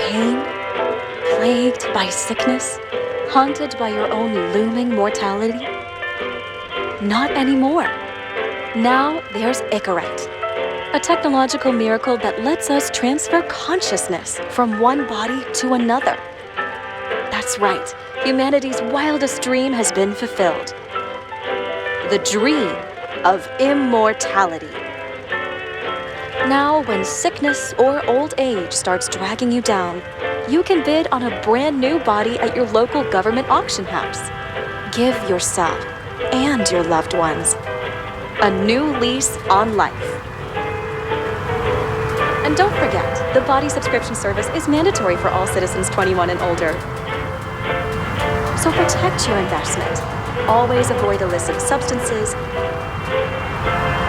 pain? Plagued by sickness? Haunted by your own looming mortality? Not anymore. Now there's Icarite, a technological miracle that lets us transfer consciousness from one body to another. That's right, humanity's wildest dream has been fulfilled. The dream of immortality. Now, when sickness or old age starts dragging you down, you can bid on a brand new body at your local government auction house. Give yourself and your loved ones a new lease on life. And don't forget, the body subscription service is mandatory for all citizens 21 and older. So protect your investment. Always avoid illicit substances.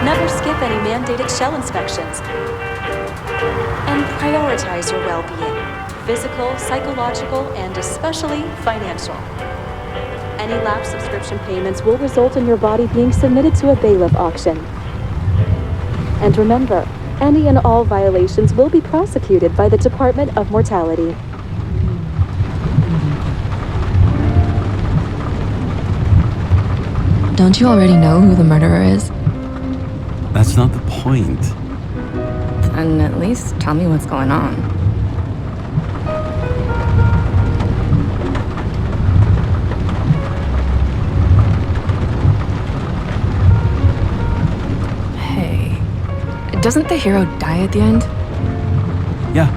Never skip any mandated shell inspections. And prioritize your well-being, physical, psychological, and especially financial. Any lapsed subscription payments will result in your body being submitted to a bailiff auction. And remember, any and all violations will be prosecuted by the Department of Mortality. Don't you already know who the murderer is? That's not the point. Then at least tell me what's going on. Hey, doesn't the hero die at the end? Yeah.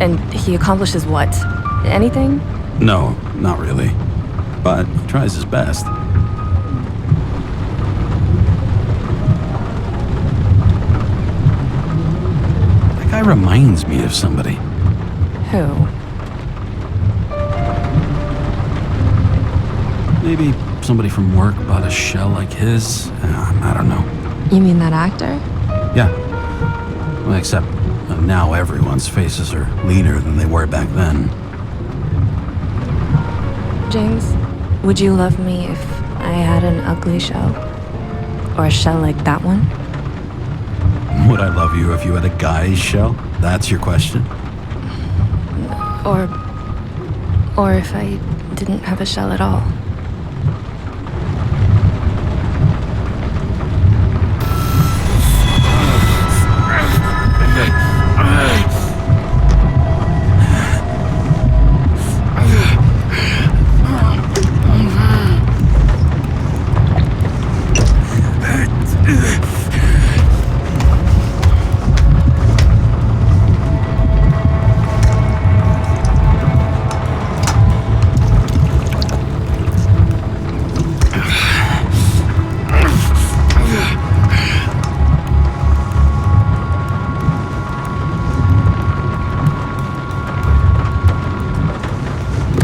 And he accomplishes what? Anything? No, not really. But he tries his best. That guy reminds me of somebody. Who? Maybe somebody from work bought a shell like his. I don't know. You mean that actor? Yeah. Well, except now everyone's faces are leaner than they were back then. James, would you love me if I had an ugly shell? Or a shell like that one? Would I love you if you had a guy's shell? That's your question? Or if I didn't have a shell at all?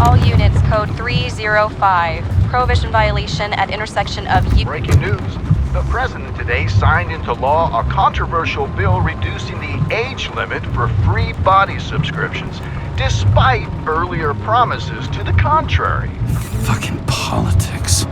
All units, code 305. Prohibition violation at intersection of Breaking news. The president today signed into law a controversial bill reducing the age limit for free body subscriptions, despite earlier promises to the contrary. Fucking politics.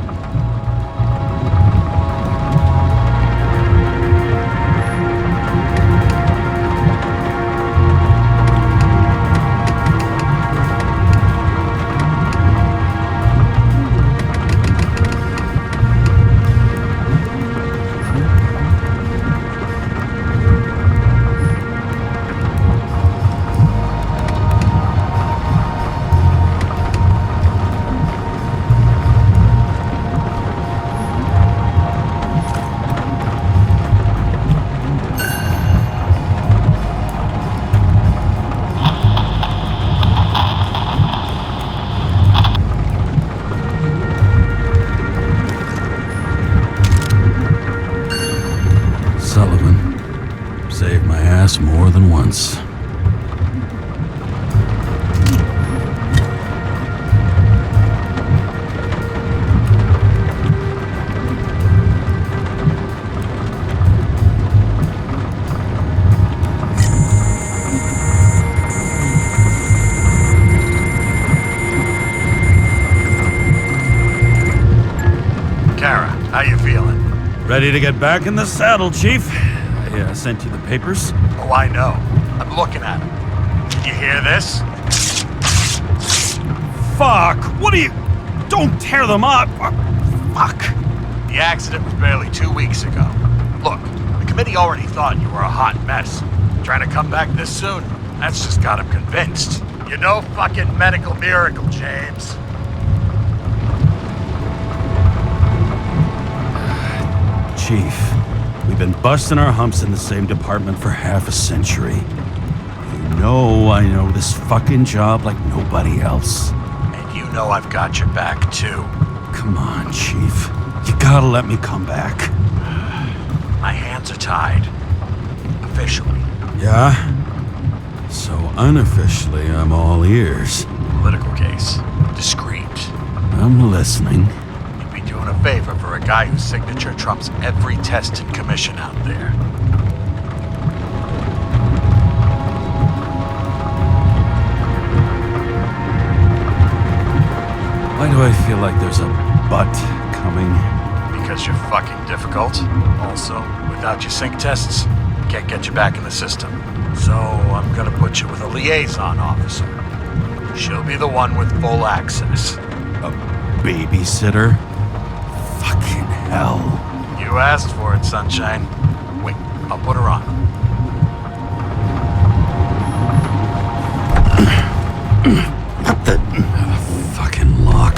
Saved my ass more than once. Kara, how you feeling? Ready to get back in the saddle, Chief. I sent you the papers. Oh, I know. I'm looking at them. You hear this? fuck! What are you... Don't tear them up! Fuck! The accident was barely 2 weeks ago. Look, the committee already thought you were a hot mess. Trying to come back this soon, that's just got him convinced. You're no fucking medical miracle, James. Chief, we've been busting our humps in the same department for half a century. You know I know this fucking job like nobody else. And you know I've got your back, too. Come on, Chief. You gotta let me come back. My hands are tied. Officially. Yeah? So unofficially, I'm all ears. Political case. Discreet. I'm listening. You'd be doing a favor for a guy whose signature trumps every test and commission out there. Why do I feel like there's a but coming? Because you're fucking difficult. Also, without your sync tests, can't get you back in the system. So I'm gonna put you with a liaison officer. She'll be the one with full access. A babysitter? Fucking hell. You asked for it, sunshine. Wait, I'll put her on. What the... fucking lock.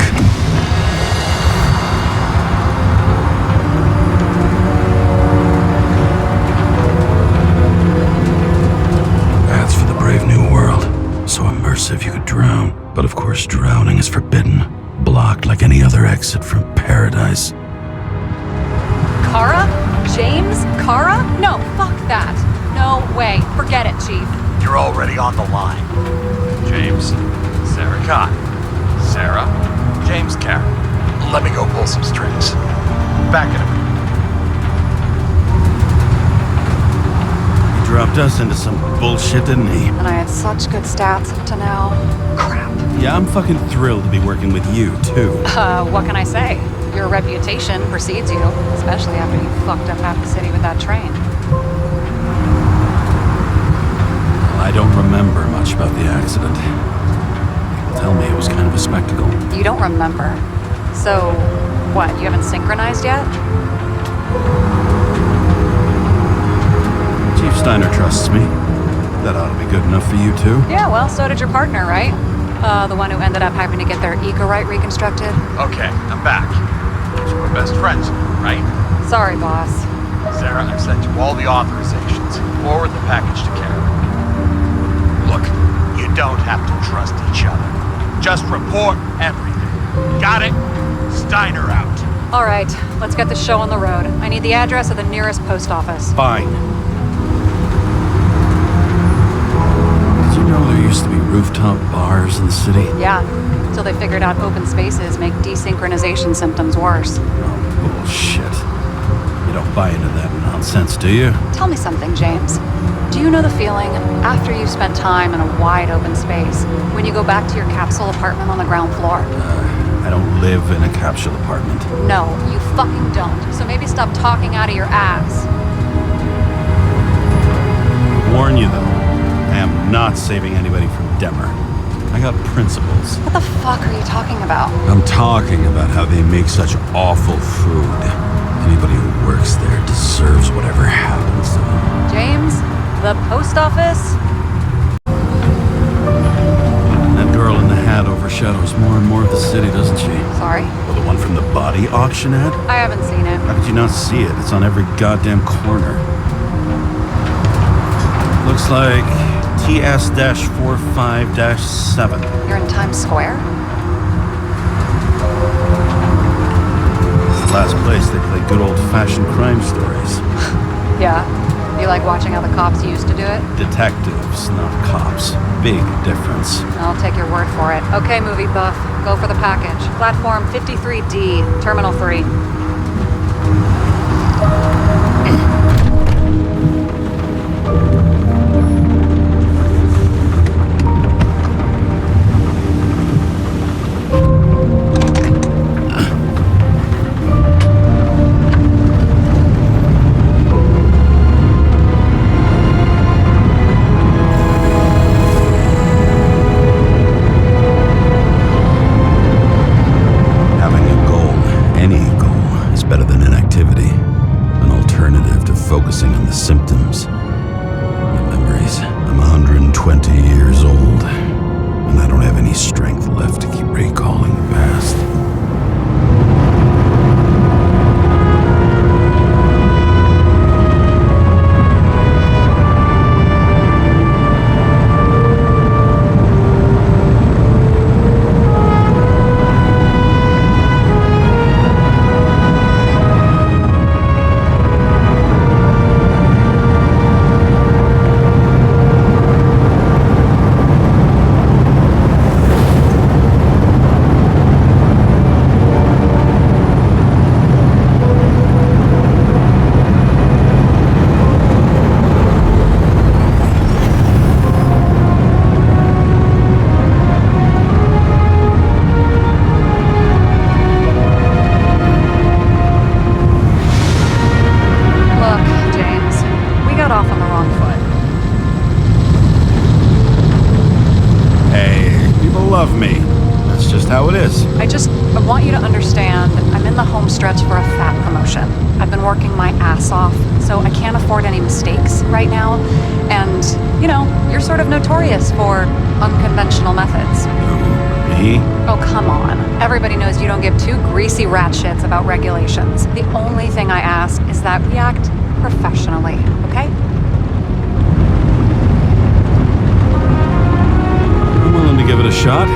That's for the brave new world. So immersive you could drown. But of course drowning is forbidden. Blocked like any other exit from paradise. Kara? James? Kara? No, fuck that. No way. Forget it, Chief. You're already on the line. James, Sarah Khan. Sarah, James Karen. Let me go pull some strings. Back in a minute. He dropped us into some bullshit, didn't he? And I had such good stats up to now. Crap. Yeah, I'm fucking thrilled to be working with you, too. What can I say? Your reputation precedes you, especially after you fucked up half the city with that train. I don't remember much about the accident. People tell me it was kind of a spectacle. You don't remember. So, what, you haven't synchronized yet? Chief Steiner trusts me. That ought to be good enough for you, too. Yeah, well, so did your partner, right? The one who ended up having to get their eco-right reconstructed. Okay, I'm back. So we're best friends, right? Sorry, boss. Sarah, I've sent you all the authorizations. Forward the package to Karen. Look, you don't have to trust each other. Just report everything. Got it? Steiner out. All right, let's get the show on the road. I need the address of the nearest post office. Fine. Did you know there used to be rooftop bars in the city? Yeah, until they figured out open spaces make desynchronization symptoms worse. Oh, bullshit. You don't buy into that nonsense, do you? Tell me something, James. Do you know the feeling after you've spent time in a wide open space when you go back to your capsule apartment on the ground floor? I don't live in a capsule apartment. No, you fucking don't. So maybe stop talking out of your ass. Warn you, though. I am not saving anybody from Demmer. I got principles. What the fuck are you talking about? I'm talking about how they make such awful food. Anybody who works there deserves whatever happens to them. James, the post office? That girl in the hat overshadows more and more of the city, doesn't she? Sorry, Well, the one from the body auction ad? I haven't seen it. How could you not see it? It's on every goddamn corner. Looks like TS-45-7. You're in Times Square? It's the last place they play good old-fashioned crime stories. Yeah. You like watching how the cops used to do it? Detectives, not cops. Big difference. I'll take your word for it. Okay, movie buff. Go for the package. Platform 53D, Terminal 3. 20 years old, and I don't have any strength left to keep recalling the past. How it is. I want you to understand, I'm in the home stretch for a fat promotion. I've been working my ass off, so I can't afford any mistakes right now. And, you know, you're sort of notorious for unconventional methods. Who, me? Oh, come on. Everybody knows you don't give two greasy rat shits about regulations. The only thing I ask is that we act professionally, okay? I'm willing to give it a shot.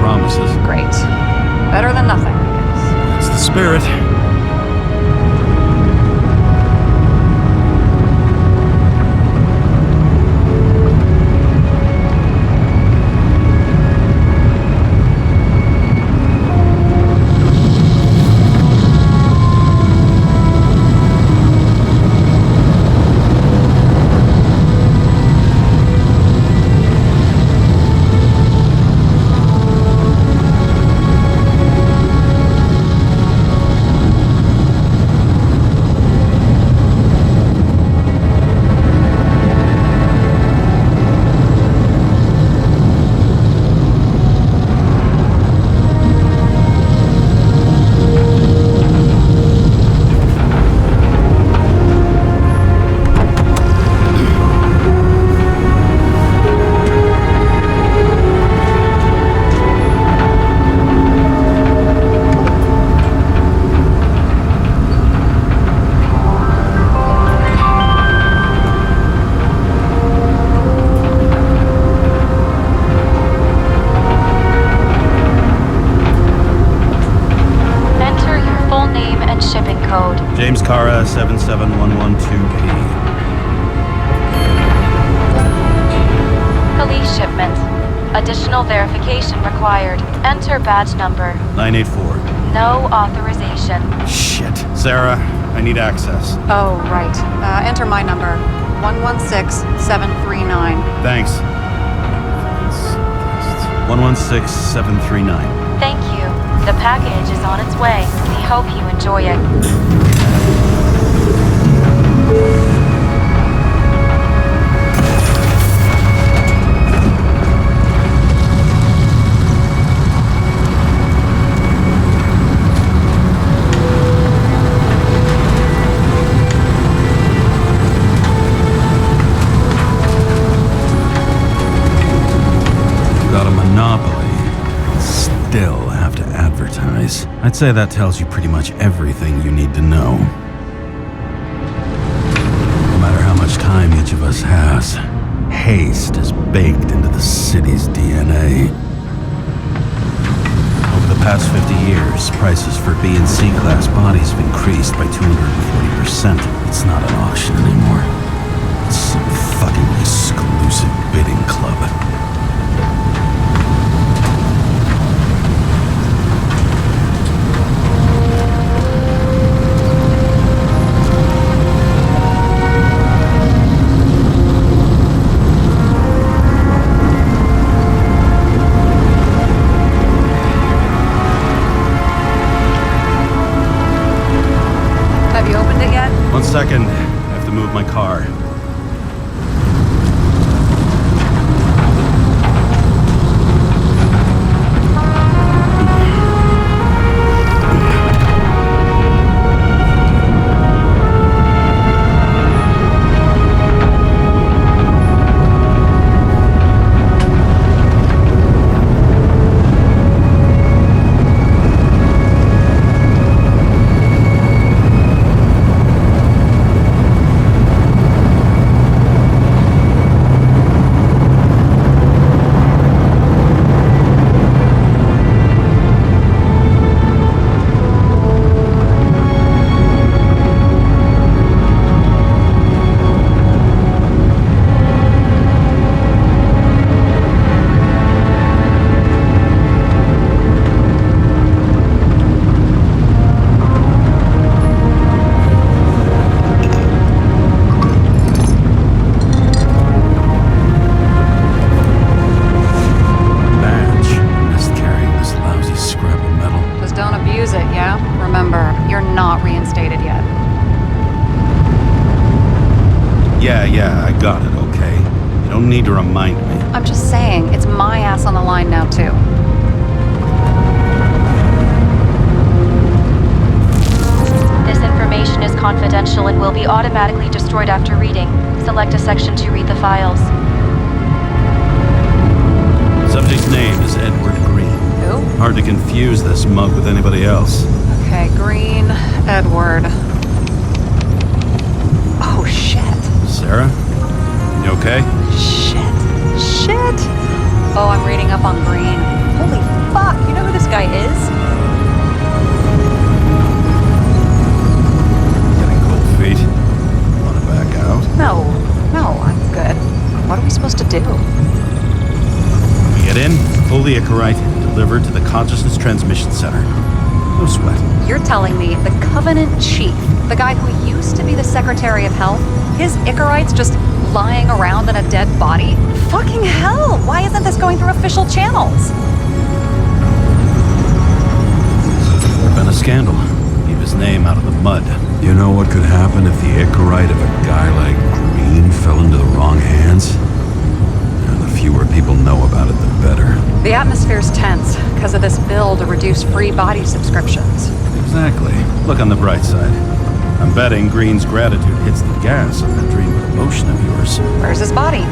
Promises. Great. Better than nothing, I guess. That's the spirit. James Cara 77112P. Police shipment. Additional verification required. Enter badge number. 984. No authorization. Shit. Sarah, I need access. Oh, right. Enter my number. 116739. Thanks. 116739. Thank you. The package is on its way. We hope you enjoy it. Got a monopoly. Still have to advertise. I'd say that tells you pretty much everything you need to know. No matter how much time each of us has, haste is baked into the city's DNA. Over the past 50 years, prices for B and C class bodies have increased by 240%. It's not an auction anymore. It's some fucking exclusive bidding club. One second. I have to move my car. need to remind me. I'm just saying, it's my ass on the line now, too. This information is confidential and will be automatically destroyed after reading. Select a section to read the files. Subject's name is Edward Green. Who? Hard to confuse this mug with anybody else. Okay, Green, Edward. Oh, shit. Sarah? You okay? Shit. Oh, I'm reading up on Green. Holy fuck, you know who this guy is? Getting cold feet? Wanna back out? No, I'm good. What are we supposed to do? We get in, pull the Icarite, and deliver to the Consciousness Transmission Center. No sweat. You're telling me the Covenant Chief, the guy who used to be the Secretary of Health, his Icarite's just lying around in a dead body? Fucking hell! Why isn't this going through official channels? There's been a scandal. Keep his name out of the mud. You know what could happen if the Icarite of a guy like Green fell into the wrong hands? And the fewer people know about it, the better. The atmosphere's tense because of this bill to reduce free body subscriptions. Exactly. Look on the bright side. I'm betting Green's gratitude hits the gas on that dream promotion of yours. Where's his body?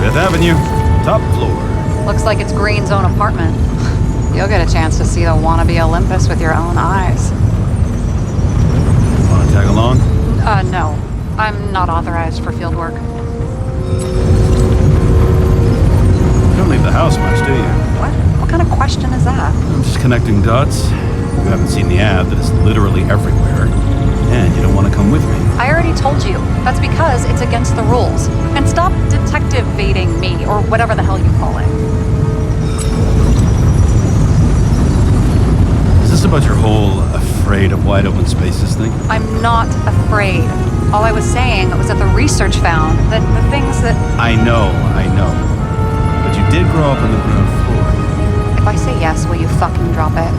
5th Avenue, top floor. Looks like it's Green's own apartment. You'll get a chance to see the wannabe Olympus with your own eyes. Wanna tag along? No. I'm not authorized for field work. You don't leave the house much, do you? What? What kind of question is that? I'm just connecting dots. You haven't seen the ad that is literally everywhere. And you don't want to come with me. I already told you. That's because it's against the rules. And stop detective-vating me, or whatever the hell you call it. Is this about your whole afraid of wide open spaces thing? I'm not afraid. All I was saying was that the research found that the things that... I know. But you did grow up on the ground floor. If I say yes, will you fucking drop it?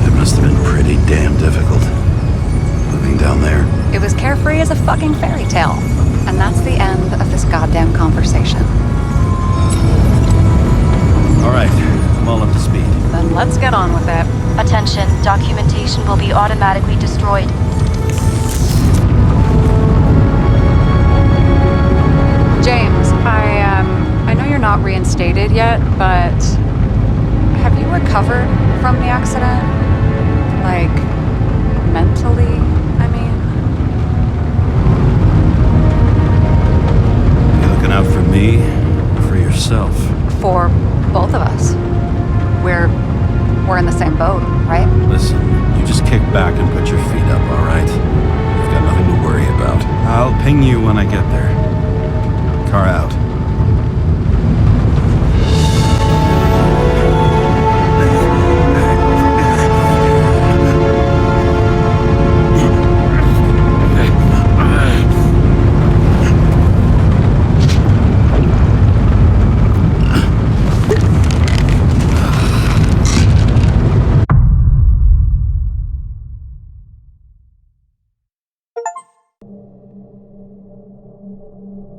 It must have been pretty damn difficult. Living down there. It was carefree as a fucking fairy tale. And that's the end of this goddamn conversation. All right, I'm all up to speed. Then let's get on with it. Attention, documentation will be automatically destroyed. James, I know you're not reinstated yet, but have you recovered from the accident? Like, mentally, I mean? You looking out for me or for yourself? For both of us. We're in the same boat, right? Listen, you just kick back and put your feet up, all right? You've got nothing to worry about. I'll ping you when I get there. Car out.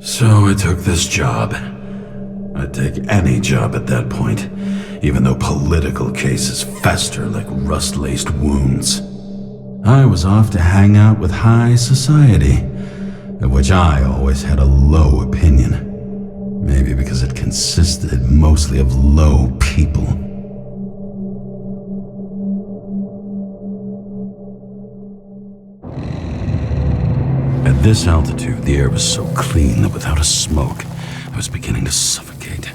So I took this job. I'd take any job at that point, even though political cases fester like rust-laced wounds. I was off to hang out with high society, of which I always had a low opinion. Maybe because it consisted mostly of low people. At this altitude, the air was so clean that without a smoke, I was beginning to suffocate.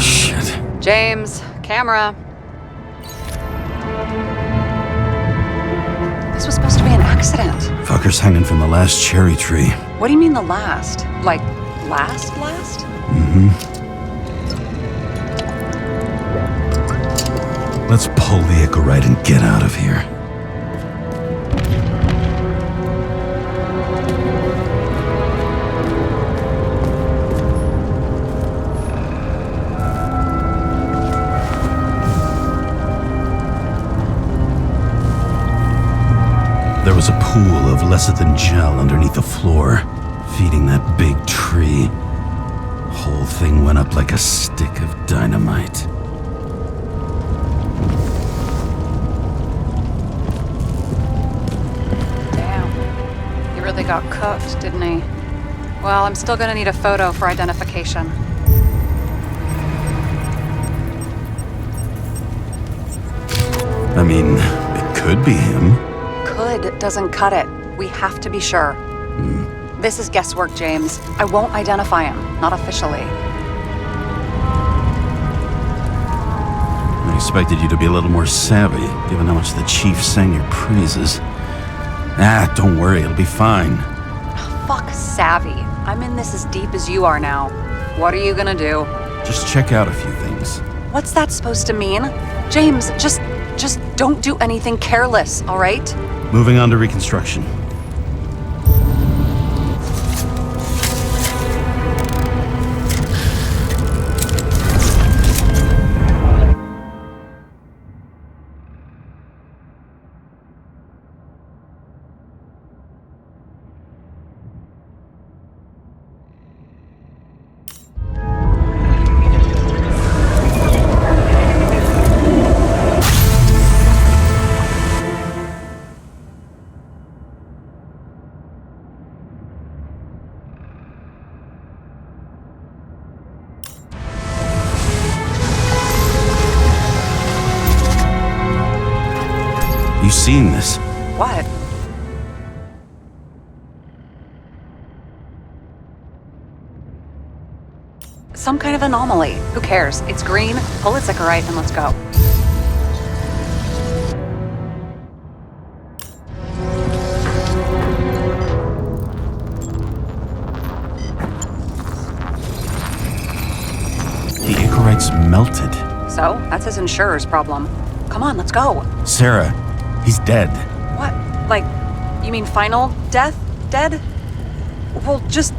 Shit. James, camera. This was supposed to be an accident. Fucker's hanging from the last cherry tree. What do you mean the last? Like, last? Let's pull the Icarite and get out of here. There was a pool of lecithin gel underneath the floor, feeding that big tree. Whole thing went up like a stick of dynamite. Damn. He really got cooked, didn't he? Well, I'm still gonna need a photo for identification. I mean, it could be him. Could doesn't cut it. We have to be sure. This is guesswork, James. I won't identify him, not officially. I expected you to be a little more savvy, given how much the chief sang your praises. Ah, don't worry, it'll be fine. Fuck savvy. I'm in this as deep as you are now. What are you gonna do? Just check out a few things. What's that supposed to mean? James, just don't do anything careless, all right? Moving on to reconstruction. You seen this? What? Some kind of anomaly. Who cares? It's green, pull its Icarite, and let's go. The Icarite's melted. So, that's his insurer's problem. Come on, let's go. Sarah, he's dead. What? Like, you mean final death? Dead? Well, just,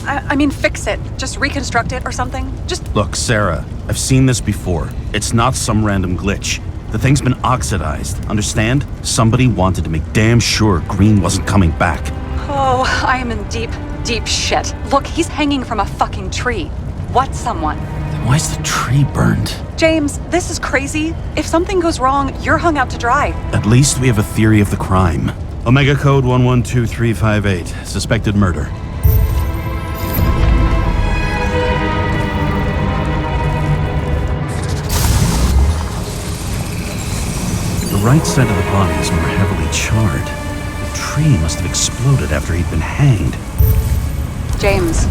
I mean, fix it. Just reconstruct it or something. Just... Look, Sarah, I've seen this before. It's not some random glitch. The thing's been oxidized, understand? Somebody wanted to make damn sure Green wasn't coming back. Oh, I am in deep, deep shit. Look, he's hanging from a fucking tree. What someone? Then why is the tree burned? James, this is crazy. If something goes wrong, you're hung out to dry. At least we have a theory of the crime. Omega code 112358. Suspected murder. The right side of the body is more heavily charred. The tree must have exploded after he'd been hanged. James,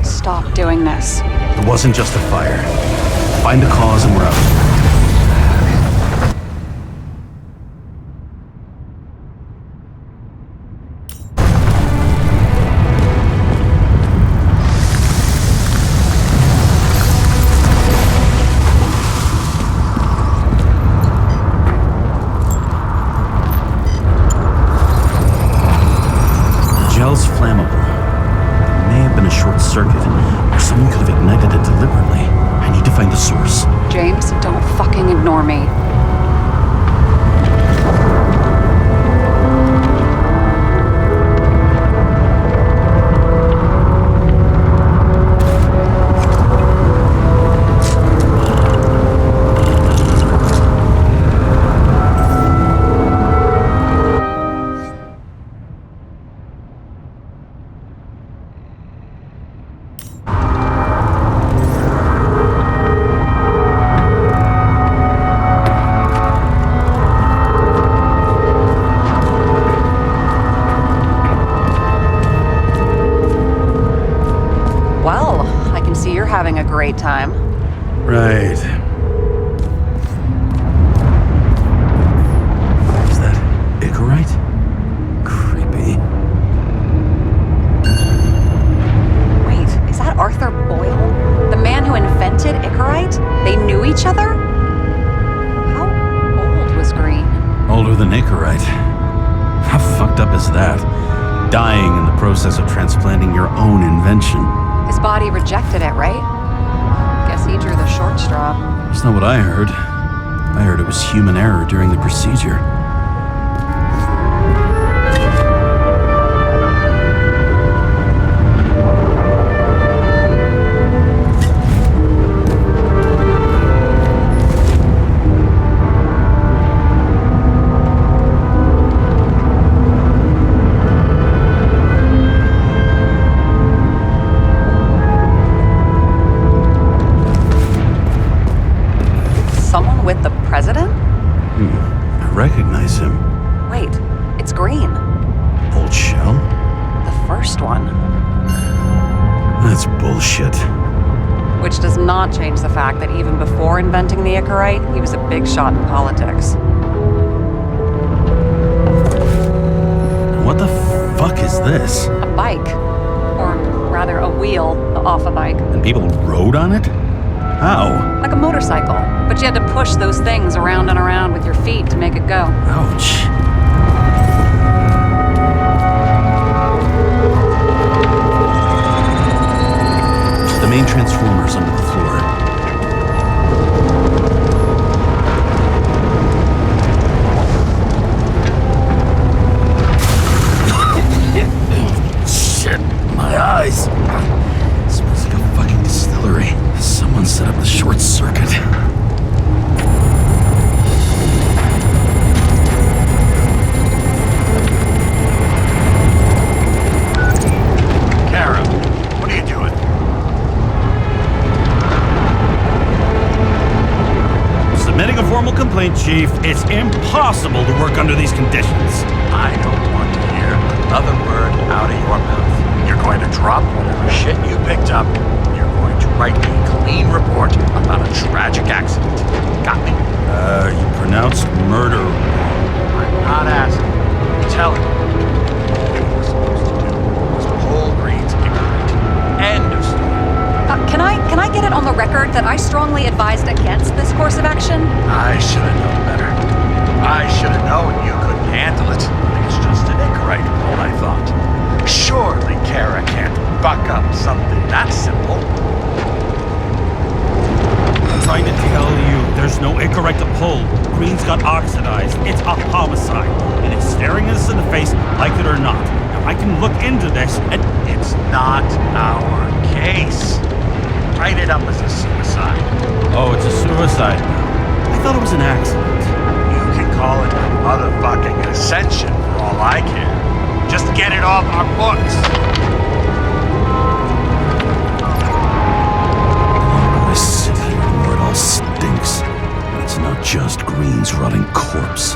stop doing this. It wasn't just a fire. Find the cause and we're out. Gel's flammable. It may have been a short circuit, or someone could have ignited it deliberately. I need to find the source. James, don't fucking ignore me. Well, I can see you're having a great time. Right. Is that Icarite? Creepy. Wait, is that Arthur Boyle? The man who invented Icarite? They knew each other? older than Icarite. How fucked up is that? Dying in the process of transplanting your own invention. His body rejected it, right? Guess he drew the short straw. That's not what I heard. I heard it was human error during the procedure. With the president? I recognize him. Wait, it's green. Old shell? The first one. That's bullshit. Which does not change the fact that even before inventing the Icarite, he was a big shot in politics. What the fuck is this? A bike. Or rather, a wheel off a bike. And people rode on it? How? Like a motorcycle. But you had to push those things around and around with your feet to make it go. Ouch. The main transformer's under the floor. Shit, my eyes. Smells like a fucking distillery. Someone set up the short circuit. Kara, what are you doing? Submitting a formal complaint, Chief. It's impossible to work under these conditions. I don't want to hear another word out of your mouth. You're going to drop whatever shit you picked up. You're going to write a clean report about a tragic accident. Got me? You pronounced murder. I'm not asking. I'm telling you. What you were supposed to do was pull Green's Icarite. End of story. Can I get it on the record that I strongly advised against this course of action? I should have known better. I should have known you couldn't handle it. It's just an Icarite, all I thought. Surely Kara can't buck up something that simple. I'm trying to tell you, there's no Icarite to pull. Green's got oxidized. It's a homicide. And it's staring us in the face, like it or not. Now, I can look into this and... It's not our case. Write it up as a suicide. Oh, it's a suicide. I thought it was an accident. You can call it a motherfucking ascension for all I care. Just get it off our books. I sit here where it all stinks. And it's not just Green's rotting corpse.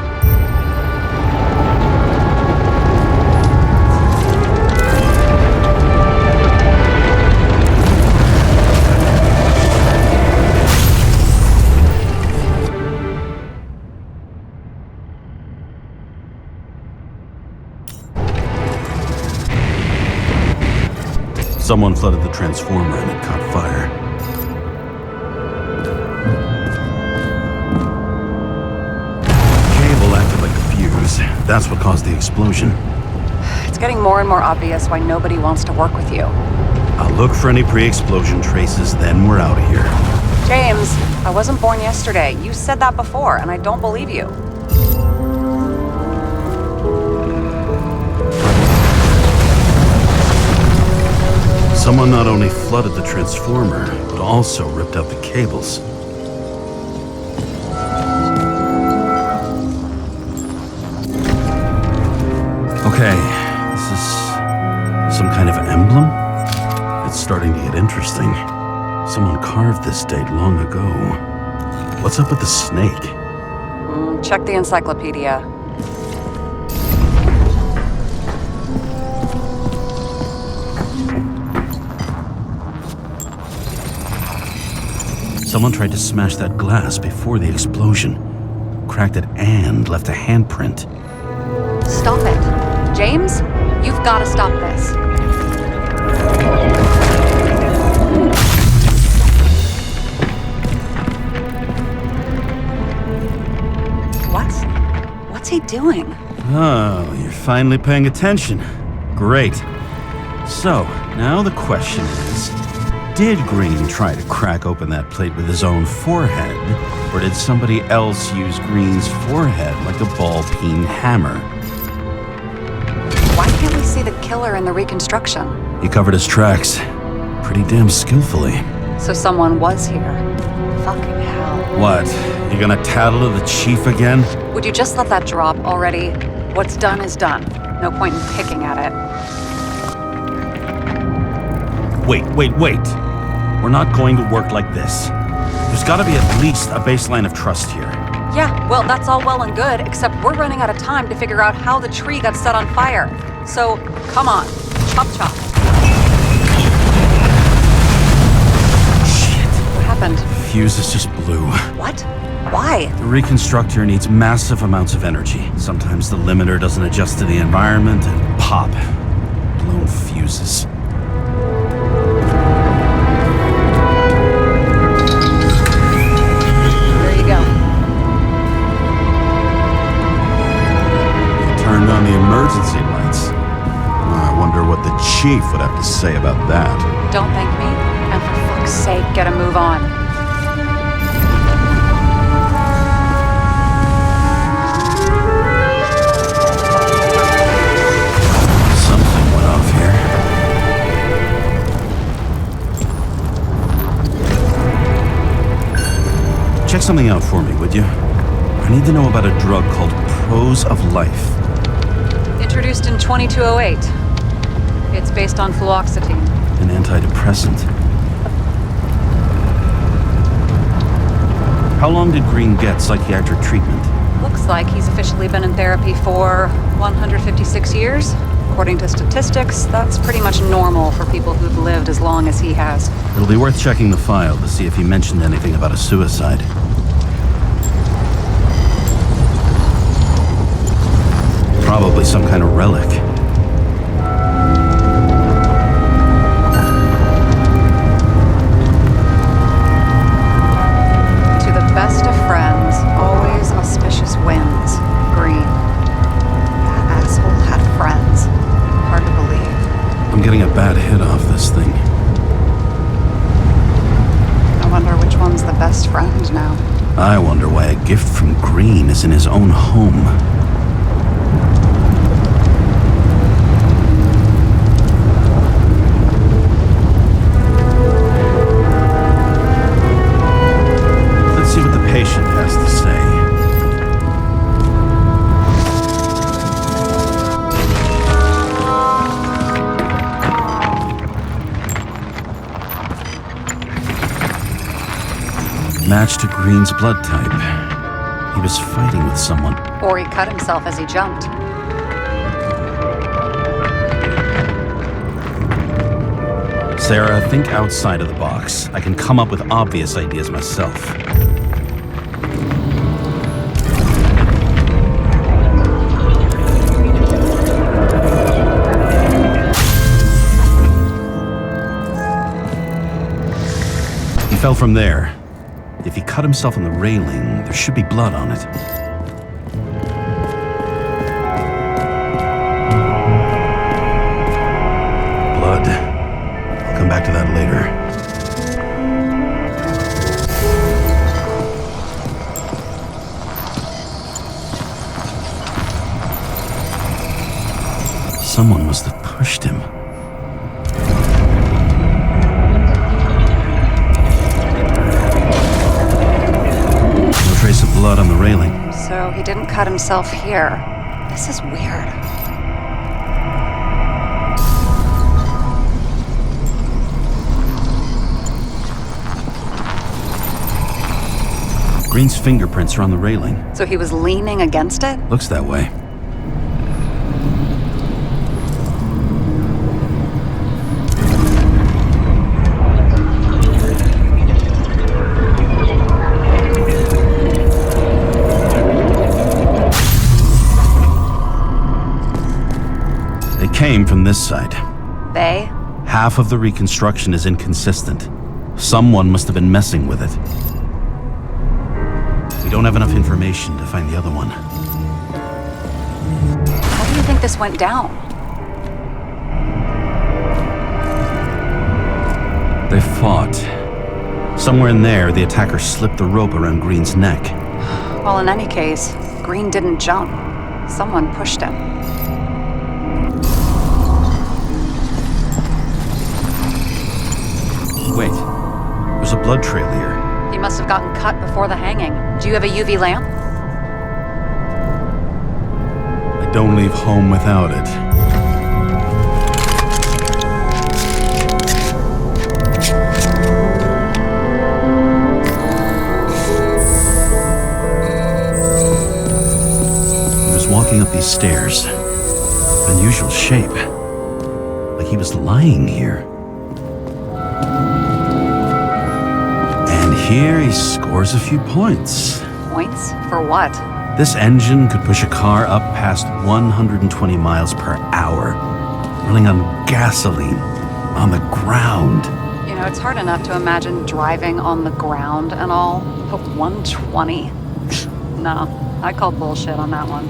Someone flooded the transformer and it caught fire. Cable acted like the fuse. That's what caused the explosion. It's getting more and more obvious why nobody wants to work with you. I'll look for any pre-explosion traces, then we're out of here. James, I wasn't born yesterday. You said that before, and I don't believe you. Someone not only flooded the transformer, but also ripped out the cables. Okay, this is some kind of emblem? It's starting to get interesting. Someone carved this date long ago. What's up with the snake? Check the encyclopedia. Someone tried to smash that glass before the explosion. Cracked it and left a handprint. Stop it. James, you've got to stop this. What What's he doing? Oh, you're finally paying attention. Great. So, now the question is, did Green try to crack open that plate with his own forehead, or did somebody else use Green's forehead like a ball-peen hammer? Why can't we see the killer in the reconstruction? He covered his tracks pretty damn skillfully. So someone was here. Fucking hell. What? You gonna tattle to the chief again? Would you just let that drop already? What's done is done. No point in picking at it. Wait. We're not going to work like this. There's gotta be at least a baseline of trust here. Yeah, well, that's all well and good, except we're running out of time to figure out how the tree got set on fire. So, come on. Chop chop. Shit. What happened? Fuses just blew. What? Why? The reconstructor needs massive amounts of energy. Sometimes the limiter doesn't adjust to the environment and pop. Blown fuses. There you go. Turned on the emergency lights. I wonder what the chief would have to say about that. Don't thank me, and for fuck's sake, get a move on. Something went off here. Check something out for me, would you? I need to know about a drug called Pros of Life. Introduced in 2208. It's based on fluoxetine. An antidepressant. How long did Green get psychiatric treatment? Looks like he's officially been in therapy for 156 years. According to statistics, that's pretty much normal for people who've lived as long as he has. It'll be worth checking the file to see if he mentioned anything about a suicide. Probably some kind of relic. To the best of friends, always auspicious winds. Green. That asshole had friends. Hard to believe. I'm getting a bad hit off this thing. I wonder which one's the best friend now. I wonder why a gift from Green is in his own home. Let's see what the patient has to say. Match to Green's blood type. He was fighting with someone. Or he cut himself as he jumped. Sarah, think outside of the box. I can come up with obvious ideas myself. He fell from there. If he cut himself on the railing, there should be blood on it. Blood. I'll come back to that later. Someone must have pushed him. Trace of blood on the railing. So he didn't cut himself here. This is weird. Green's fingerprints are on the railing. So he was leaning against it? Looks that way. Came from this side. They? Half of the reconstruction is inconsistent. Someone must have been messing with it. We don't have enough information to find the other one. this went down. They fought. Somewhere in there, the attacker slipped the rope around Green's neck. Well, in any case, Green didn't jump. Someone pushed him. Wait, there's a blood trail here. He must have gotten cut before the hanging. Do you have a UV lamp? I don't leave home without it. He was walking up these stairs. Unusual shape. Like he was lying here. And here he scores a few points. Points? For what? This engine could push a car up past 120 miles per hour, running on gasoline, on the ground. You know, it's hard enough to imagine driving on the ground and all, but 120? No, I call bullshit on that one.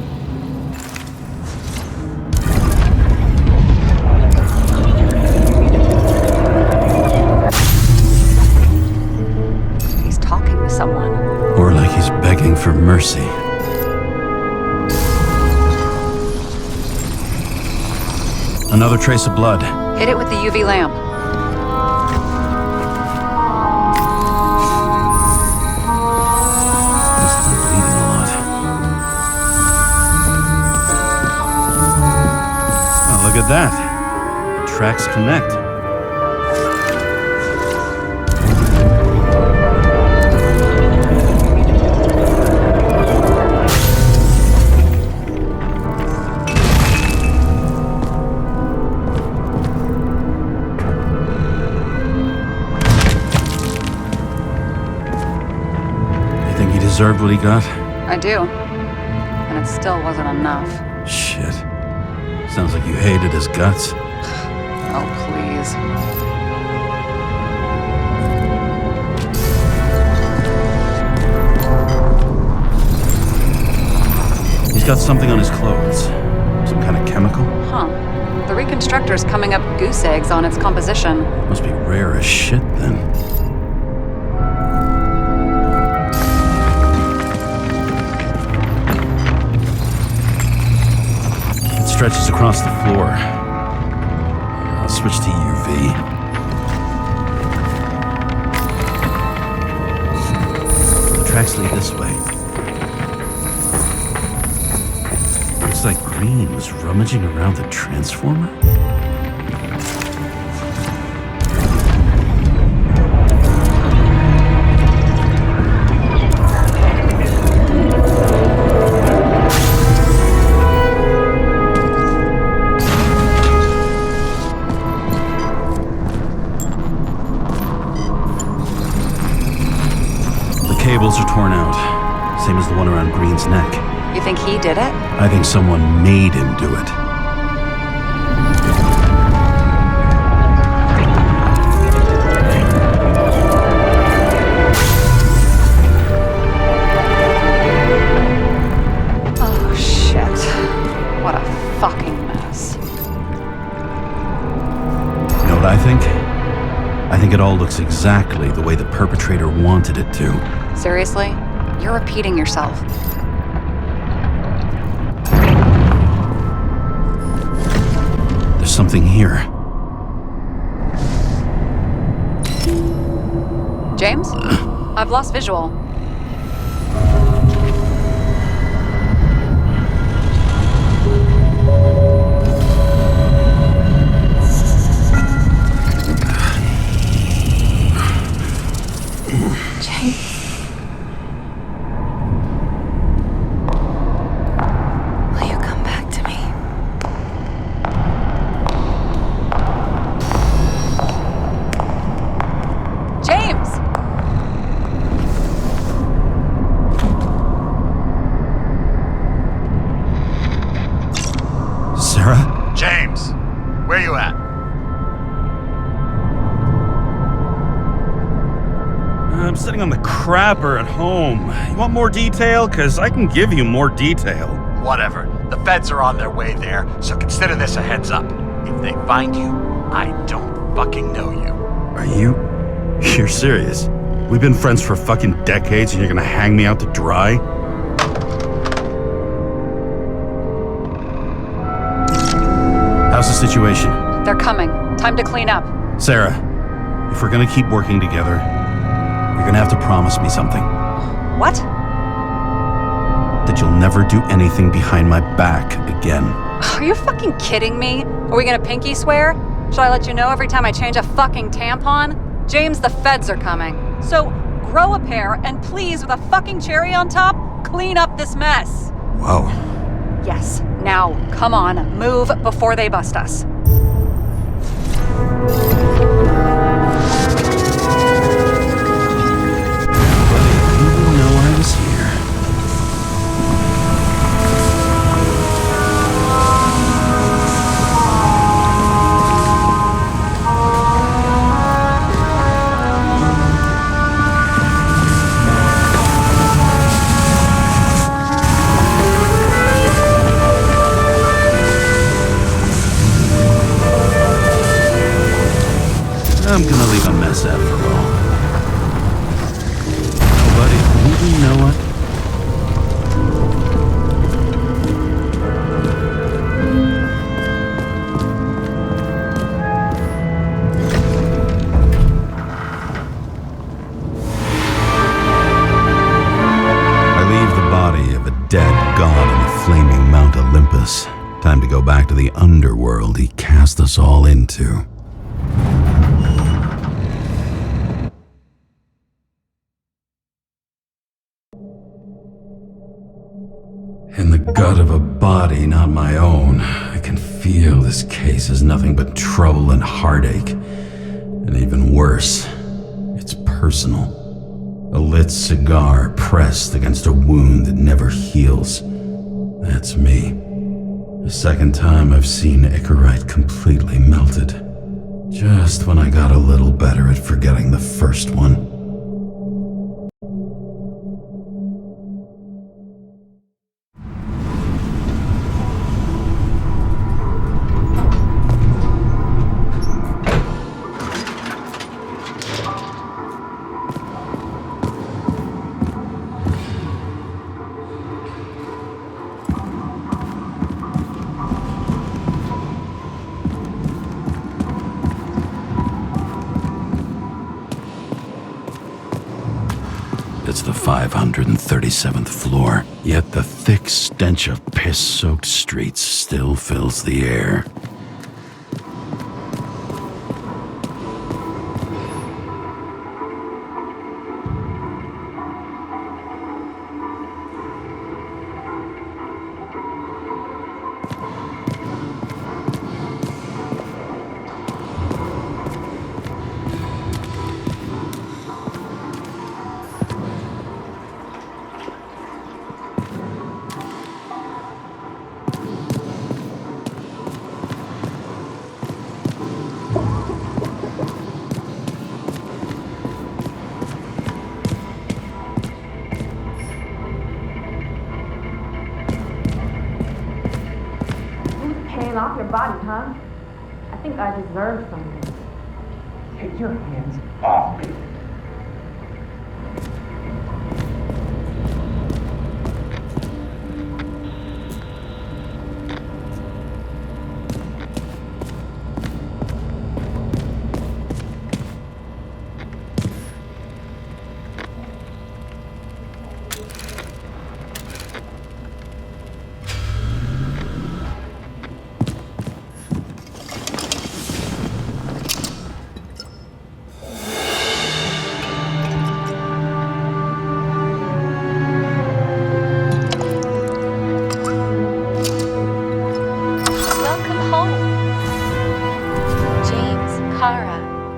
He's talking to someone. Or like he's begging for mercy. Another trace of blood. Hit it with the UV lamp. Must have been bleeding a lot. Oh, look at that. The tracks connect. Deserved what he got? I do. And it still wasn't enough. Shit. Sounds like you hated his guts. Oh, please. He's got something on his clothes. Some kind of chemical? Huh. The reconstructor's coming up goose eggs on its composition. Must be rare as shit then. Stretches across the floor. I'll switch to UV. The tracks lead this way. Looks like Green was rummaging around the transformer. Cables are torn out, same as the one around Green's neck. You think he did it? I think someone made him do it. Oh, shit. What a fucking mess. You know what I think? I think it all looks exactly the way the perpetrator wanted it to. Seriously? You're repeating yourself. There's something here. James? I've lost visual. James, where you at? I'm sitting on the crapper at home. You want more detail? 'Cause I can give you more detail. Whatever. The feds are on their way there, so consider this a heads up. If they find you, I don't fucking know you. Are you? You're serious? We've been friends for fucking decades and you're gonna hang me out to dry? How's the situation? They're coming. Time to clean up. Sarah, if we're gonna keep working together, you're gonna have to promise me something. What? That you'll never do anything behind my back again. Are you fucking kidding me? Are we gonna pinky swear? Should I let you know every time I change a fucking tampon? James, the feds are coming. So grow a pair and please, with a fucking cherry on top, clean up this mess. Whoa. Yes. Now, come on, move before they bust us. You didn't know I was here. I'm gonna leave a mess after all. Oh, buddy, you know what? I leave the body of a dead god on the flaming Mount Olympus. Time to go back to the underworld he cast us all into. In the gut of a body not my own, I can feel this case is nothing but trouble and heartache. And even worse, it's personal. A lit cigar pressed against a wound that never heals. That's me. The second time I've seen Icarite completely melted. Just when I got a little better at forgetting the first one. It's the 537th floor, yet the thick stench of piss-soaked streets still fills the air. Off your body, huh? I think I deserve something. Take your hands off me.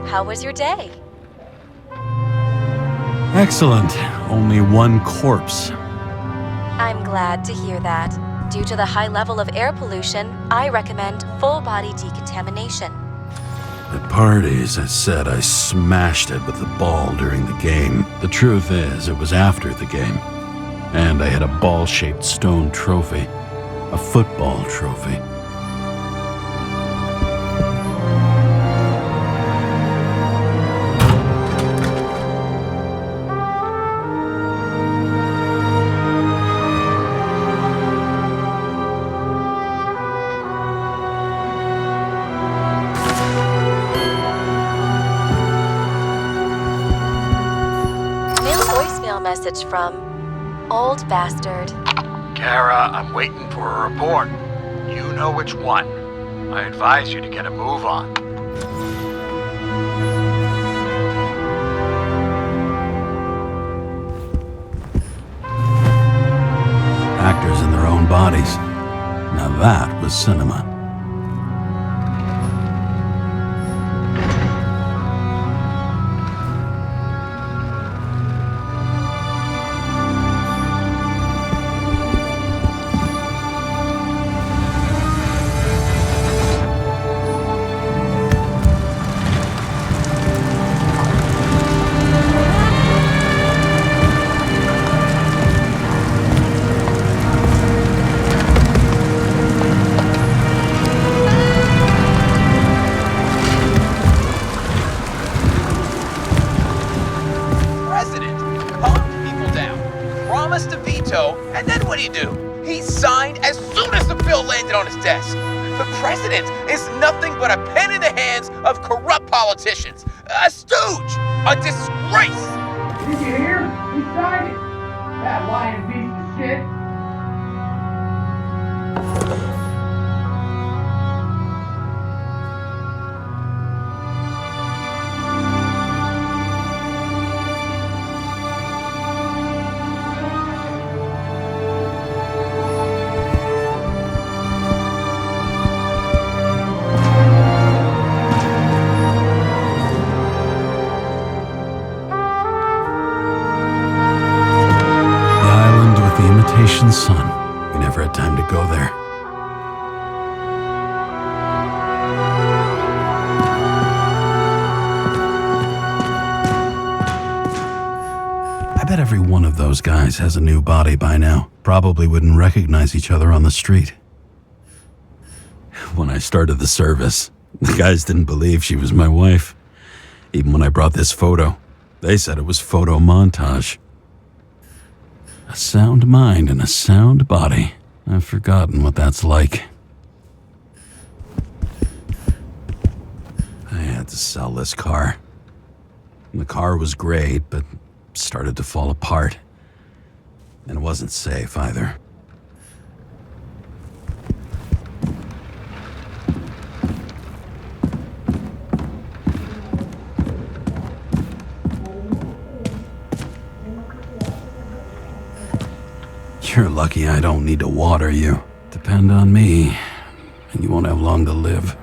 How was your day? Excellent. Only one corpse. I'm glad to hear that. Due to the high level of air pollution, I recommend full body decontamination. At parties, I said I smashed it with the ball during the game. The truth is, it was after the game. And I had a ball-shaped stone trophy. A football trophy. Message from Old Bastard. Kara, I'm waiting for a report. You know which one. I advise you to get a move on. Actors in their own bodies. Now that was cinema. And then what do? He signed as soon as the bill landed on his desk. The president is nothing but a pen in the hands of corrupt politicians. A stooge! A disgrace! Did you hear? He signed it! That lying piece of shit! Sun. We never had time to go there. I bet every one of those guys has a new body by now. Probably wouldn't recognize each other on the street. When I started the service, the guys didn't believe she was my wife. Even when I brought this photo, they said it was photo montage. A sound mind and a sound body. I've forgotten what that's like. I had to sell this car. The car was great, but started to fall apart. And it wasn't safe either. You're lucky I don't need to water you. Depend on me, and you won't have long to live.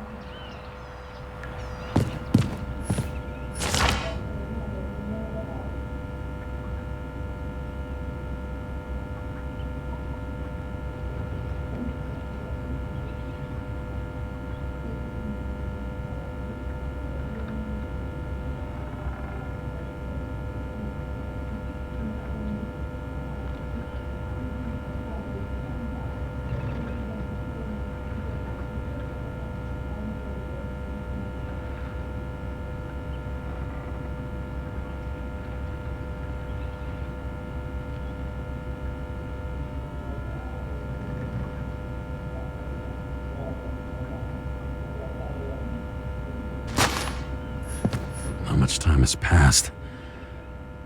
How much time has passed?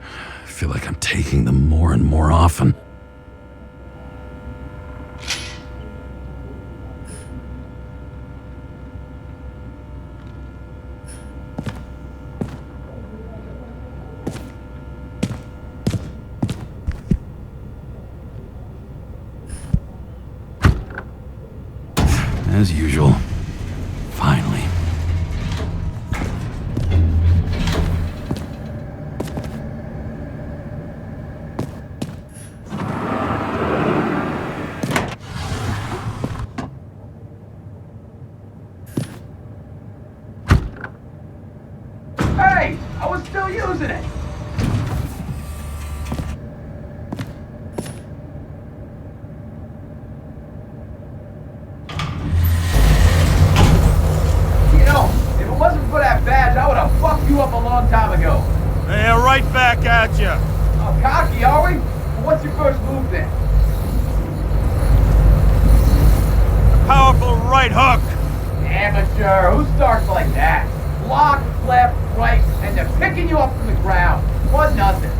I feel like I'm taking them more and more often. As usual. Finally. Hey! I was still using it! wanna go? Yeah, right back at you. Oh, cocky, are we? Well, what's your first move then? Powerful right hook. Amateur, who starts like that? Block, left, right, and they're picking you up from the ground. What nothing.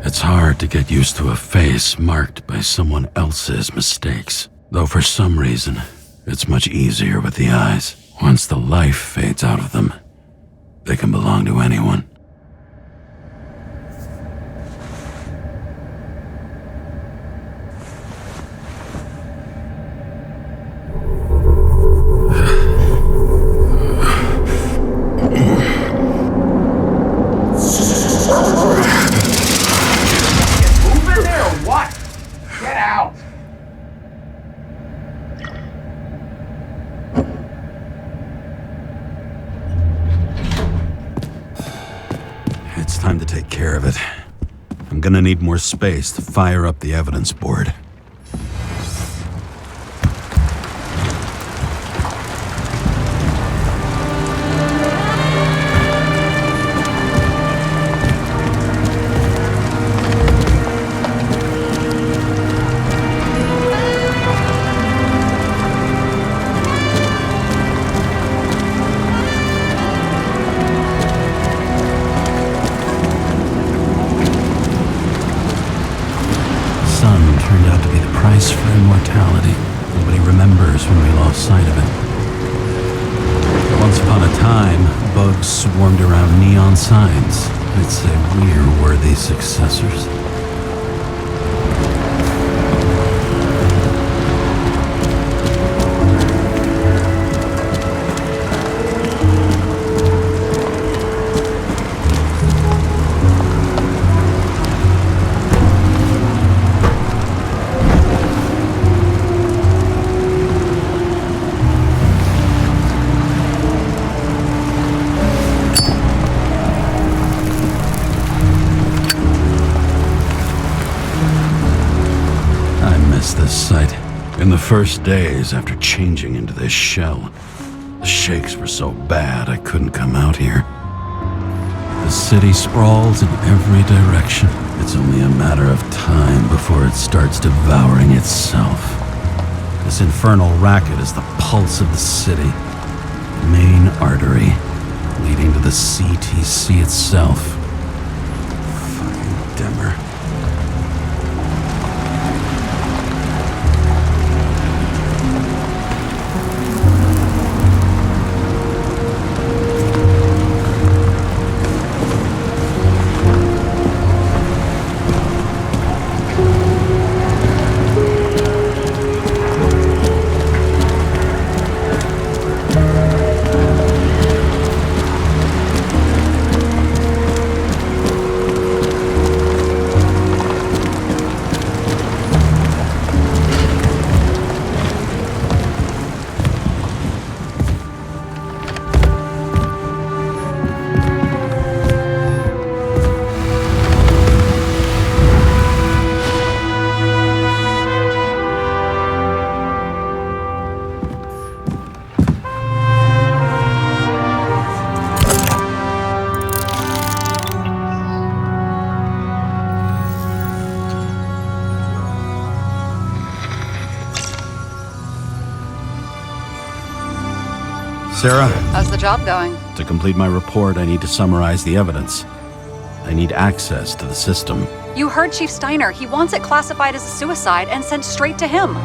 It's hard to get used to a face marked by someone else's mistakes. Though for some reason, it's much easier with the eyes. Once the life fades out of them, they can belong to anyone. Time to take care of it. I'm gonna need more space to fire up the evidence board. For immortality. Nobody remembers when we lost sight of it. Once upon a time, bugs swarmed around neon signs. I'd say we're worthy successors. This site. In the first days after changing into this shell, the shakes were so bad I couldn't come out here. The city sprawls in every direction. It's only a matter of time before it starts devouring itself. This infernal racket is the pulse of the city, the main artery leading to the CTC itself. Fucking dimmer. Sarah? How's the job going? To complete my report, I need to summarize the evidence. I need access to the system. You heard Chief Steiner. He wants it classified as a suicide and sent straight to him.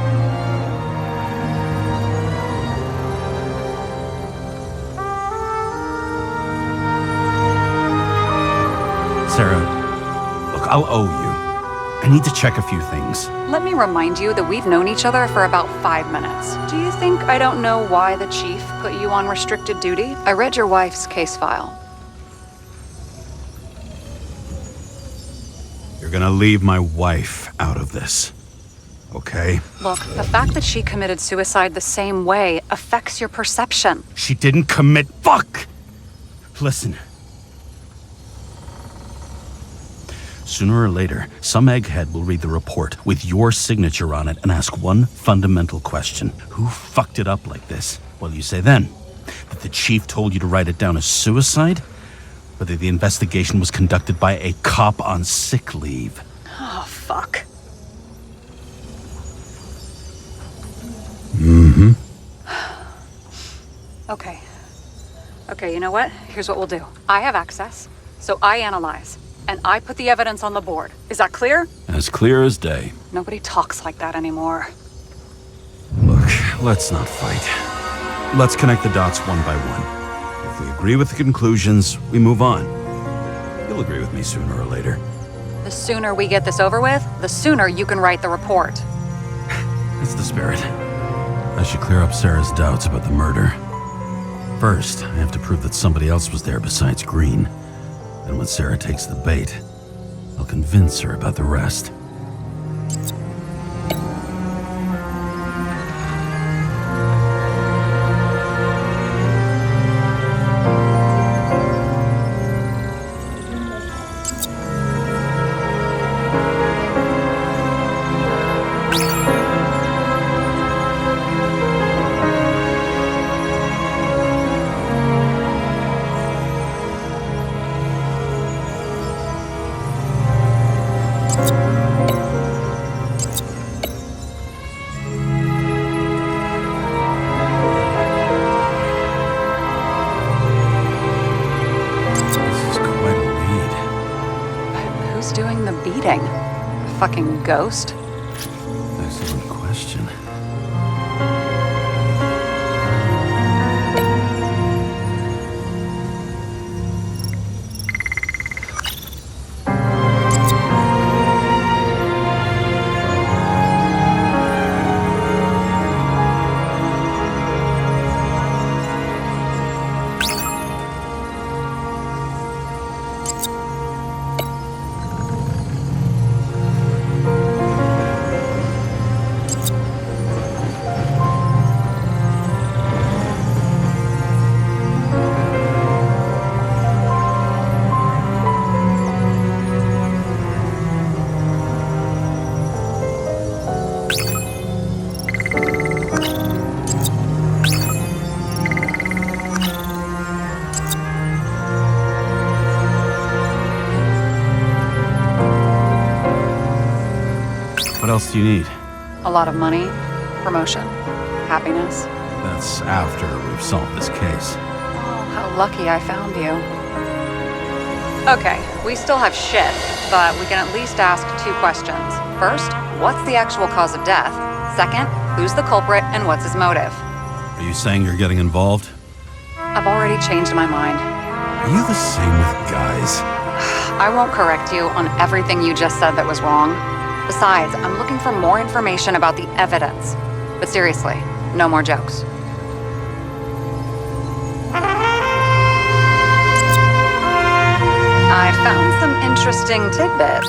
Sarah, look, I'll owe you. I need to check a few things. Let me remind you that we've known each other for about 5 minutes. Do you think I don't know why the chief put you on restricted duty? I read your wife's case file. You're gonna leave my wife out of this, okay? Look, the fact that she committed suicide the same way affects your perception. She didn't commit. Fuck! Listen. Sooner or later, some egghead will read the report with your signature on it and ask one fundamental question. Who fucked it up like this? What do you say then? That the chief told you to write it down as suicide? Or that the investigation was conducted by a cop on sick leave? Oh, fuck. Mm-hmm. Okay, you know what? Here's what we'll do. I have access, so I analyze, and I put the evidence on the board. Is that clear? As clear as day. Nobody talks like that anymore. Look, let's not fight. Let's connect the dots one by one. If we agree with the conclusions, we move on. You'll agree with me sooner or later. The sooner we get this over with, the sooner you can write the report. That's the spirit. I should clear up Sarah's doubts about the murder. First, I have to prove that somebody else was there besides Green. And when Sarah takes the bait, I'll convince her about the rest. Fucking ghost? Excellent question. What else do you need? A lot of money, promotion, happiness. That's after we've solved this case. Oh, how lucky I found you. Okay, we still have shit, but we can at least ask 2 questions. First, what's the actual cause of death? Second, who's the culprit and what's his motive? Are you saying you're getting involved? I've already changed my mind. Are you the same with guys? I won't correct you on everything you just said that was wrong. Besides, I'm looking for more information about the evidence. But seriously, no more jokes. I found some interesting tidbits.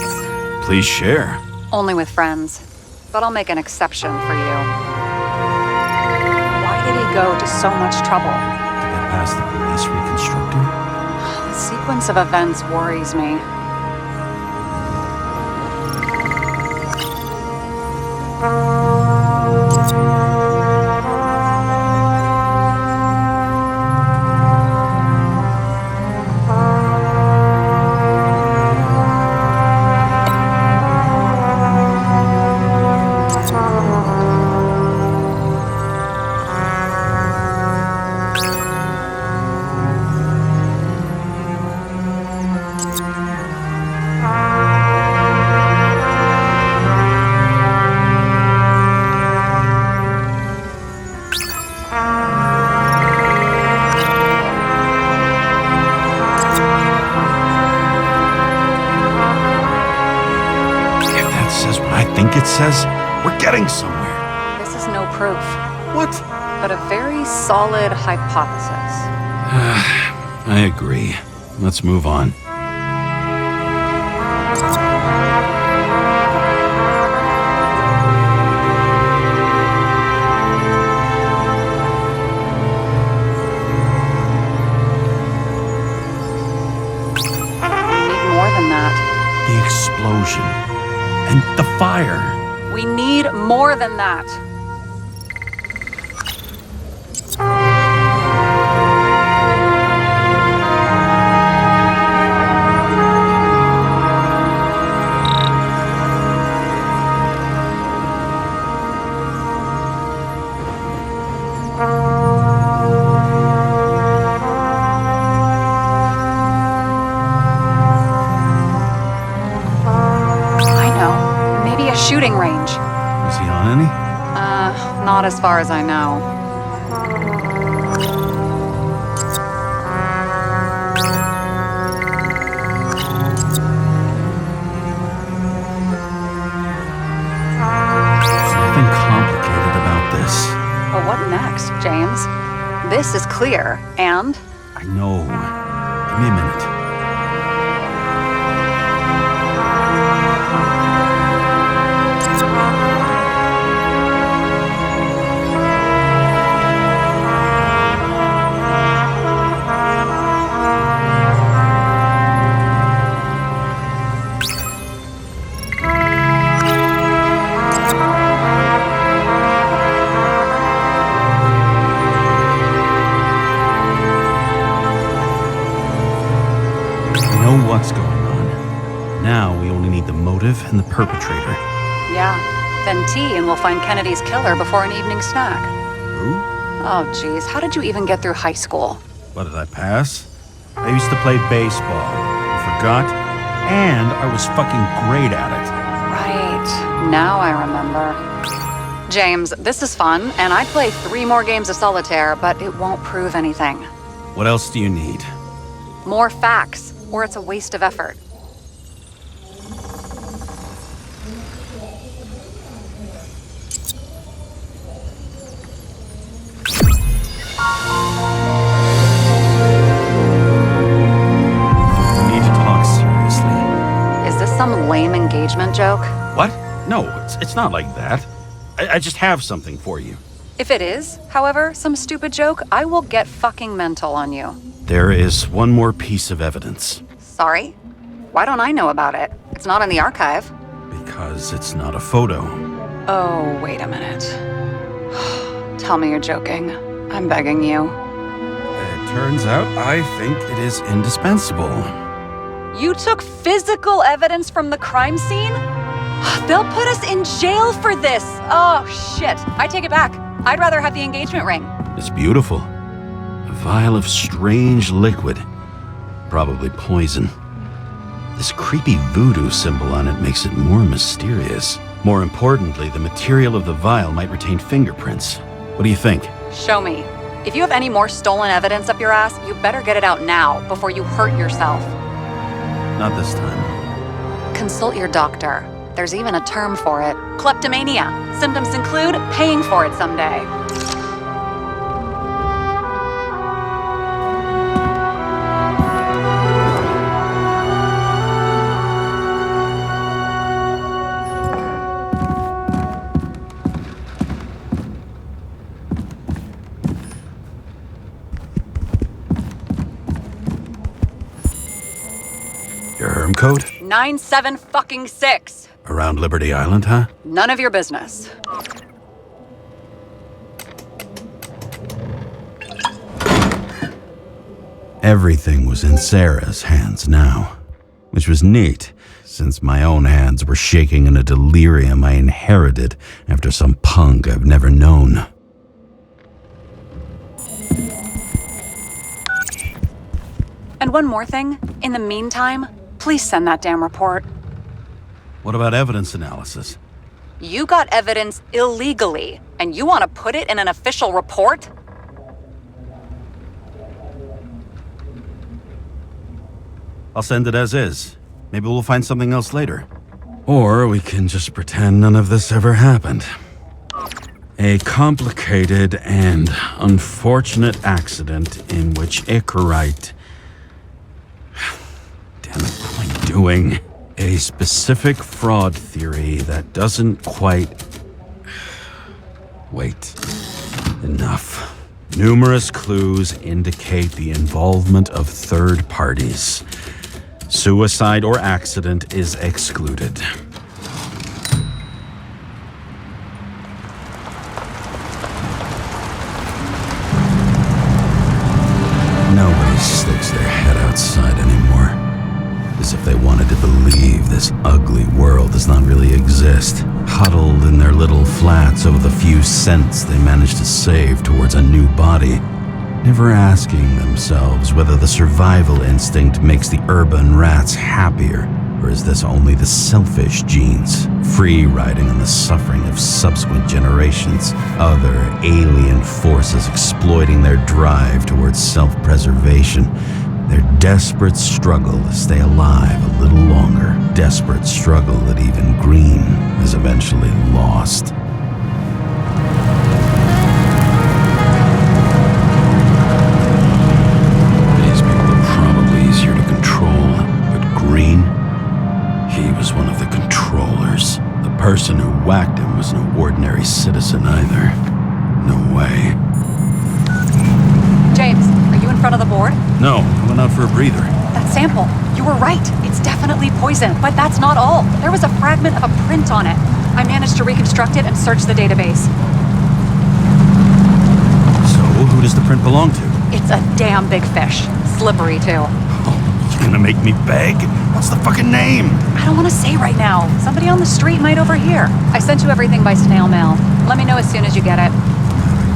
Please share. Only with friends. But I'll make an exception for you. Why did he go to so much trouble? To get past the police reconstructor? The sequence of events worries me. It says we're getting somewhere. This is no proof. What? But a very solid hypothesis. I agree. Let's move on. We need more than that. The explosion. And the fire. We need more than that. Shooting range. Was he on any? Not as far as I know. There's nothing complicated about this. But what next, James? This is clear, and? I know. Give me a minute. What's going on? Now we only need the motive and the perpetrator. Yeah, then T and we'll find Kennedy's killer before an evening snack. Who? Oh, geez, how did you even get through high school? What, did I pass? I used to play baseball. You forgot? And I was fucking great at it. Right, now I remember. James, this is fun, and I'd play 3 more games of solitaire, but it won't prove anything. What else do you need? More facts, or it's a waste of effort. We need to talk seriously. Is this some lame engagement joke? What? No, it's not like that. I just have something for you. If it is, however, some stupid joke, I will get fucking mental on you. There is one more piece of evidence. Sorry? Why don't I know about it? It's not in the archive. Because it's not a photo. Oh, wait a minute. Tell me you're joking. I'm begging you. It turns out I think it is indispensable. You took physical evidence from the crime scene? They'll put us in jail for this! Oh, shit. I take it back. I'd rather have the engagement ring. It's beautiful. A vial of strange liquid. Probably poison. This creepy voodoo symbol on it makes it more mysterious. More importantly, the material of the vial might retain fingerprints. What do you think? Show me. If you have any more stolen evidence up your ass, you better get it out now before you hurt yourself. Not this time. Consult your doctor. There's even a term for it. Kleptomania. Symptoms include paying for it someday. Your herm code? 97-fucking-6. Around Liberty Island, huh? None of your business. Everything was in Sarah's hands now, which was neat, since my own hands were shaking in a delirium I inherited after some punk I've never known. And one more thing. In the meantime, please send that damn report. What about evidence analysis? You got evidence illegally, and you want to put it in an official report? I'll send it as is. Maybe we'll find something else later. Or we can just pretend none of this ever happened. A complicated and unfortunate accident in which Icarite... Damn it, what am I doing? A specific fraud theory that doesn't quite... Wait. Enough. Numerous clues indicate the involvement of third parties. Suicide or accident is excluded. Nobody sticks their head outside anymore. As if they wanted to believe this ugly world does not really exist. Huddled in their little flats over the few cents they managed to save towards a new body. Never asking themselves whether the survival instinct makes the urban rats happier, or is this only the selfish genes, free riding on the suffering of subsequent generations, other alien forces exploiting their drive towards self-preservation, their desperate struggle to stay alive a little longer, desperate struggle that even Green is eventually lost. Easier to control, but Green, he was one of the controllers. The person who whacked him was no ordinary citizen either. No way. James, are you in front of the board? No, I went out for a breather. That sample, you were right. It's definitely poison, but that's not all. There was a fragment of a print on it. I managed to reconstruct it and search the database. So, who does the print belong to? It's a damn big fish. Slippery, too. You gonna make me beg? What's the fucking name? I don't want to say right now. Somebody on the street might overhear. I sent you everything by snail mail. Let me know as soon as you get it.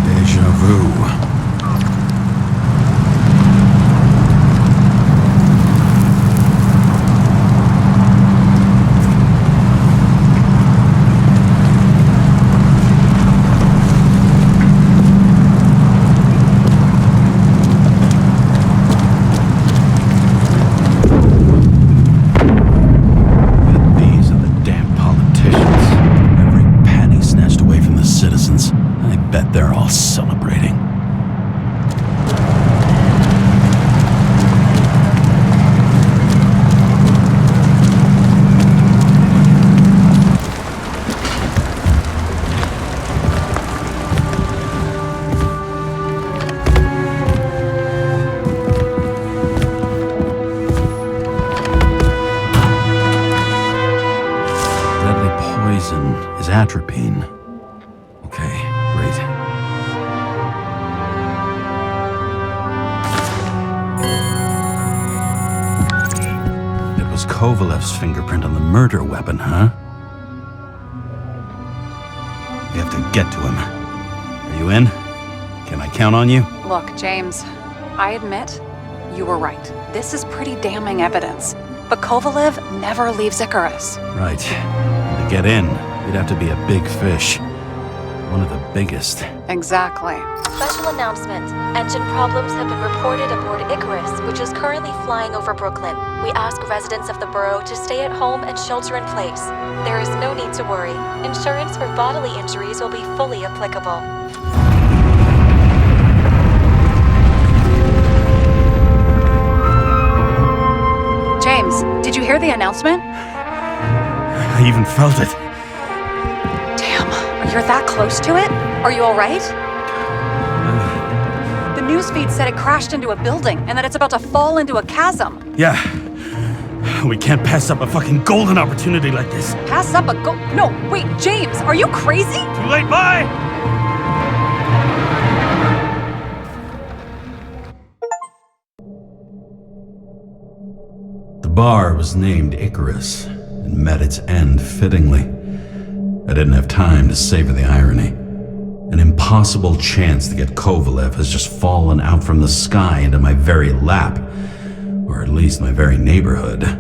Deja vu. Celebrating. Deadly poison is atropine. Okay, great. Kovalev's fingerprint on the murder weapon, huh? We have to get to him. Are you in? Can I count on you? Look, James, I admit, you were right. This is pretty damning evidence. But Kovalev never leaves Icarus. Right. And to get in, you'd have to be a big fish. One of the biggest. Exactly. Special announcement. Engine problems have been reported aboard Icarus, which is currently flying over Brooklyn. We ask residents of the borough to stay at home and shelter in place. There is no need to worry. Insurance for bodily injuries will be fully applicable. James, did you hear the announcement? I even felt it. Damn, you're that close to it? Are you all right? The newsfeed said it crashed into a building and that it's about to fall into a chasm. Yeah. We can't pass up a fucking golden opportunity like this. Pass up a No, wait, James, are you crazy? Too late, bye! The bar was named Icarus and met its end fittingly. I didn't have time to savor the irony. An impossible chance to get Kovalev has just fallen out from the sky into my very lap, or at least my very neighborhood.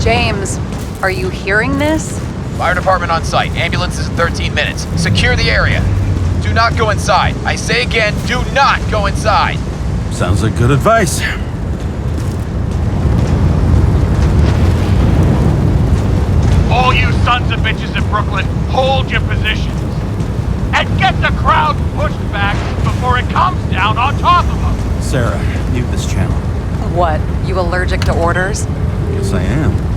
James, are you hearing this? Fire department on site. Ambulances in 13 minutes. Secure the area. Do not go inside. I say again, do not go inside. Sounds like good advice. All you sons of bitches in Brooklyn, hold your positions. And get the crowd pushed back before it comes down on top of them. Sarah, mute this channel. What, you allergic to orders? Yes, I am.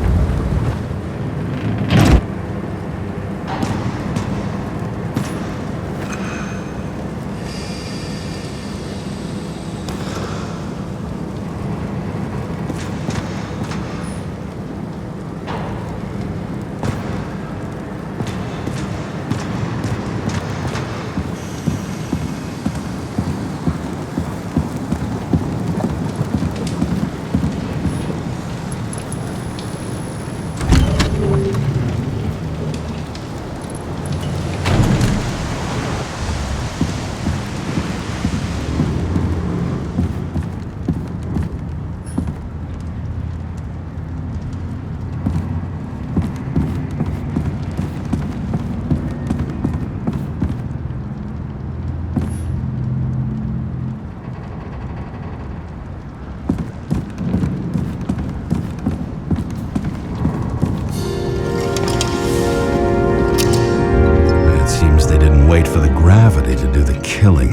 Wait for the gravity to do the killing.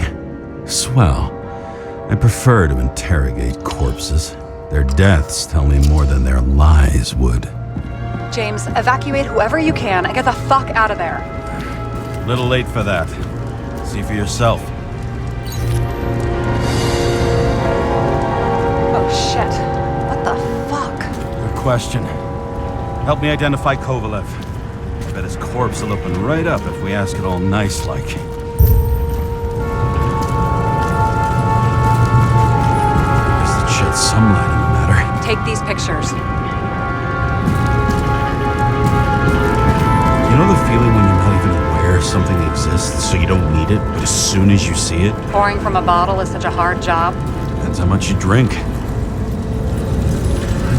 Swell. I prefer to interrogate corpses. Their deaths tell me more than their lies would. James, evacuate whoever you can and get the fuck out of there. A little late for that. See for yourself. Oh shit. What the fuck? Good question. Help me identify Kovalev. I bet his corpse will open right up if we ask it all nice-like. Guess that sheds some light on the matter. Take these pictures. You know the feeling when you're not even aware something exists, so you don't need it, but as soon as you see it? Pouring from a bottle is such a hard job. Depends how much you drink. I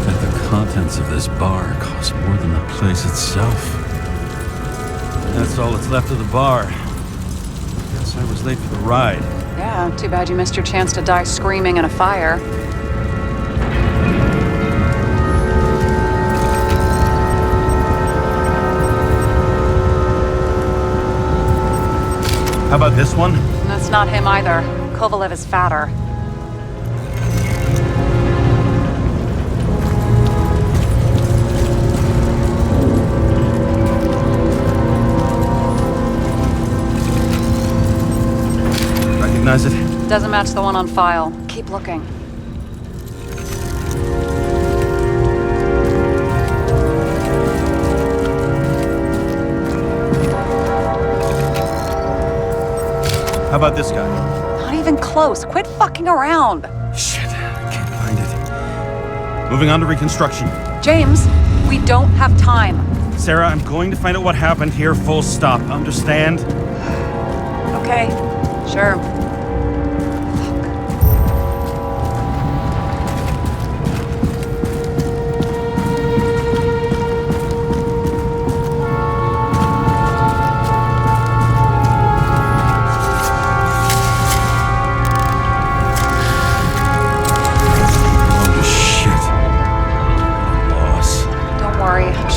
bet the contents of this bar cost more than the place itself. That's all that's left of the bar. Guess I was late for the ride. Yeah, too bad you missed your chance to die screaming in a fire. How about this one? That's not him either. Kovalev is fatter. Recognize it? Doesn't match the one on file. Keep looking. How about this guy? Not even close. Quit fucking around. Shit, I can't find it. Moving on to reconstruction. James, we don't have time. Sarah, I'm going to find out what happened here, full stop. Understand? Okay, sure.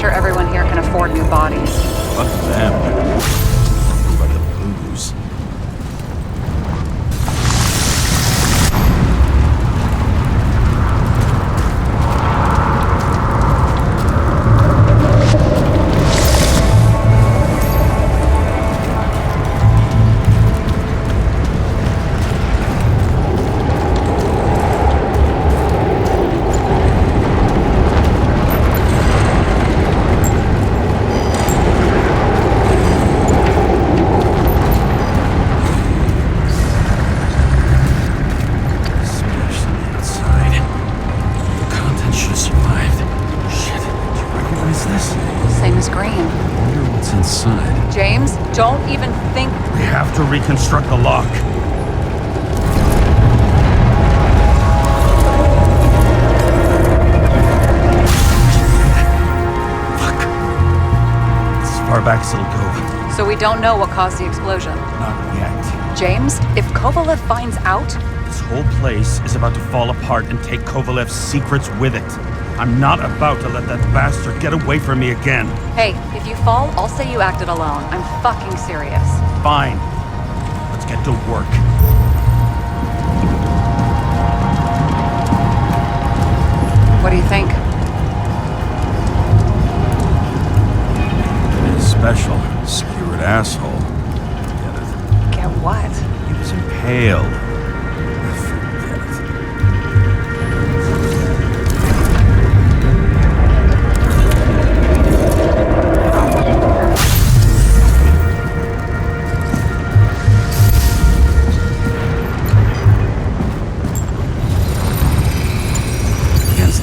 Everyone here can afford new bodies. Fuck them. Nothing but the booze. Don't even think. We have to reconstruct the lock. Fuck. It's as far back as it'll go. So we don't know what caused the explosion? Not yet. James, if Kovalev finds out... This whole place is about to fall apart and take Kovalev's secrets with it. I'm not about to let that bastard get away from me again. Hey, if you fall, I'll say you acted alone. I'm fucking serious. Fine. Let's get to work.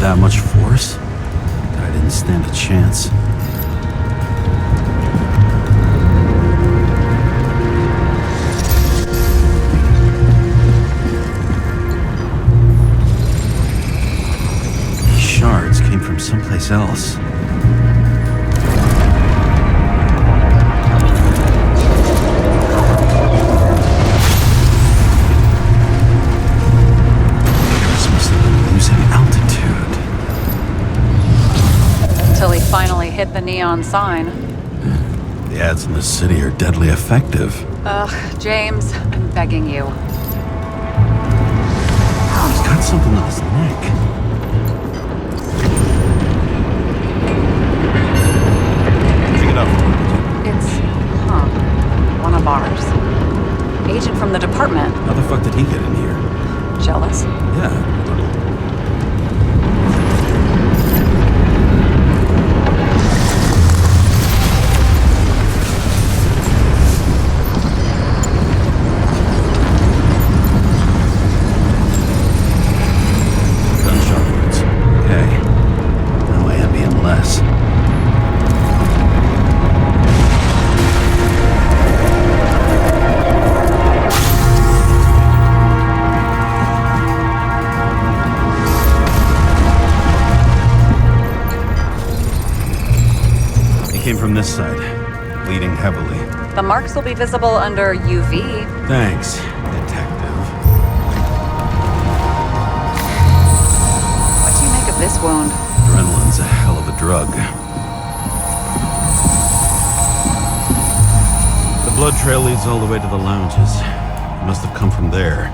that much force? I didn't stand a chance. These shards came from someplace else. Until he finally hit the neon sign. The ads in the city are deadly effective. Ugh, James, I'm begging you. Oh, he's got something on his neck. Pick it up. It's, one of ours. Agent from the department. How the fuck did he get in here? Jealous? Yeah, a little. From this side, bleeding heavily. The marks will be visible under UV. Thanks, detective. What do you make of this wound? Adrenaline's a hell of a drug. The blood trail leads all the way to the lounges. It must have come from there.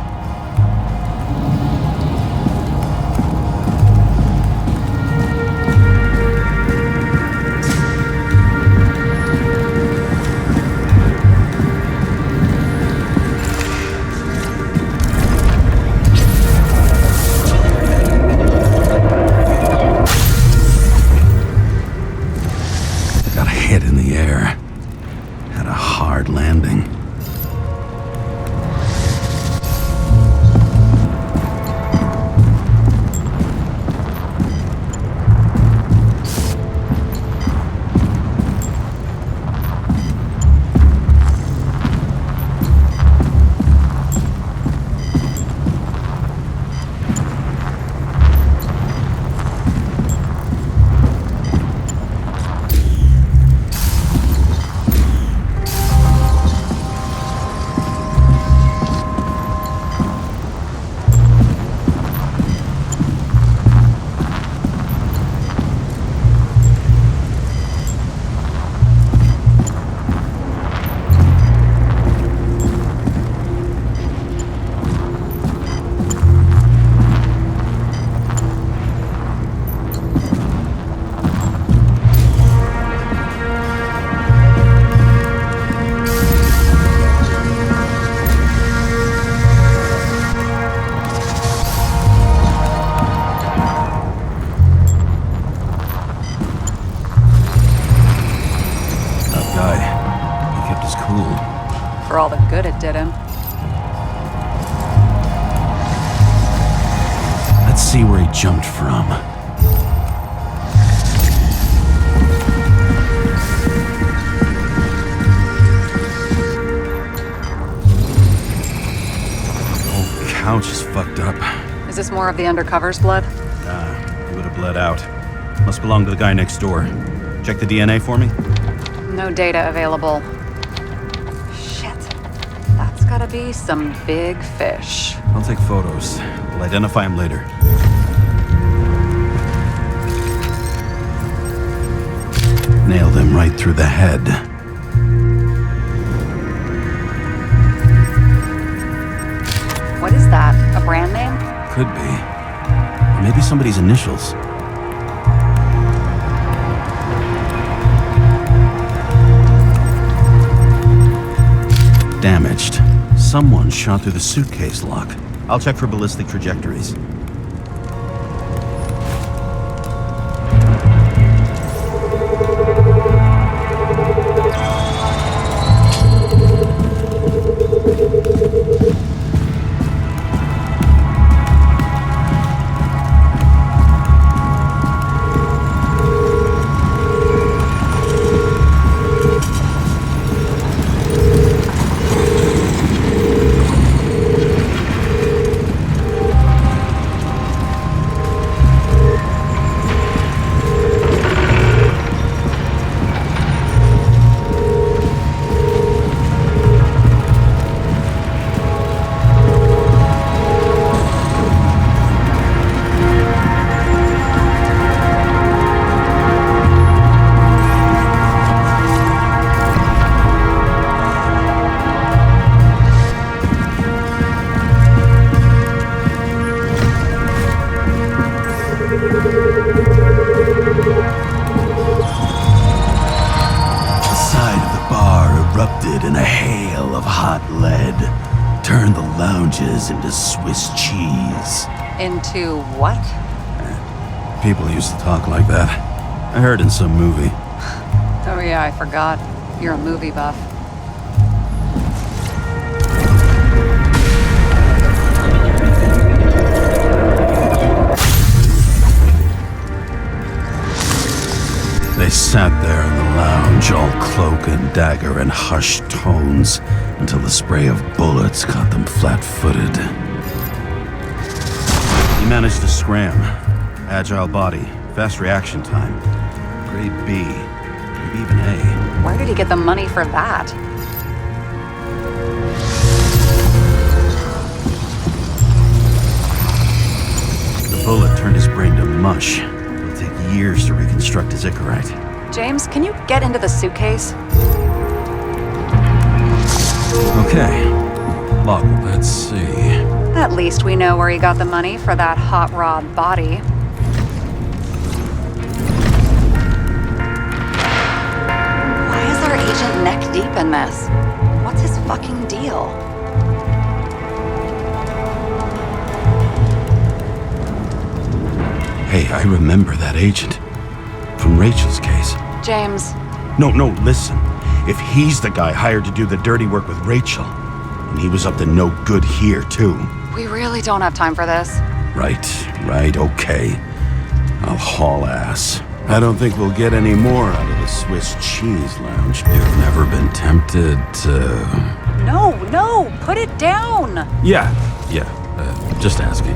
For all the good it did him. Let's see where he jumped from. The whole couch is fucked up. Is this more of the undercover's blood? Nah, he would have bled out. Must belong to the guy next door. Check the DNA for me? No data available. Shit. That's gotta be some big fish. I'll take photos. We'll identify him later. Nailed him right through the head. What is that? A brand name? Could be. Or maybe somebody's initials. Damaged. Someone shot through the suitcase lock. I'll check for ballistic trajectories. turns into Swiss cheese. Into what? People used to talk like that. I heard in some movie. Oh yeah, I forgot. You're a movie buff. They sat there in the lounge, all cloak and dagger and hushed tones, until the spray of bullets caught them flat-footed. He managed to scram. Agile body, fast reaction time. Grade B, maybe even A. Where did he get the money for that? The bullet turned his brain to mush. It'll take years to reconstruct his Icarite. James, can you get into the suitcase? Okay. Look, let's see. At least we know where he got the money for that hot rod body. Why is our agent neck deep in this? What's his fucking deal? Hey, I remember that agent. From Rachel's case. James. No, listen. If he's the guy hired to do the dirty work with Rachel, and he was up to no good here, too. We really don't have time for this. Right, okay. I'll haul ass. I don't think we'll get any more out of the Swiss cheese lounge. You've never been tempted to... No, put it down! Yeah, just asking.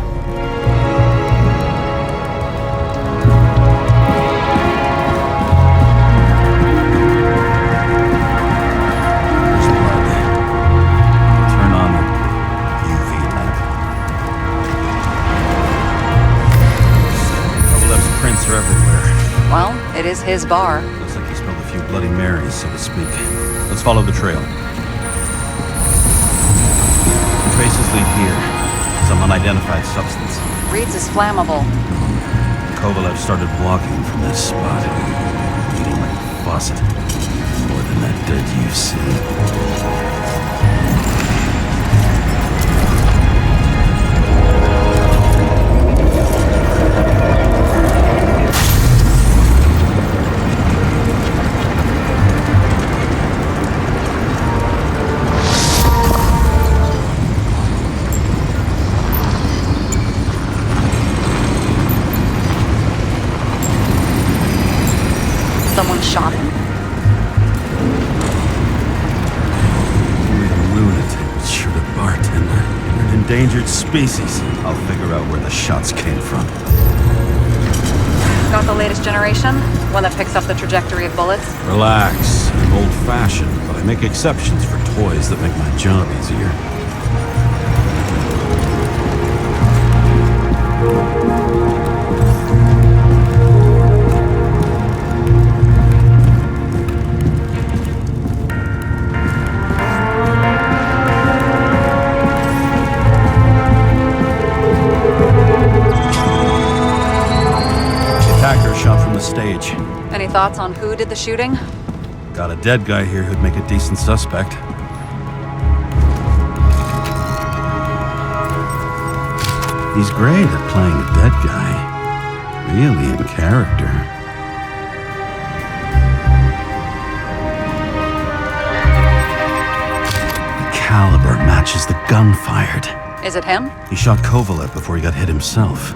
Well, it is his bar. Looks like he spilled a few Bloody Marys, so to speak. Let's follow the trail. Traces lead here. Some unidentified substance. Reed's is flammable. Kovalev started walking from this spot. Bleeding like a faucet. More than that dead you see. Someone shot him? You're a lunatic with shirt of bartender. You're an endangered species. I'll figure out where the shots came from. Got the latest generation? One that picks up the trajectory of bullets? Relax. I'm old-fashioned, but I make exceptions for toys that make my job easier. Stage. Any thoughts on who did the shooting? Got a dead guy here who'd make a decent suspect. He's great at playing a dead guy. Really in character. The caliber matches the gun fired. Is it him? He shot Kovalev before he got hit himself.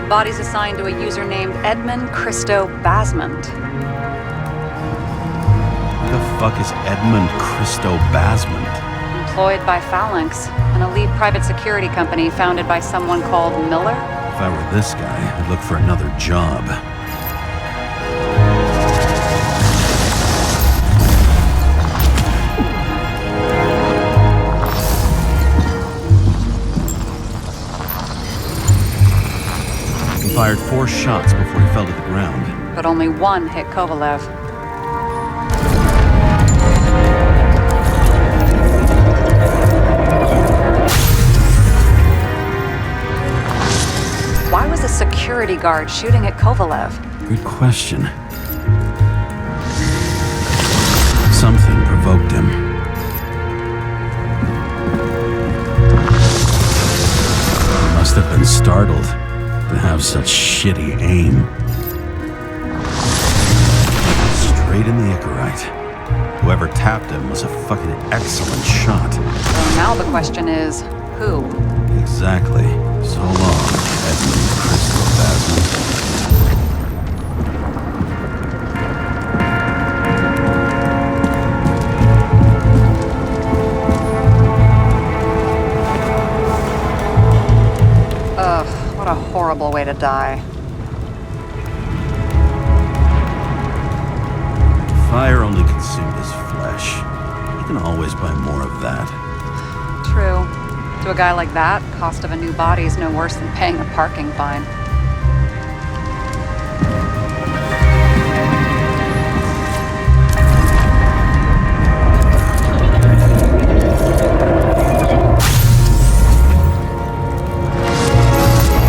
Body's assigned to a user named Edmund Christo Basmond. Who the fuck is Edmund Christo Basmond? Employed by Phalanx, an elite private security company founded by someone called Miller. If I were this guy, I'd look for another job. He fired 4 shots before he fell to the ground. but only one hit Kovalev. Why was a security guard shooting at Kovalev? Good question. Something provoked him. He must have been startled to have such shitty aim. Straight in the Icarite. Whoever tapped him was a fucking excellent shot. So now the question is, who? Exactly. So long, Edmund Crystal Basman. What a horrible way to die. Fire only consumed his flesh. You can always buy more of that. True. To a guy like that, cost of a new body is no worse than paying a parking fine.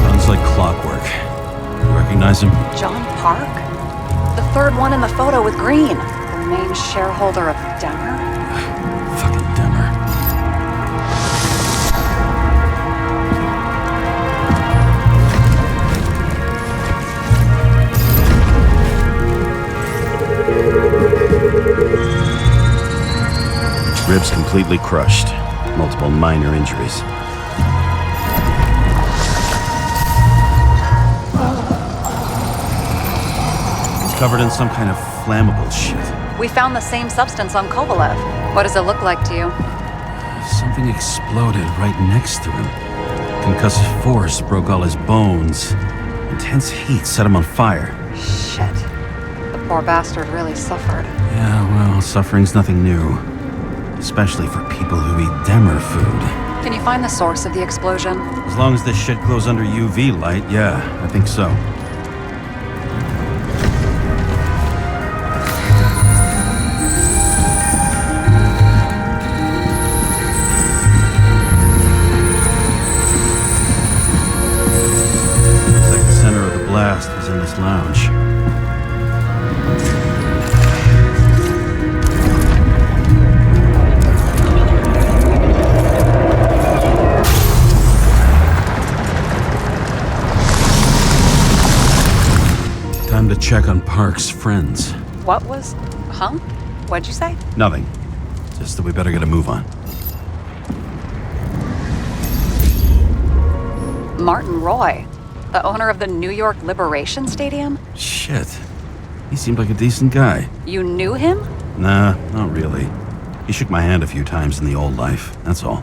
Runs like clockwork. You recognize him? John Park? The third one in the photo with green. The main shareholder of Denver? Fucking Demmer. Ribs completely crushed. Multiple minor injuries. He's covered in some kind of flammable shit. We found the same substance on Kovalev. What does it look like to you? Something exploded right next to him. Concussive force broke all his bones. Intense heat set him on fire. Shit. The poor bastard really suffered. Yeah, well, suffering's nothing new. Especially for people who eat Demmer food. Can you find the source of the explosion? As long as this shit glows under UV light, yeah, I think so. Looks like the center of the blast was in this lounge. Time to check on Park's friends. What was... Huh? What'd you say? Nothing. Just that we better get a move on. Martin Roy, the owner of the New York Liberation Stadium? Shit. He seemed like a decent guy. You knew him? Nah, not really. He shook my hand a few times in the old life, that's all.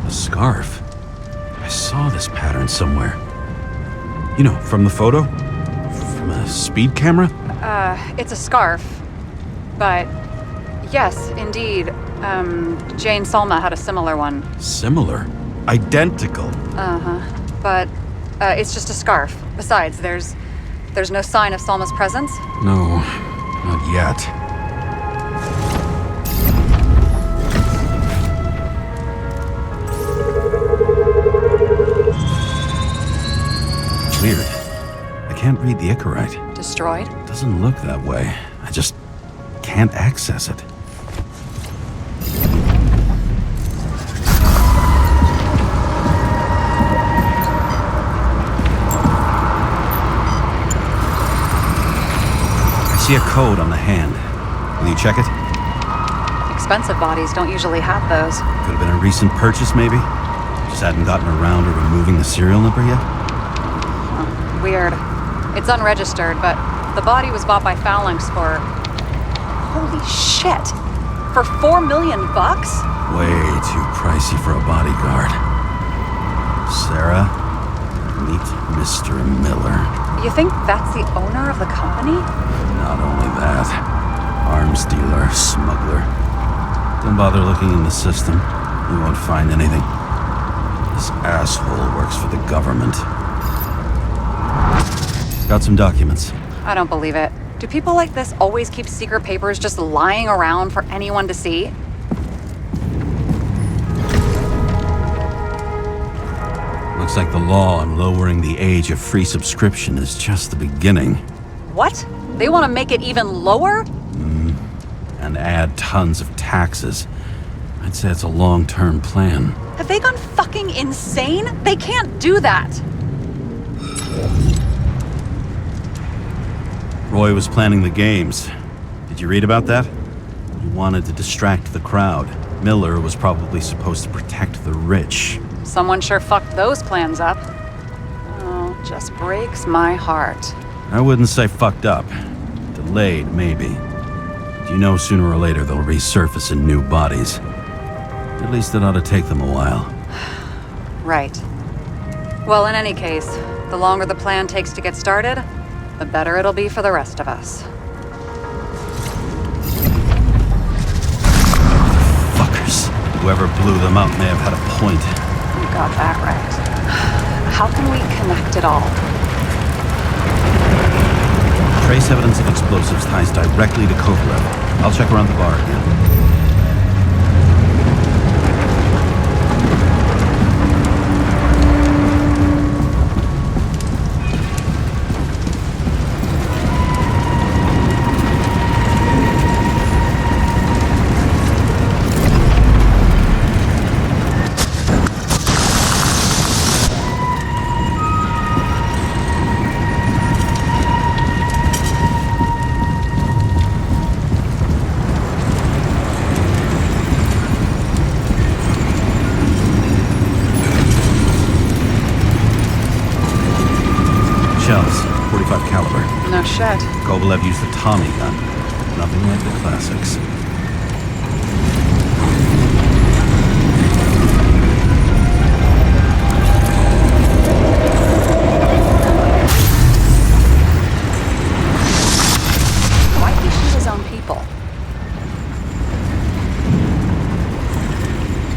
A scarf. I saw this pattern somewhere. You know, from the photo? From a speed camera? It's a scarf. But, yes, indeed. Jane Salma had a similar one. Similar? Identical? Uh-huh. But, it's just a scarf. Besides, there's no sign of Salma's presence? No, not yet. Weird. I can't read the Icarite. Destroyed? Doesn't look that way. I just can't access it. I see a code on the hand. Will you check it? Expensive bodies don't usually have those. Could have been a recent purchase, maybe? Just hadn't gotten around to removing the serial number yet? Weird. It's unregistered, but the body was bought by Phalanx for... Holy shit! For $4 million? Way too pricey for a bodyguard. Sarah, meet Mr. Miller. You think that's the owner of the company? Not only that, arms dealer, smuggler. Don't bother looking in the system. You won't find anything. This asshole works for the government. Got some documents. I don't believe it. Do people like this always keep secret papers just lying around for anyone to see? Looks like the law on lowering the age of free subscription is just the beginning. What? They want to make it even lower? And add tons of taxes. I'd say it's a long-term plan. Have they gone fucking insane? They can't do that. Roy was planning the games. Did you read about that? He wanted to distract the crowd. Miller was probably supposed to protect the rich. Someone sure fucked those plans up. Oh, just breaks my heart. I wouldn't say fucked up. Delayed, maybe. Do you know sooner or later they'll resurface in new bodies? At least it ought to take them a while. Right. Well, in any case, the longer the plan takes to get started, the better it'll be for the rest of us. Fuckers. Whoever blew them up may have had a point. You got that right. How can we connect it all? Trace evidence of explosives ties directly to Kovalev. I'll check around the bar again. Shells, 45 caliber. No shit. Kovalev used the Tommy gun. Nothing like the classics. Why'd he shoot his own people?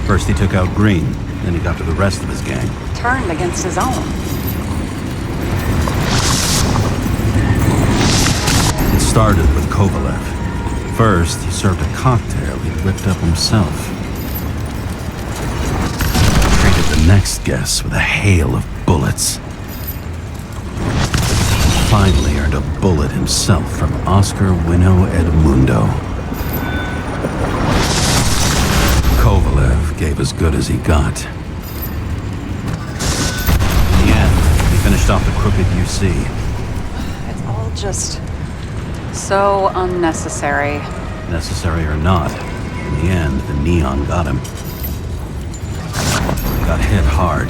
First he took out Green, then he got to the rest of his gang. Turned against his own. Started with Kovalev. First, he served a cocktail he whipped up himself. Treated the next guest with a hail of bullets. Finally earned a bullet himself from Oscar Wino Edmundo. Kovalev gave as good as he got. In the end, he finished off the crooked UC. It's all just so unnecessary. Necessary or not, in the end, the neon got him. Got hit hard.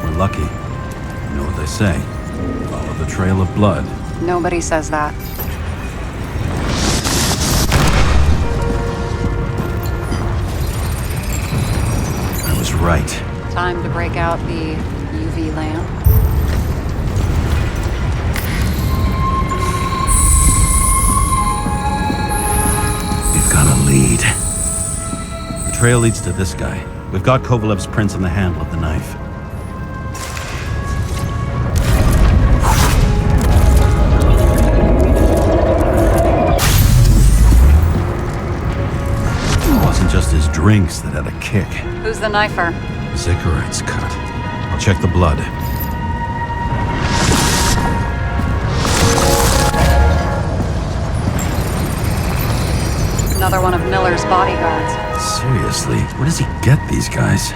We're lucky. You know what they say. Follow the trail of blood. Nobody says that. I was right. Time to break out the UV lamp. Lead. The trail leads to this guy. We've got Kovalev's prints on the handle of the knife. It wasn't just his drinks that had a kick. Who's the knifer? Cigarette's cut. I'll check the blood. Another one of Miller's bodyguards. Seriously, where does he get these guys?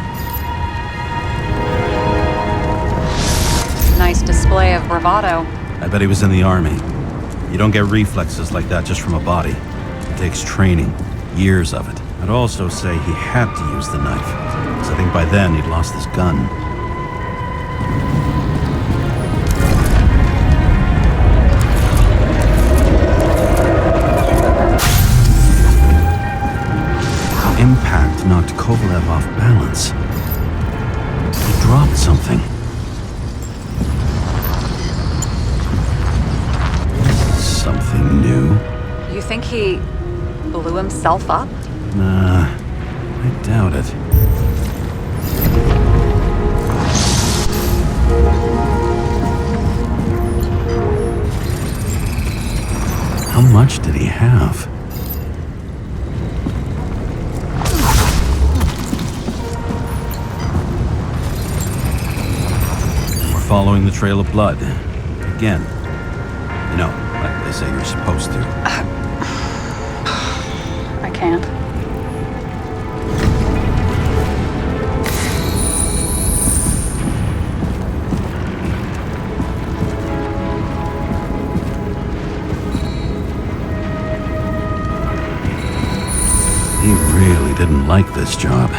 Nice display of bravado. I bet he was in the army. You don't get reflexes like that just from a body. It takes training, years of it. I'd also say he had to use the knife, because I think by then he'd lost his gun. Impact knocked Kovalev off balance. He dropped something. Something new? You think he blew himself up? Nah, I doubt it. How much did he have? We're following the trail of blood. Again. You know, like they say you're supposed to. I can't. He really didn't like this job.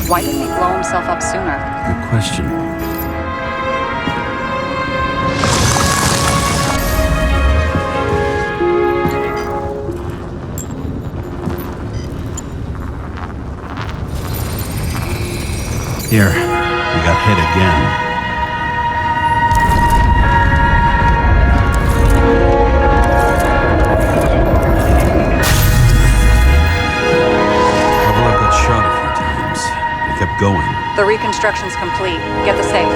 Why didn't he blow himself up sooner? Good question. Here, we got hit again. Kept going. The reconstruction's complete. Get the safe.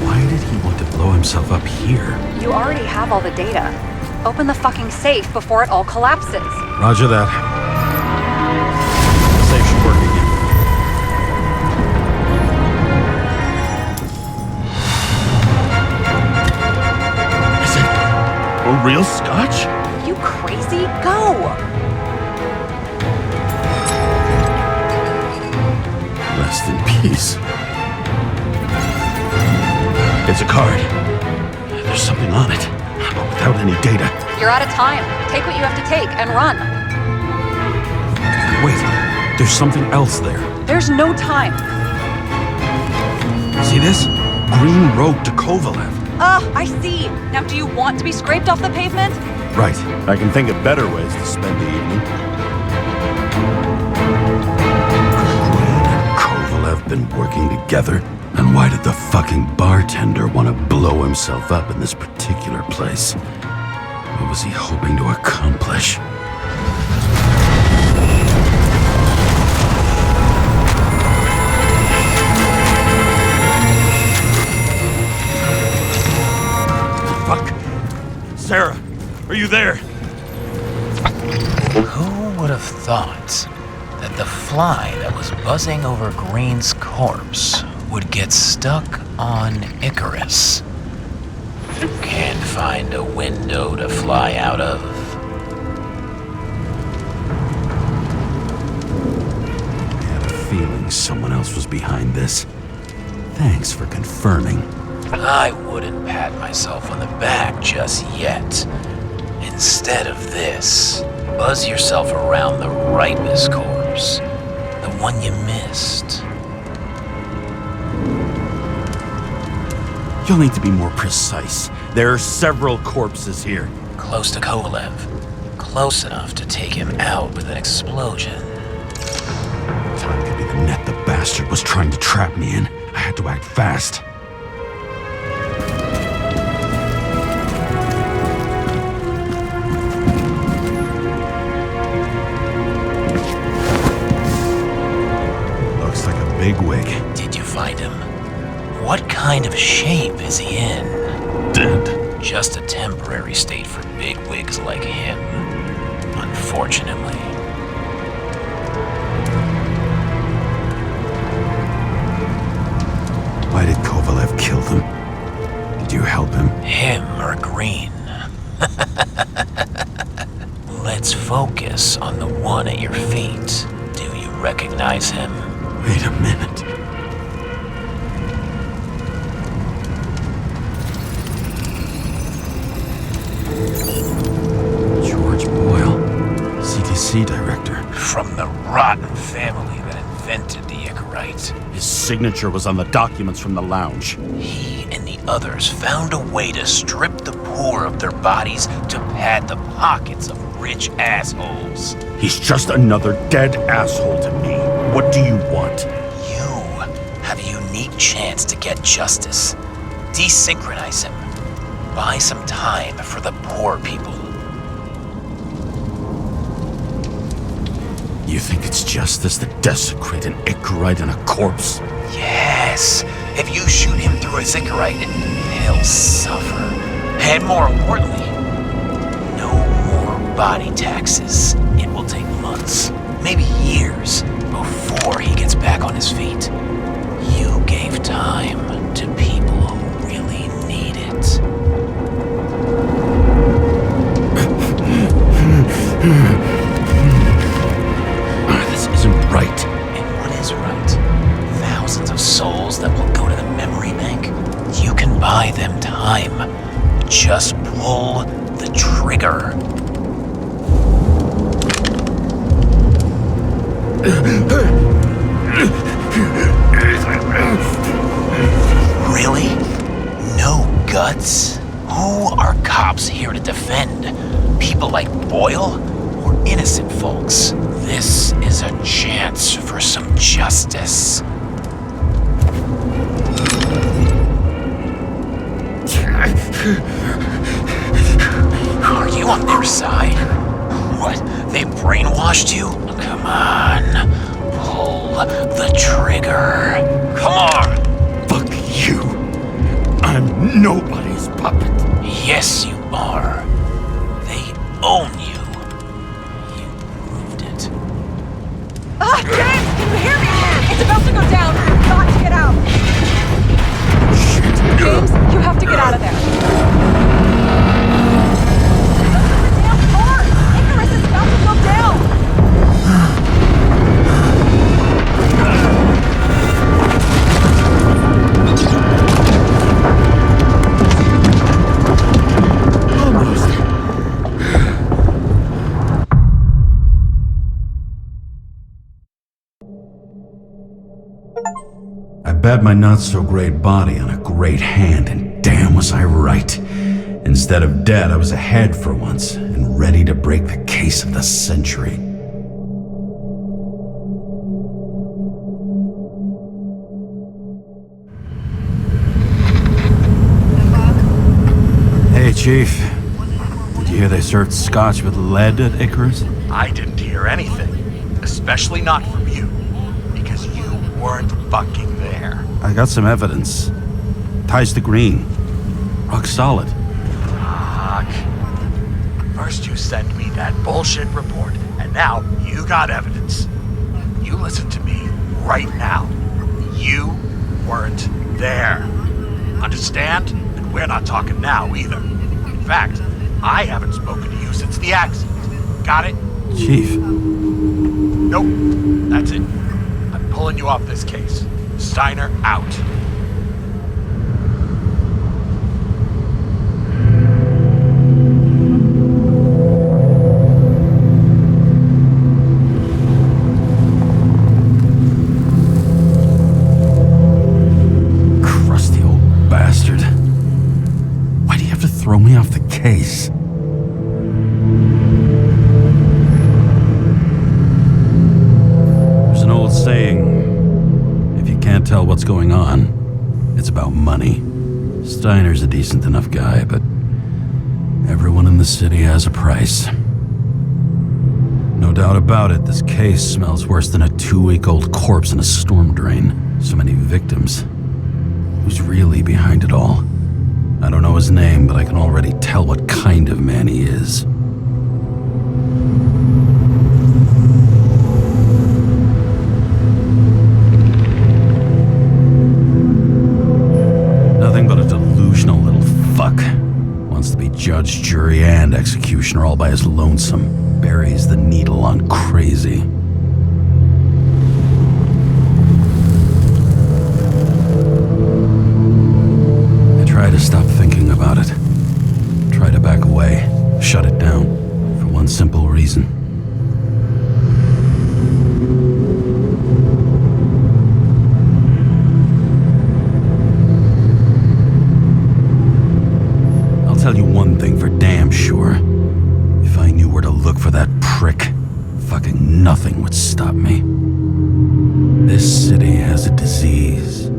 Why did he want to blow himself up here? You already have all the data. Open the fucking safe before it all collapses. Roger that. The safe should work again. Is it a real scotch? You crazy? Go! Rest in peace. It's a card. There's something on it, but without any data. You're out of time. Take what you have to take and run. Wait, there's something else there. There's no time. See this? Green road to Kovalev. I see. Now do you want to be scraped off the pavement? Right. I can think of better ways to spend the evening. Been working together? And why did the fucking bartender want to blow himself up in this particular place? What was he hoping to accomplish? Fuck! Sarah, are you there? Who would have thought that the fly that was buzzing over Green's corpse would get stuck on Icarus? Can't find a window to fly out of. I had a feeling someone else was behind this. Thanks for confirming. I wouldn't pat myself on the back just yet. Instead of this, buzz yourself around the rightness course. The one you missed. You'll need to be more precise. There are several corpses here. Close to Kovalev. Close enough to take him out with an explosion. Time could be the net the bastard was trying to trap me in. I had to act fast. Looks like a bigwig. Did you find him? What kind of shape is he in? Dead. Just a temporary state for bigwigs like him, unfortunately. Why did Kovalev kill them? Did you help him? Him or Green? Let's focus on the one at your feet. Do you recognize him? Wait a minute. George Boyle, CTC director. signature was on the documents from the lounge. He and the others found a way to strip the poor of their bodies to pad the pockets of rich assholes. He's just another dead asshole to me. What do you want? You have a unique chance to get justice. Desynchronize him. Buy some time for the poor people. You think it's justice to desecrate an Icarite and a corpse? Yes. If you shoot him through a Zicarite, he'll suffer. And more importantly, no more body taxes. It will take months, maybe years, before he gets back on his feet. You gave time to people who really need it. This isn't right. And what is right? Thousands of souls that will go to the memory bank? You can buy them time. Just pull the trigger. Really? No guts? Who are cops here to defend? People like Boyle? Or innocent folks? This is a chance for some justice. Are you on their side? What? They brainwashed you? Come on. Pull the trigger. Come on! Fuck you. I'm nobody's puppet. Yes, you are. They own you. You proved it. Ah, James, can you hear me? It's about to go down. You've got to get out. Shit. James, you have to get out of there. Open the damn door! Icarus is about to go down! I bet my not-so-great body on a great hand, and damn was I right. Instead of dead, I was ahead for once, and ready to break the case of the century. Hey, Chief. Did you hear they served scotch with lead at Icarus? I didn't hear anything, especially not from you, because you weren't fucking there. I got some evidence. Ties to Green. Rock solid. Fuck. First you send me that bullshit report, and now you got evidence. You listen to me right now. You weren't there. Understand? And we're not talking now either. In fact, I haven't spoken to you since the accident. Got it? Chief. Nope. That's it. I'm pulling you off this case. Steiner out. Crusty old bastard. Why do you have to throw me off the case? There's an old saying, if you can't tell what's going on, it's about money. Steiner's a decent enough guy, but everyone in the city has a price. No doubt about it, this case smells worse than a 2-week-old corpse in a storm drain. So many victims. Who's really behind it all? I don't know his name, but I can already tell what kind of man he is. Nothing but a delusional little fuck. Wants to be judge, jury, and executioner all by his lonesome. Buries the needle on crazy. I try to stop thinking about it. Try to back away, shut it down, for one simple reason. would stop me. This city has a disease,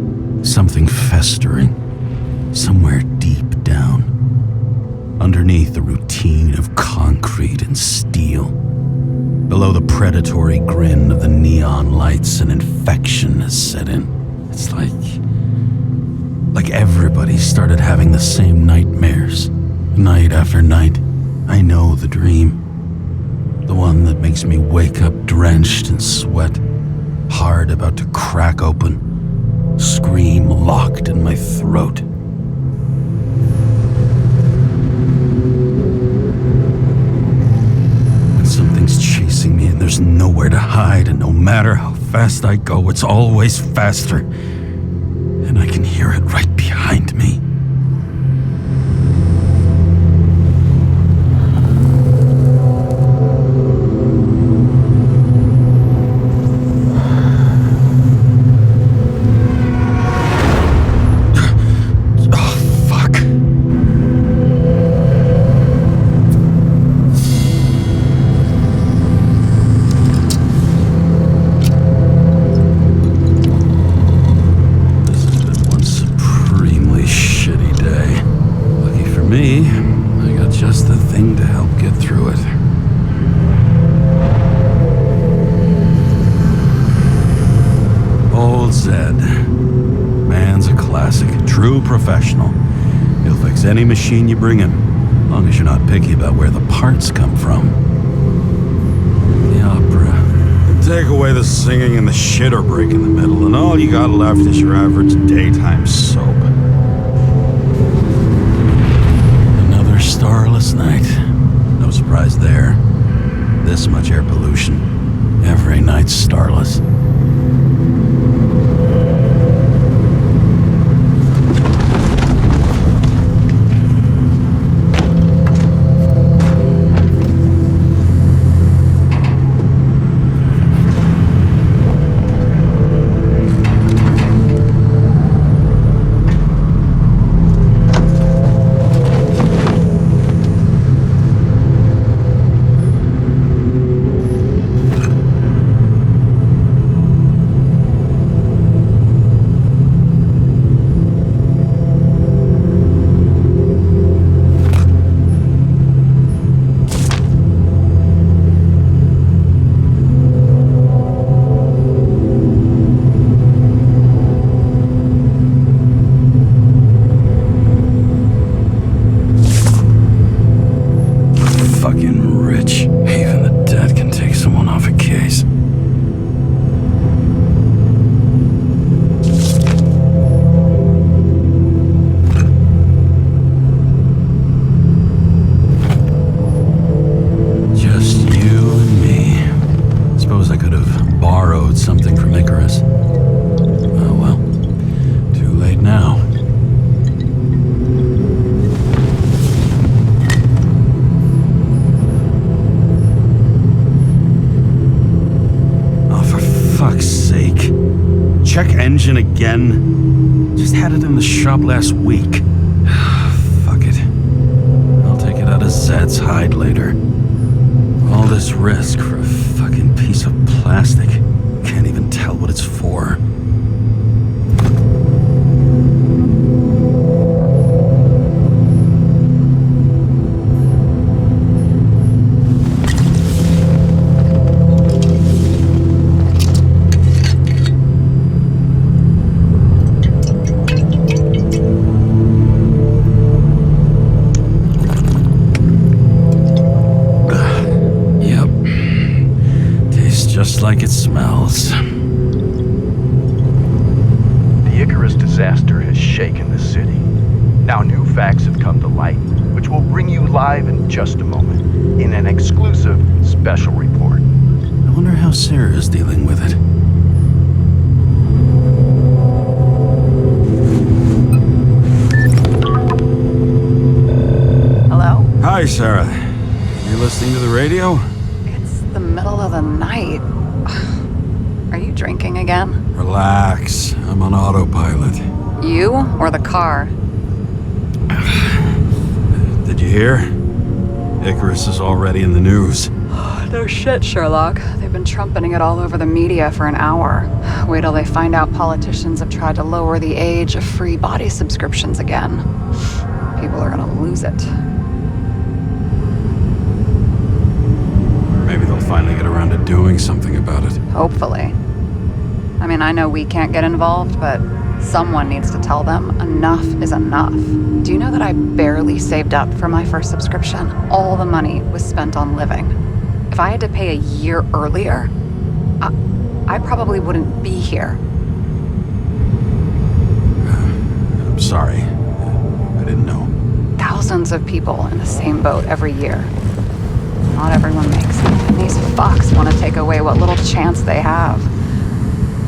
something festering, somewhere deep down, underneath the routine of concrete and steel. Below the predatory grin of the neon lights, an infection has set in. It's like everybody started having the same nightmares, night after night. I know the dream. The one that makes me wake up drenched in sweat, heart about to crack open, scream locked in my throat. When something's chasing me and there's nowhere to hide, and no matter how fast I go, it's always faster. And I can hear it right behind me. Professional. He'll fix any machine you bring him, as long as you're not picky about where the parts come from. The opera. Take away the singing and the shitter break in the middle, and all you got left is your average daytime soap. Another starless night. No surprise there. This much air pollution. Every night's starless. Check engine again. Just had it in the shop last week. Fuck it. I'll take it out of Zed's hide later. All this risk for a fucking piece of plastic. Can't even tell what it's for. Like it smells. The Icarus disaster has shaken the city. Now new facts have come to light, which we'll bring you live in just a moment, in an exclusive special report. I wonder how Sarah is dealing with it. Hello? Hi, Sarah. You listening to the radio? It's the middle of the night. Are you drinking again? Relax. I'm on autopilot. You or the car? Did you hear? Icarus is already in the news. No shit, Sherlock. They've been trumpeting it all over the media for an hour. Wait till they find out politicians have tried to lower the age of free body subscriptions again. People are gonna lose it. Maybe they'll finally get around to doing something about it. Hopefully. I mean, I know we can't get involved, but someone needs to tell them enough is enough. Do you know that I barely saved up for my first subscription? All the money was spent on living. If I had to pay a year earlier, I probably wouldn't be here. I'm sorry. I didn't know. Thousands of people in the same boat every year. Not everyone makes it, and these fucks want to take away what little chance they have.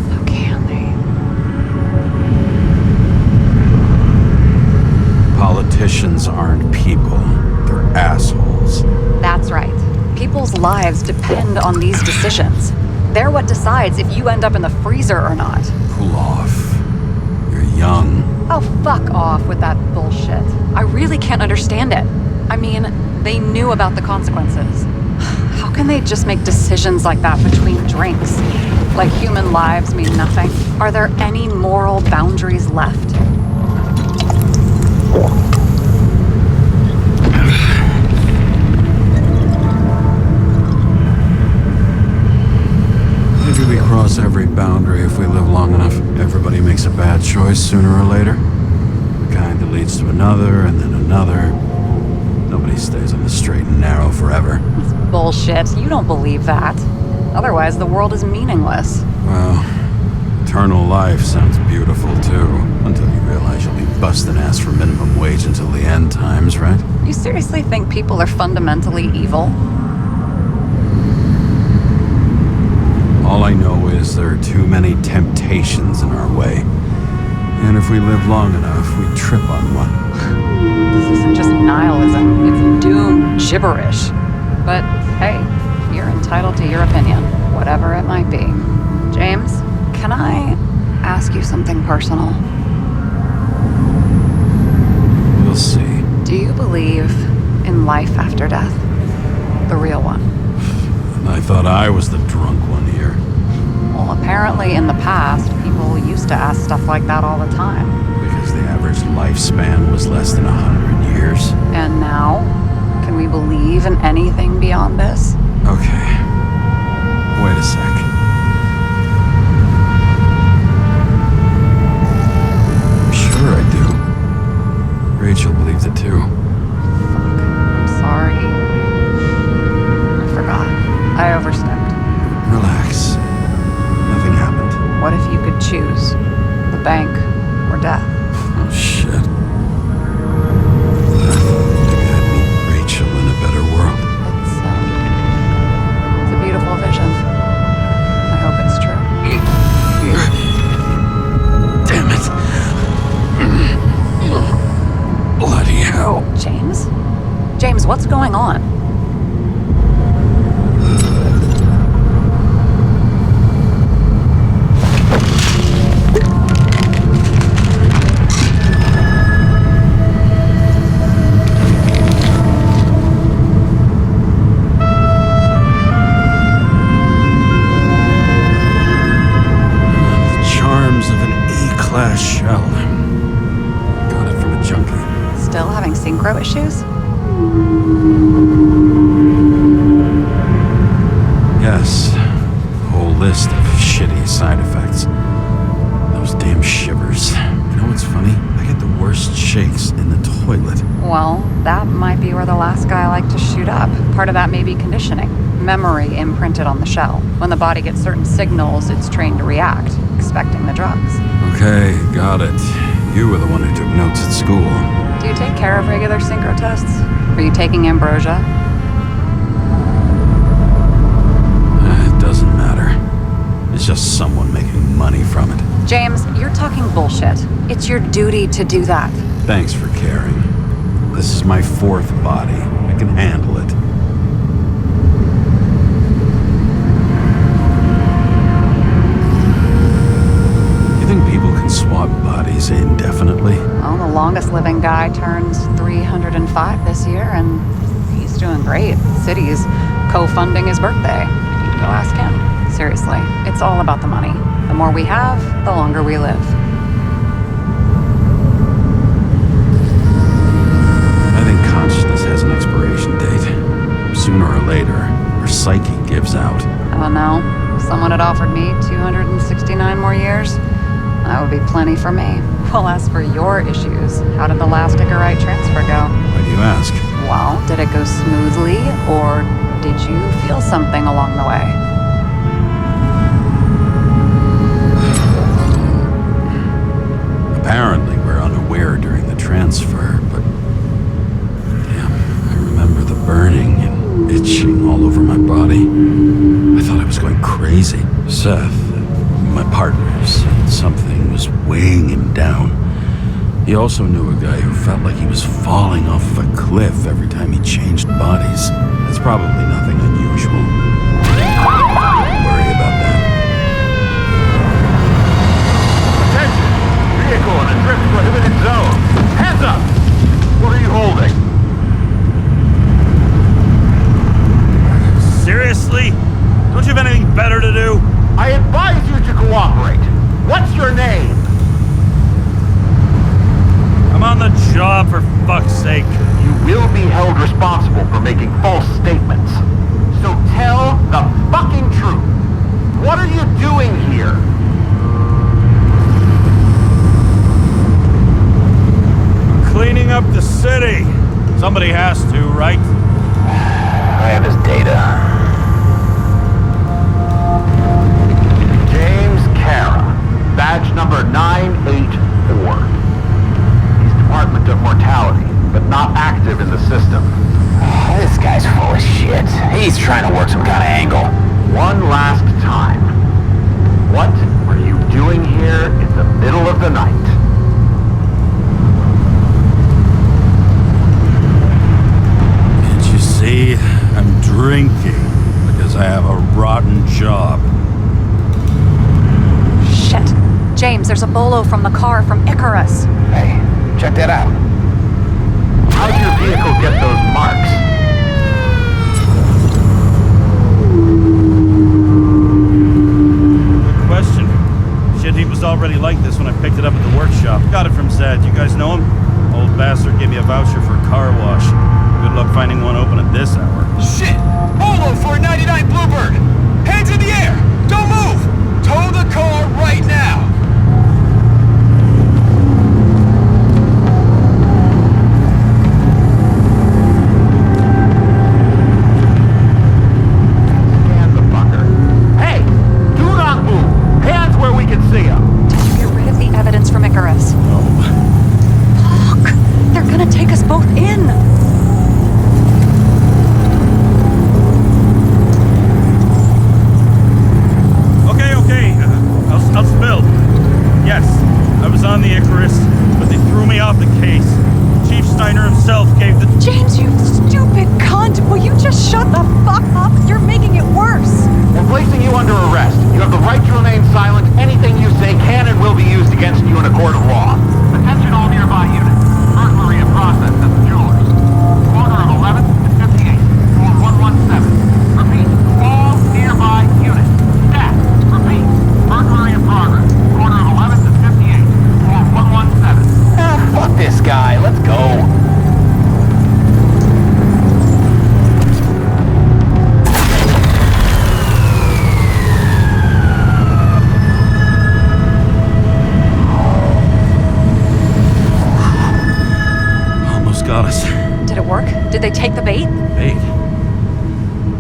How can they? Politicians aren't people. They're assholes. That's right. People's lives depend on these decisions. They're what decides if you end up in the freezer or not. Cool off. You're young. Oh, fuck off with that bullshit. I really can't understand it. I mean, they knew about the consequences. How can they just make decisions like that between drinks? Like human lives mean nothing? Are there any moral boundaries left? Maybe we cross every boundary if we live long enough. Everybody makes a bad choice sooner or later. The kind that leads to another and then another. Nobody stays on the straight and narrow forever. It's bullshit. You don't believe that. Otherwise, the world is meaningless. Well, eternal life sounds beautiful too. Until you realize you'll be busting ass for minimum wage until the end times, right? You seriously think people are fundamentally evil? All I know is there are too many temptations in our way. And if we live long enough, we trip on one. This isn't just nihilism, it's doom gibberish. But hey, you're entitled to your opinion, whatever it might be. James, can I ask you something personal? We'll see. Do you believe in life after death? The real one? I thought I was the drunk one here. Well, apparently in the past, people used to ask stuff like that all the time. Because the average lifespan was less than 100 years. And now, can we believe in anything beyond this? Okay. Wait a sec. I'm sure I do. Rachel believes it too. I'm sorry. I forgot. I overstepped. Relax. Nothing happened. What if you could choose? The bank or death? Oh, shit. Maybe I'd meet Rachel in a better world. It's a beautiful vision. I hope it's true. Damn it. Bloody hell. James? James, what's going on? Class shell. Got it from a junkie. Still having synchro issues? Yes. A whole list of shitty side effects. Those damn shivers. You know what's funny? I get the worst shakes in the toilet. Well, that might be where the last guy liked to shoot up. Part of that may be conditioning. Memory imprinted on the shell. When the body gets certain signals, it's trained to react, expecting the drugs. Okay, got it. You were the one who took notes at school. Do you take care of regular synchro tests? Are you taking ambrosia? It doesn't matter. It's just someone making money from it. James, you're talking bullshit. It's your duty to do that. Thanks for caring. This is my fourth body. I can handle it. You think people can swap bodies indefinitely? Well, the longest living guy turns 305 this year, and he's doing great. City's co-funding his birthday. Go ask him. Seriously, it's all about the money. The more we have, the longer we live. I think consciousness has an expiration date. Sooner or later, our psyche gives out. Oh no, if someone had offered me 269 more years, that would be plenty for me. Well, as for your issues, how did the last Icarite transfer go? Why do you ask? Well, did it go smoothly, or did you feel something along the way? Apparently, we're unaware during the transfer, but... Damn, I remember the burning and itching all over my body. I thought I was going crazy. Seth, my partner, said something was weighing him down. He also knew a guy who felt like he was falling off of a cliff every time he changed bodies. It's probably nothing unusual. Don't worry about that. Attention! Vehicle in a drift prohibited zone. Hands up! What are you holding? Seriously? Don't you have anything better to do? I advise you to cooperate. What's your name? I'm on the job, for fuck's sake. You will be held responsible for making false statements. So tell the fucking truth. What are you doing here? Cleaning up the city. Somebody has to, right? I have his data. James Cara, badge number 984. He's Department of Mortality, but not active in the system. This guy's full of shit. He's trying to work some kind of angle. One last time. What were you doing here in the middle of the night? Can't you see? I'm drinking because I have a rotten job. Shit. James, there's a bolo from the car from Icarus. Hey, check that out. How'd your vehicle get those marks? Good question. Shit, he was already like this when I picked it up at the workshop. Got it from Zed. You guys know him? Old bastard gave me a voucher for a car wash. Good luck finding one open at this hour. Shit! Bolo for a 99 Bluebird! Hands in the air! Don't move! Tow the car right now! Scan the fucker. Hey! Do not move! Hands where we can see them! Did you get rid of the evidence from Icarus? Fuck! They're gonna take us both in! I'll spill. Yes, I was on the Icarus, but they threw me off the case. Chief Steiner himself gave the... James, you stupid cunt! Will you just shut the fuck up? You're making it worse! We're placing you under arrest. You have the right to remain silent. Anything you say can and will be used against you in a court of law. Attention all nearby units. Burglary in process at the jewelers. Corner of 11th and 58. Floor 117. Repeat. All nearby units. Staff. Repeat. Burglary in progress. Corner of 11th and 58. Floor 117. Fuck this guy. Let's go. Got us. Did it work? Did they take the bait? Bait?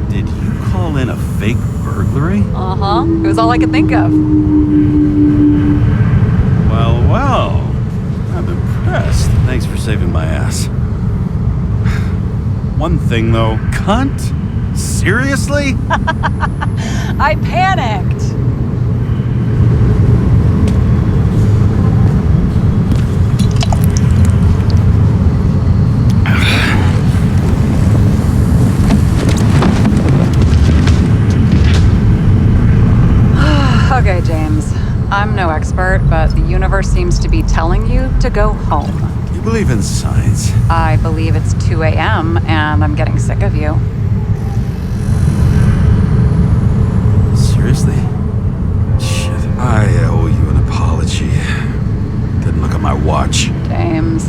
Did you call in a fake burglary? Uh-huh. It was all I could think of. Well. I'm impressed. Thanks for saving my ass. One thing, though. Cunt? Seriously? I panicked. Okay, James. I'm no expert, but the universe seems to be telling you to go home. You believe in science? I believe it's 2 a.m. and I'm getting sick of you. Seriously? Shit. I owe you an apology. Didn't look at my watch. James,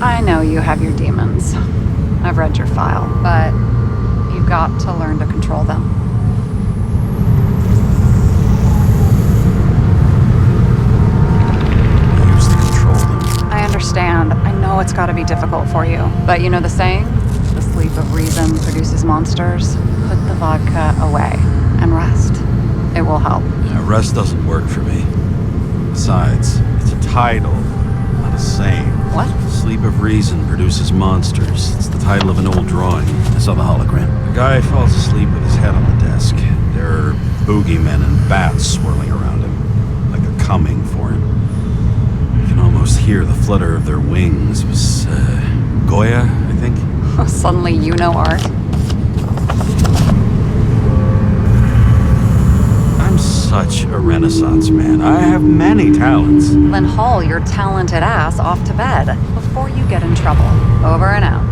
I know you have your demons. I've read your file, but you've got to learn to control them. I used to control them. I understand. I know it's got to be difficult for you. But you know the saying? The sleep of reason produces monsters. Put the vodka away and rest. It will help. Yeah, rest doesn't work for me. Besides, it's a title, not a saying. What? Sleep of Reason produces monsters. It's the title of an old drawing. I saw the hologram. The guy falls asleep with his head on the desk. There are boogeymen and bats swirling around him, like a coming for him. You can almost hear the flutter of their wings. It was, Goya, I think? Suddenly you know art. I'm such a Renaissance man. I have many talents. Then haul your talented ass off to bed before you get in trouble. Over and out.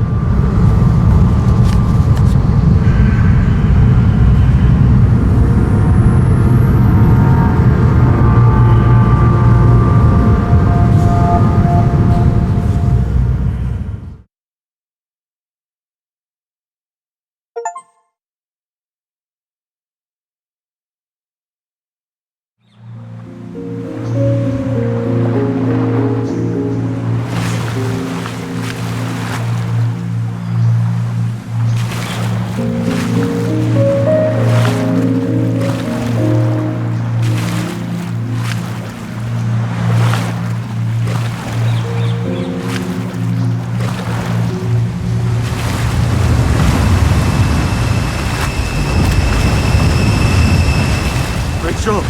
Rachel!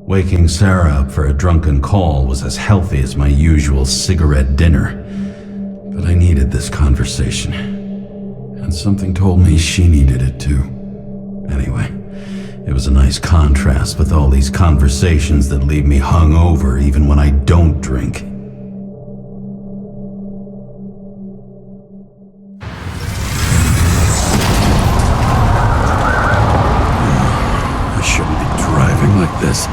Waking Sarah up for a drunken call was as healthy as my usual cigarette dinner. But I needed this conversation. And something told me she needed it too. Anyway, it was a nice contrast with all these conversations that leave me hungover even when I don't drink. I shouldn't be driving like this.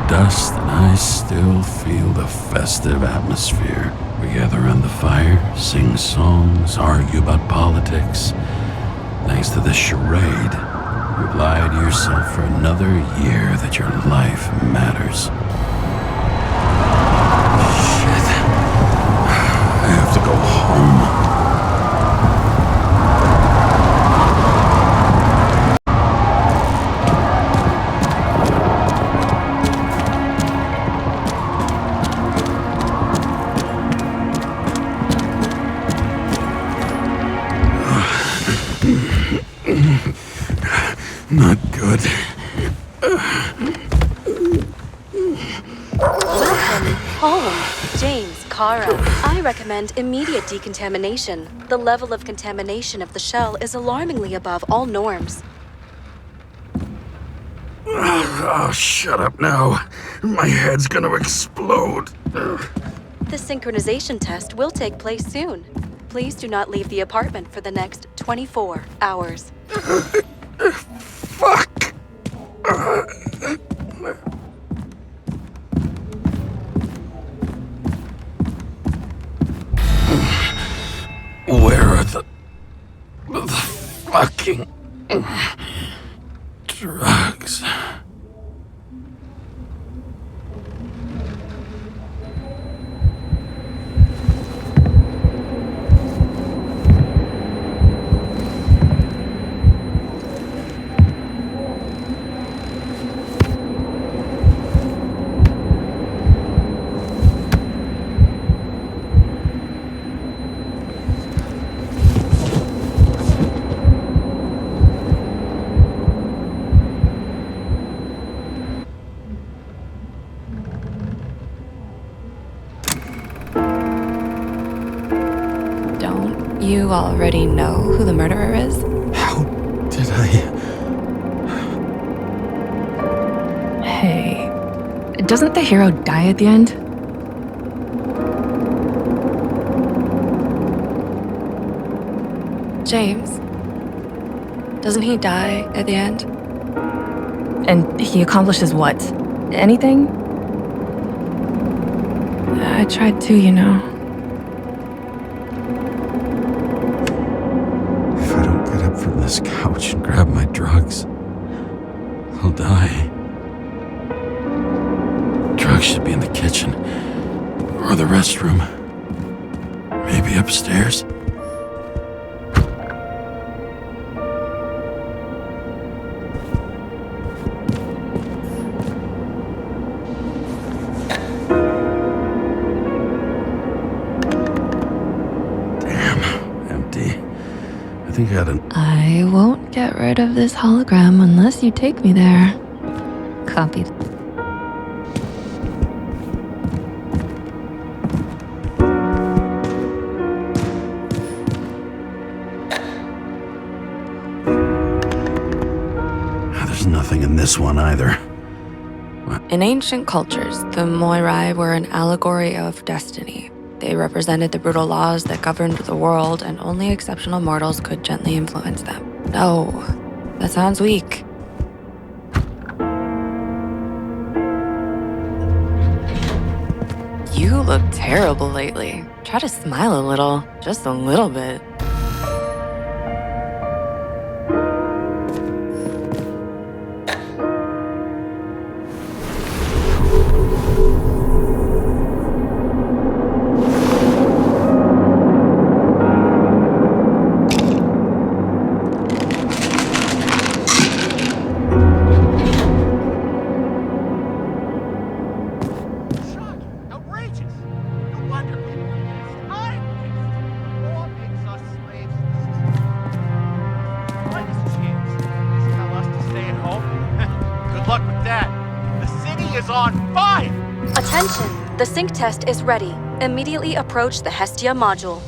Dust, and I still feel the festive atmosphere. We gather around the fire, sing songs, argue about politics. Thanks to this charade, you've lied to yourself for another year that your life matters. Shit. I have to go home. Not good. Welcome home, James, Kara. I recommend immediate decontamination. The level of contamination of the shell is alarmingly above all norms. Oh, shut up now. My head's gonna explode. The synchronization test will take place soon. Please do not leave the apartment for the next 24 hours. Fuck! Where are the fucking drugs? You already know who the murderer is? How did I... Hey, doesn't the hero die at the end? James, doesn't he die at the end? And he accomplishes what? Anything? I tried to, you know. From this couch and grab my drugs, I'll die. Drugs should be in the kitchen or the restroom. Maybe upstairs. I won't get rid of this hologram unless you take me there. Copied. There's nothing in this one either. In ancient cultures, the Moirai were an allegory of destiny. They represented the brutal laws that governed the world, and only exceptional mortals could gently influence them. No, that sounds weak. You look terrible lately. Try to smile a little, just a little bit. Attention! The sync test is ready. Immediately approach the Hestia module.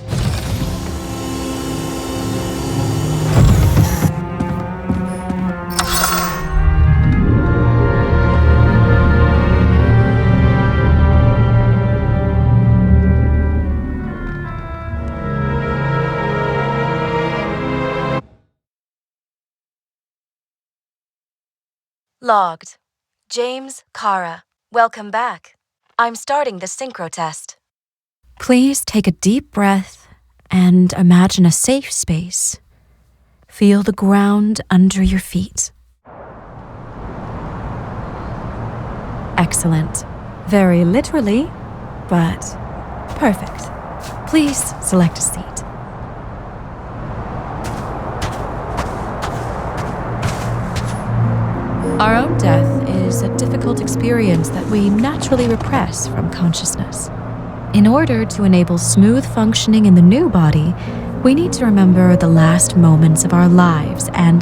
Logged. James, Kara. Welcome back. I'm starting the synchro test. Please take a deep breath and imagine a safe space. Feel the ground under your feet. Excellent. Very literally, but perfect. Please select a seat. Our own death is a difficult experience that we naturally repress from consciousness. In order to enable smooth functioning in the new body, we need to remember the last moments of our lives and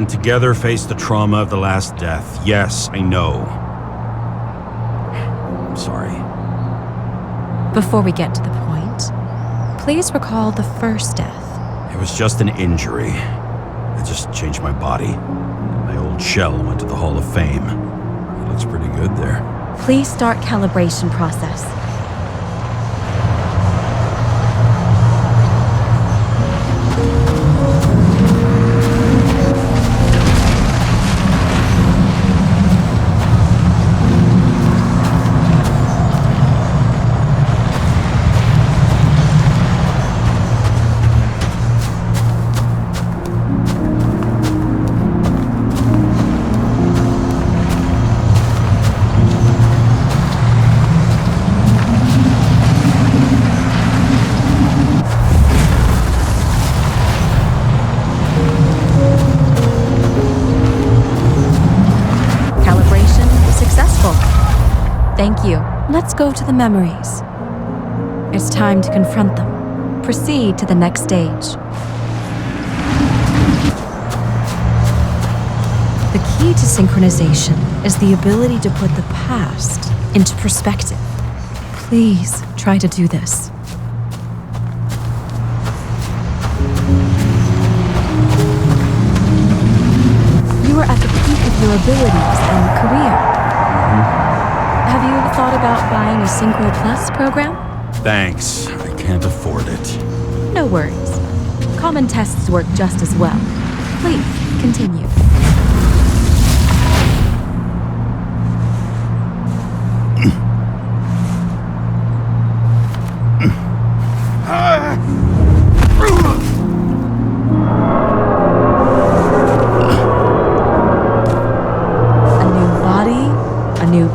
together face the trauma of the last death. Yes, I know. I'm sorry. Before we get to the point, please recall the first death. It was just an injury. I just changed my body. My old shell went to the Hall of Fame. It looks pretty good there. Please start calibration process. Thank you. Let's go to the memories. It's time to confront them. Proceed to the next stage. The key to synchronization is the ability to put the past into perspective. Please try to do this. You are at the peak of your abilities and career. Have you thought about buying a Synchro Plus program? Thanks. I can't afford it. No worries. Common tests work just as well. Please, continue.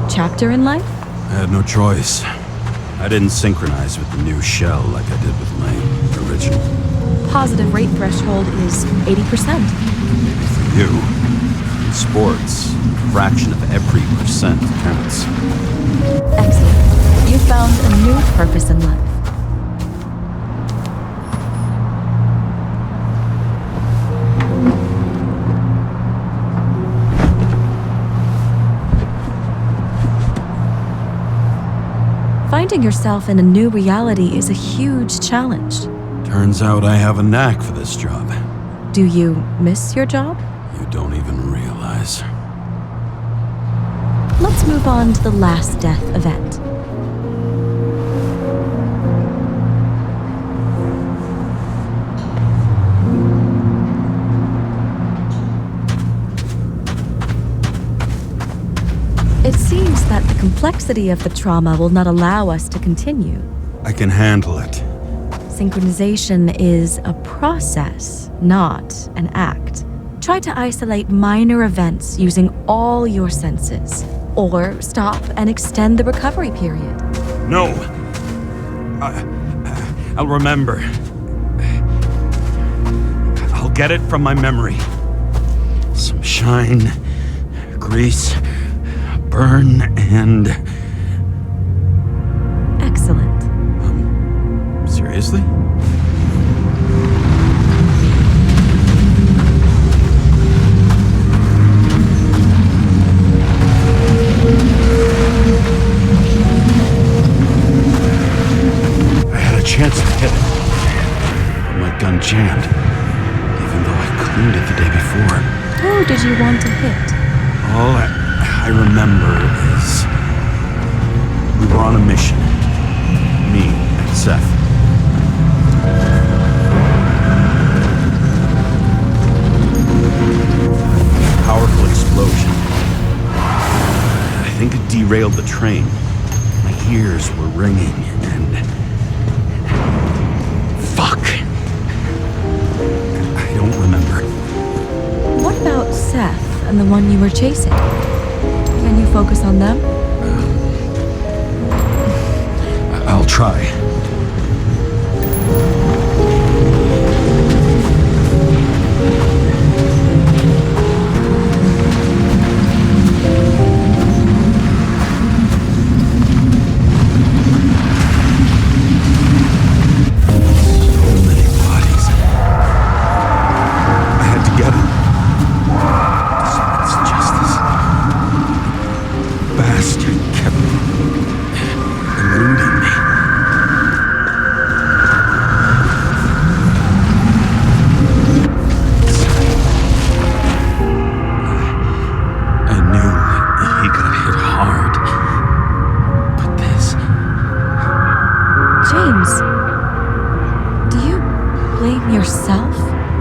Chapter in life? I had no choice. I didn't synchronize with the new shell like I did with my original. Positive rate threshold is 80%. Maybe for you. In sports, a fraction of every percent counts. Excellent. You found a new purpose in life. Finding yourself in a new reality is a huge challenge. Turns out I have a knack for this job. Do you miss your job? You don't even realize. Let's move on to the last death event. It seems that the complexity of the trauma will not allow us to continue. I can handle it. Synchronization is a process, not an act. Try to isolate minor events using all your senses, or stop and extend the recovery period. No! I'll remember. I'll get it from my memory. Some shine, grease, burn, and... Excellent. Seriously? I had a chance to hit it, but my gun jammed, even though I cleaned it the day before. Who did you want to hit? All I remember is we were on a mission. Me and Seth. Powerful explosion. I think it derailed the train. My ears were ringing and... Fuck! I don't remember. What about Seth and the one you were chasing? Can you focus on them? I'll try.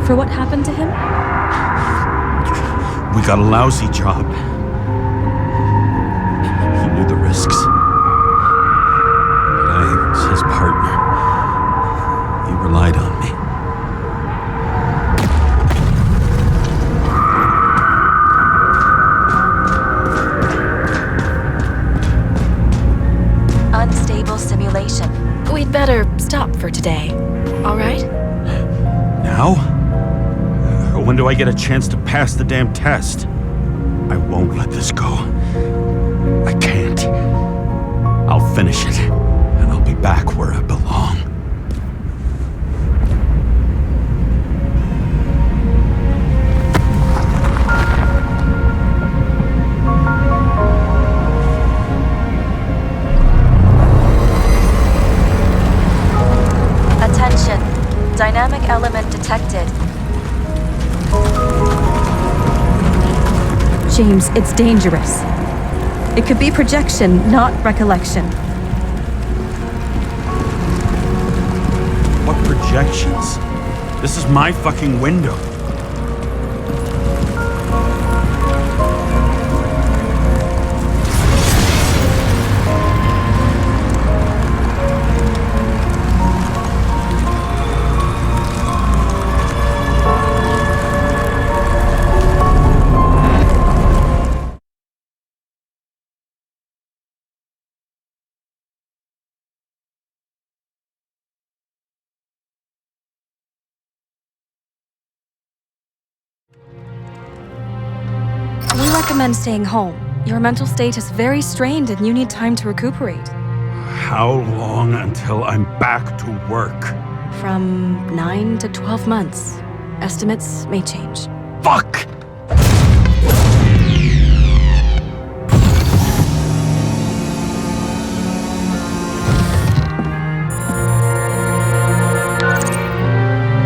For what happened to him? We got a lousy job. He knew the risks. But I was his partner. He relied on me. Unstable simulation. We'd better stop for today. All right? Now? When do I get a chance to pass the damn test? I won't let this go. I can't. finish it, and I'll be back where I belong. Attention. Dynamic element detected. James, it's dangerous. It could be projection, not recollection. What projections? This is my fucking window. We recommend staying home. Your mental state is very strained and you need time to recuperate. How long until I'm back to work? From 9 to 12 months. Estimates may change. Fuck!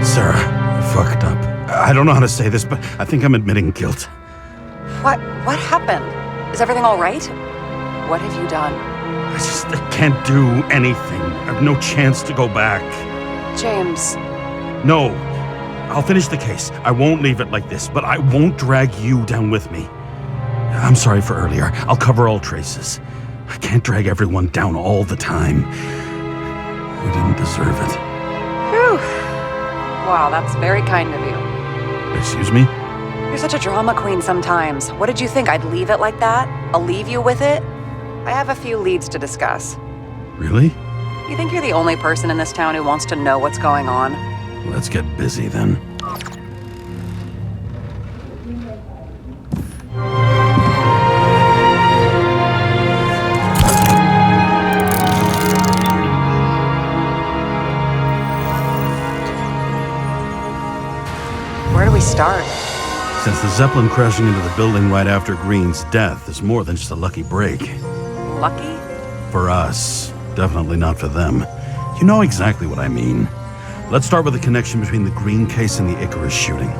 Sarah, I fucked up. I don't know how to say this, but I think I'm admitting guilt. What happened? Is everything all right? What have you done? I can't do anything. I have no chance to go back. James. No. I'll finish the case. I won't leave it like this, but I won't drag you down with me. I'm sorry for earlier. I'll cover all traces. I can't drag everyone down all the time. We didn't deserve it. Whew. Wow, that's very kind of you. Excuse me? You're such a drama queen sometimes. What did you think, I'd leave it like that? I'll leave you with it? I have a few leads to discuss. Really? You think you're the only person in this town who wants to know what's going on? Let's get busy then. Where do we start? Since the Zeppelin crashing into the building right after Green's death is more than just a lucky break. Lucky? For us. Definitely not for them. You know exactly what I mean. Let's start with the connection between the Green case and the Icarus shooting.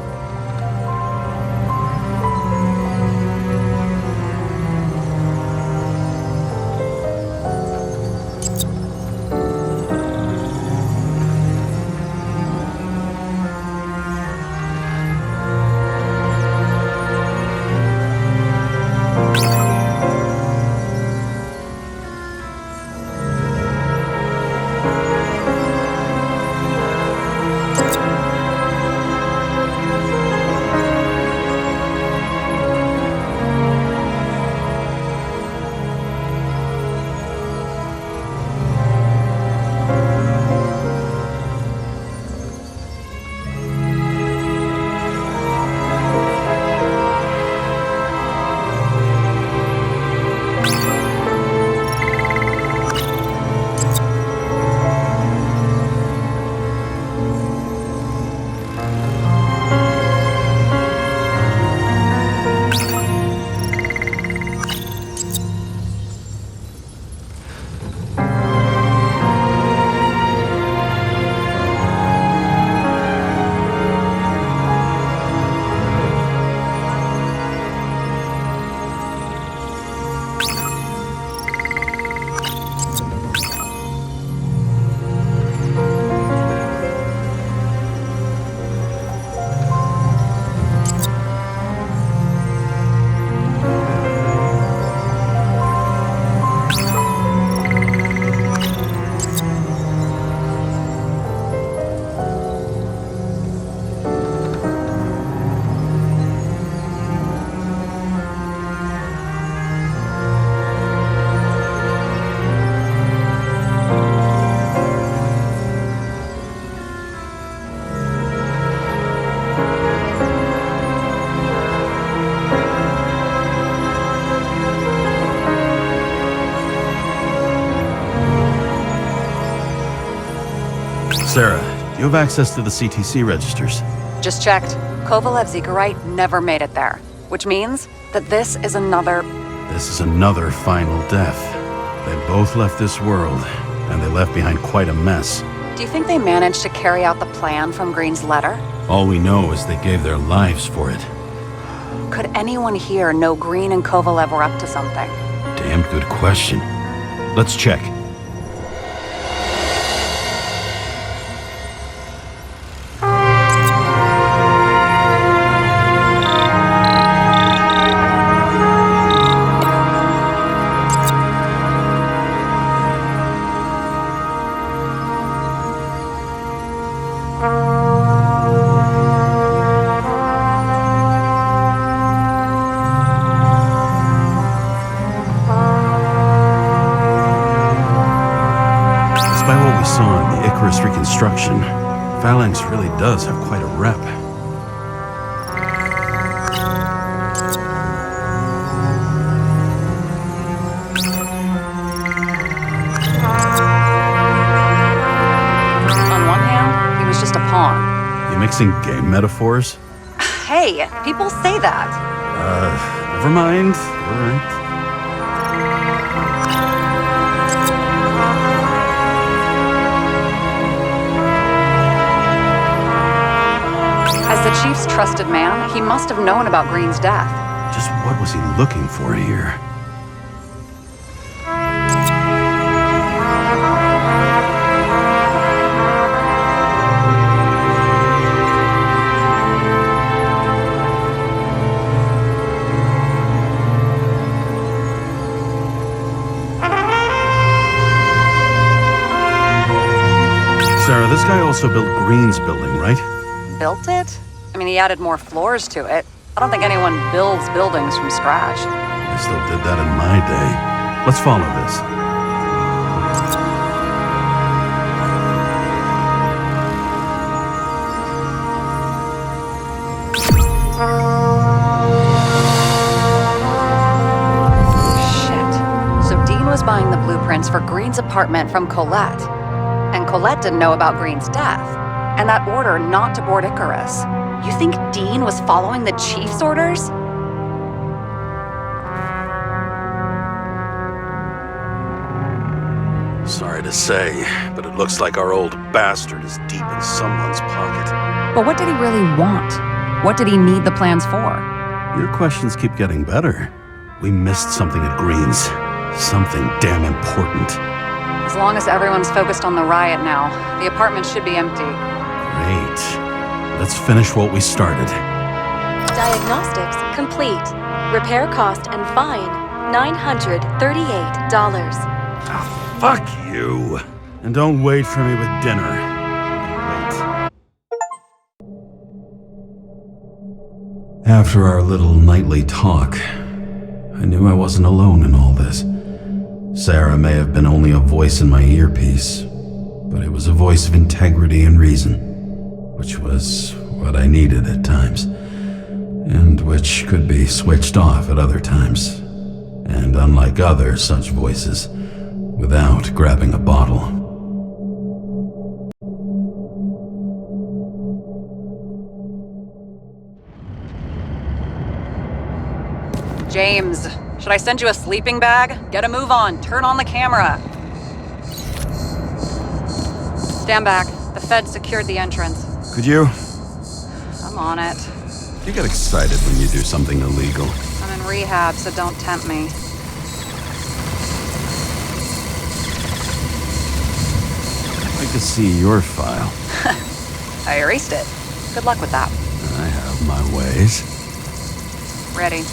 Sarah, do you have access to the CTC registers? Just checked. Kovalev Zekarite never made it there, which means that this is another... This is another final death. They both left this world, and they left behind quite a mess. Do you think they managed to carry out the plan from Green's letter? All we know is they gave their lives for it. Could anyone here know Green and Kovalev were up to something? Damn good question. Let's check. Reconstruction, Phalanx really does have quite a rep. On one hand, he was just a pawn. You mixing game metaphors? Hey, people say that. Never mind. You're right. As the chief's trusted man, he must have known about Green's death. Just what was he looking for here? Sarah, this guy also built Green's building, right? Built it? I mean, he added more floors to it. I don't think anyone builds buildings from scratch. I still did that in my day. Let's follow this. Shit. So Dean was buying the blueprints for Green's apartment from Colette. And Colette didn't know about Green's death. And that order not to board Icarus. You think Dean was following the chief's orders? Sorry to say, but it looks like our old bastard is deep in someone's pocket. But what did he really want? What did he need the plans for? Your questions keep getting better. We missed something at Green's. Something damn important. As long as everyone's focused on the riot now, the apartment should be empty. Great. Let's finish what we started. Diagnostics complete. Repair cost and fine, $938. Ah, fuck you. And don't wait for me with dinner. Wait. After our little nightly talk, I knew I wasn't alone in all this. Sarah may have been only a voice in my earpiece, but it was a voice of integrity and reason, which was what I needed at times, and which could be switched off at other times, and unlike other such voices, without grabbing a bottle. James, should I send you a sleeping bag? Get a move on, turn on the camera. Stand back. The Fed secured the entrance. Could you? I'm on it. You get excited when you do something illegal. I'm in rehab, so don't tempt me. I'd like to see your file. I erased it. Good luck with that. I have my ways. Ready.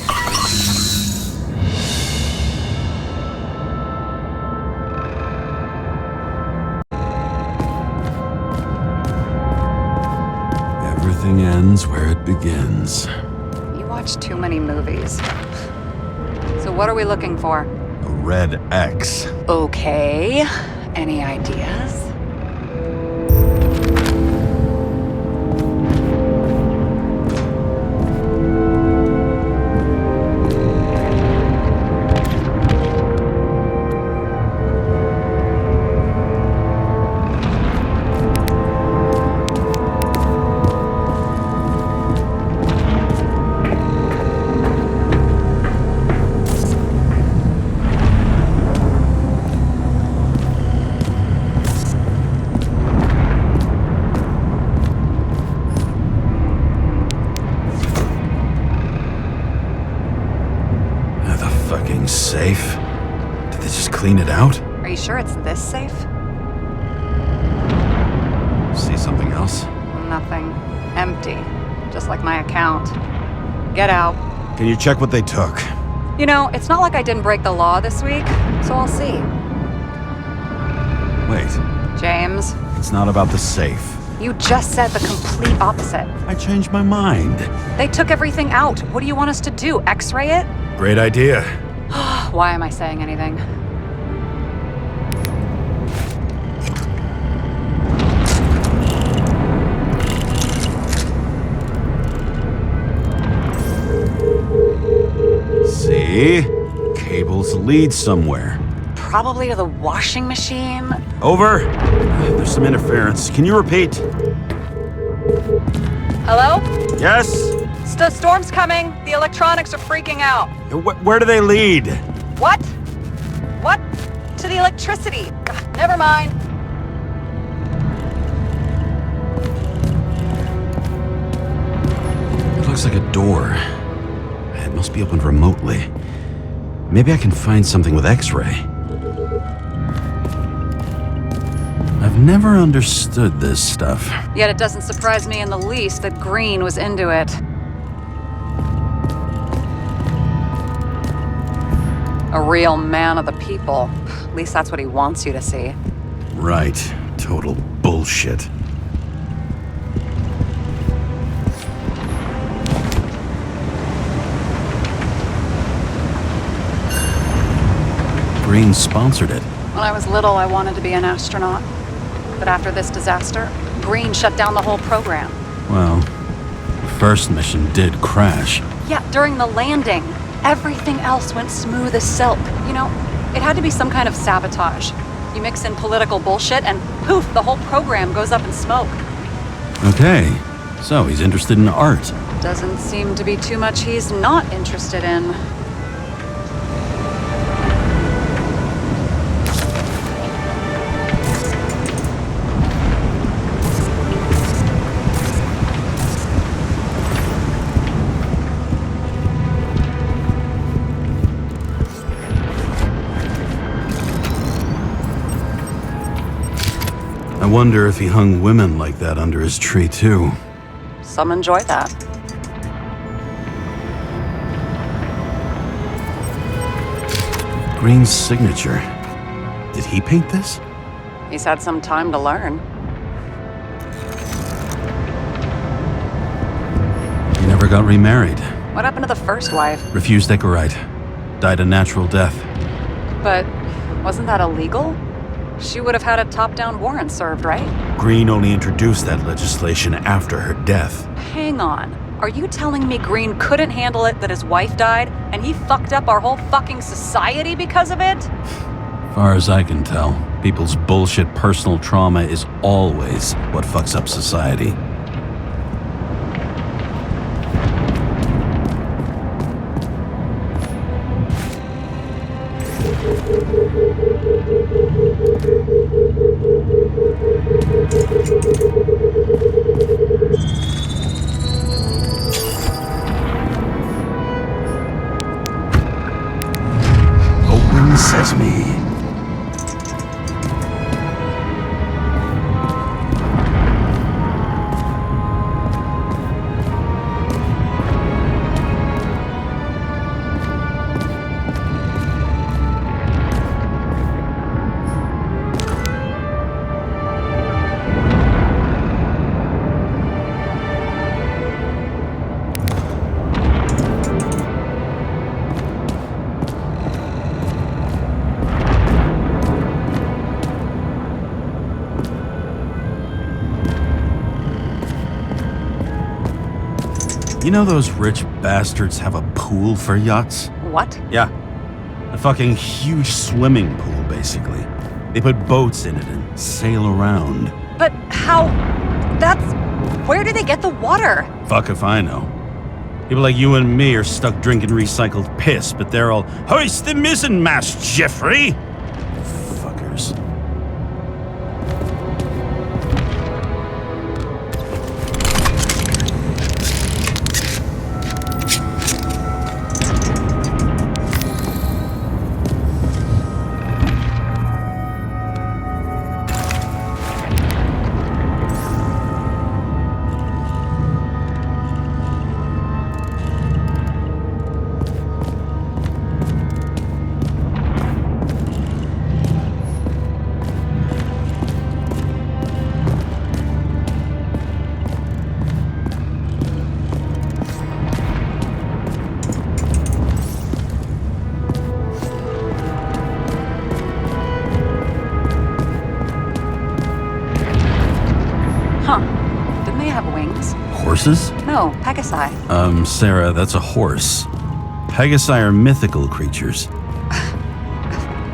Everything ends where it begins. You watch too many movies. So what are we looking for? A red X. Okay. Any ideas? safe? Did they just clean it out? Are you sure it's this safe? See something else? Nothing. Empty. Just like my account. Get out. Can you check what they took? You know, it's not like I didn't break the law this week, so I'll see. Wait, James, it's not about the safe. you just said the complete opposite. I changed my mind. They took everything out. What do you want us to do? X-ray it? Great idea. Why am I saying anything? See? Cables lead somewhere. Probably to the washing machine. Over. There's some interference. Can you repeat? Hello? Yes? The storm's coming. The electronics are freaking out. Where do they lead? What? What? To the electricity. God, never mind. It looks like a door. It must be opened remotely. Maybe I can find something with X-ray. I've never understood this stuff. Yet it doesn't surprise me in the least that Green was into it. A real man of the people. At least that's what he wants you to see. Right. Total bullshit. Green sponsored it. When I was little, I wanted to be an astronaut. But after this disaster, Green shut down the whole program. Well, the first mission did crash. Yeah, during the landing. Everything else went smooth as silk. You know, it had to be some kind of sabotage. You mix in political bullshit and poof, the whole program goes up in smoke. Okay, so he's interested in art. Doesn't seem to be too much he's not interested in. I wonder if he hung women like that under his tree, too. Some enjoy that. Green's signature. Did he paint this? He's had some time to learn. He never got remarried. What happened to the first wife? Refused Ecorite. Died a natural death. But wasn't that illegal? She would have had a top-down warrant served, right? Green only introduced that legislation after her death. Hang on. Are you telling me Green couldn't handle it that his wife died, and he fucked up our whole fucking society because of it? Far as I can tell, people's bullshit personal trauma is always what fucks up society. Open sesame. You know those rich bastards have a pool for yachts? What? Yeah. A fucking huge swimming pool, basically. They put boats in it and sail around. But how... Where do they get the water? Fuck if I know. People like you and me are stuck drinking recycled piss, but they're all, "Hoist the mizzenmast, Jeffrey!" Fuckers. Huh. Didn't they have wings? Horses? No, Pegasi. Sarah, that's a horse. Pegasi are mythical creatures.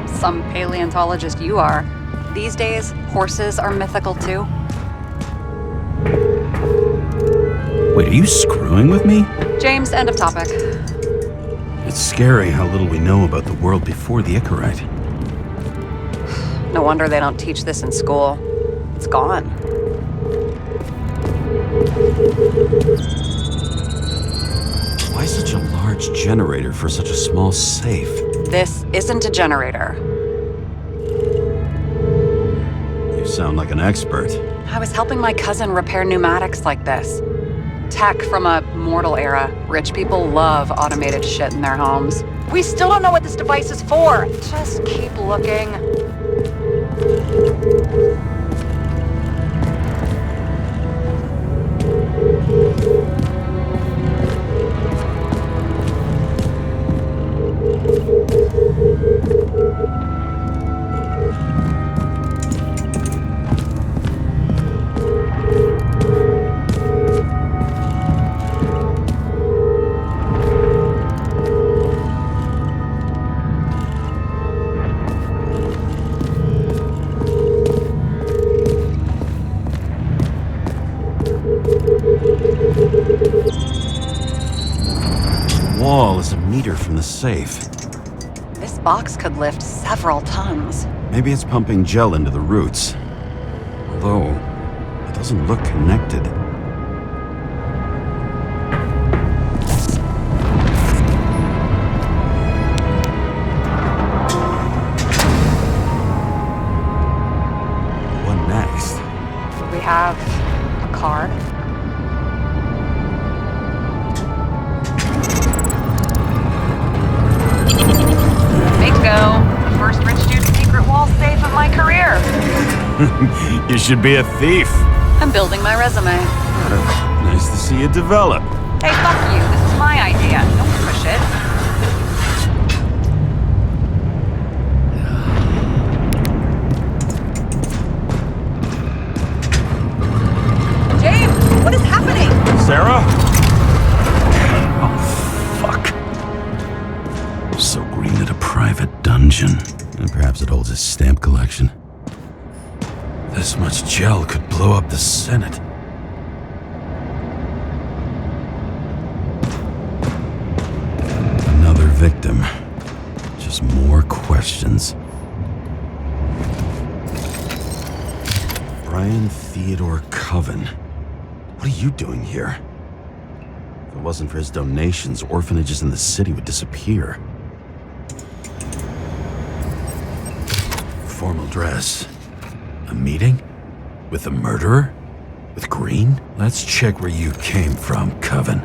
Some paleontologist you are. These days, horses are mythical too. Wait, are you screwing with me? James, end of topic. It's scary how little we know about the world before the Icarite. No wonder they don't teach this in school. It's gone. Why such a large generator for such a small safe? This isn't a generator. You sound like an expert. I was helping my cousin repair pneumatics like this. Tech from a mortal era. Rich people love automated shit in their homes. We still don't know what this device is for. Just keep looking. Wall is a meter from the safe. This box could lift several tons. Maybe it's pumping gel into the roots. Although, it doesn't look connected. What next? We have a card. The first rich dude's secret wall safe of my career. You should be a thief. I'm building my resume. Nice to see you develop. Hey, fuck you. This is my idea. Don't push it. James, what is happening? Sarah? Oh, fuck. So green at a private dungeon. And perhaps it holds his stamp collection. This much gel could blow up the Senate. Another victim. Just more questions. Brian Theodore Coven. What are you doing here? If it wasn't for his donations, orphanages in the city would disappear. Formal dress. A meeting? With a murderer? With Green? Let's check where you came from, Coven.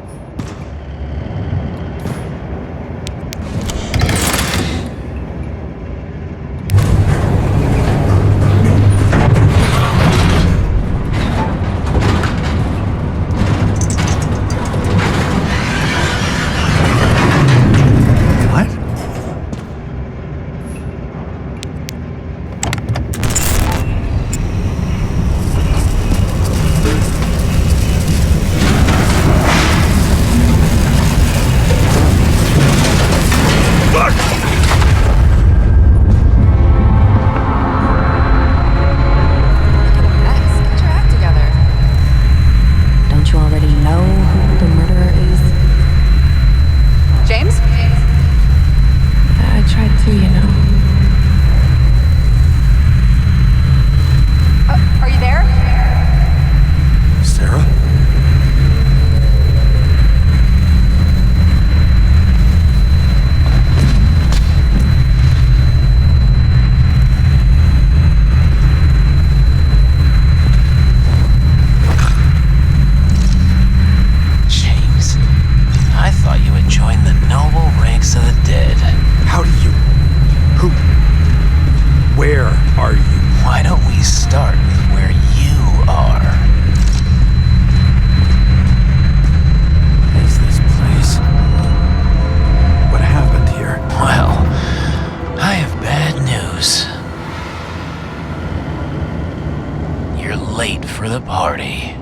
late for the party.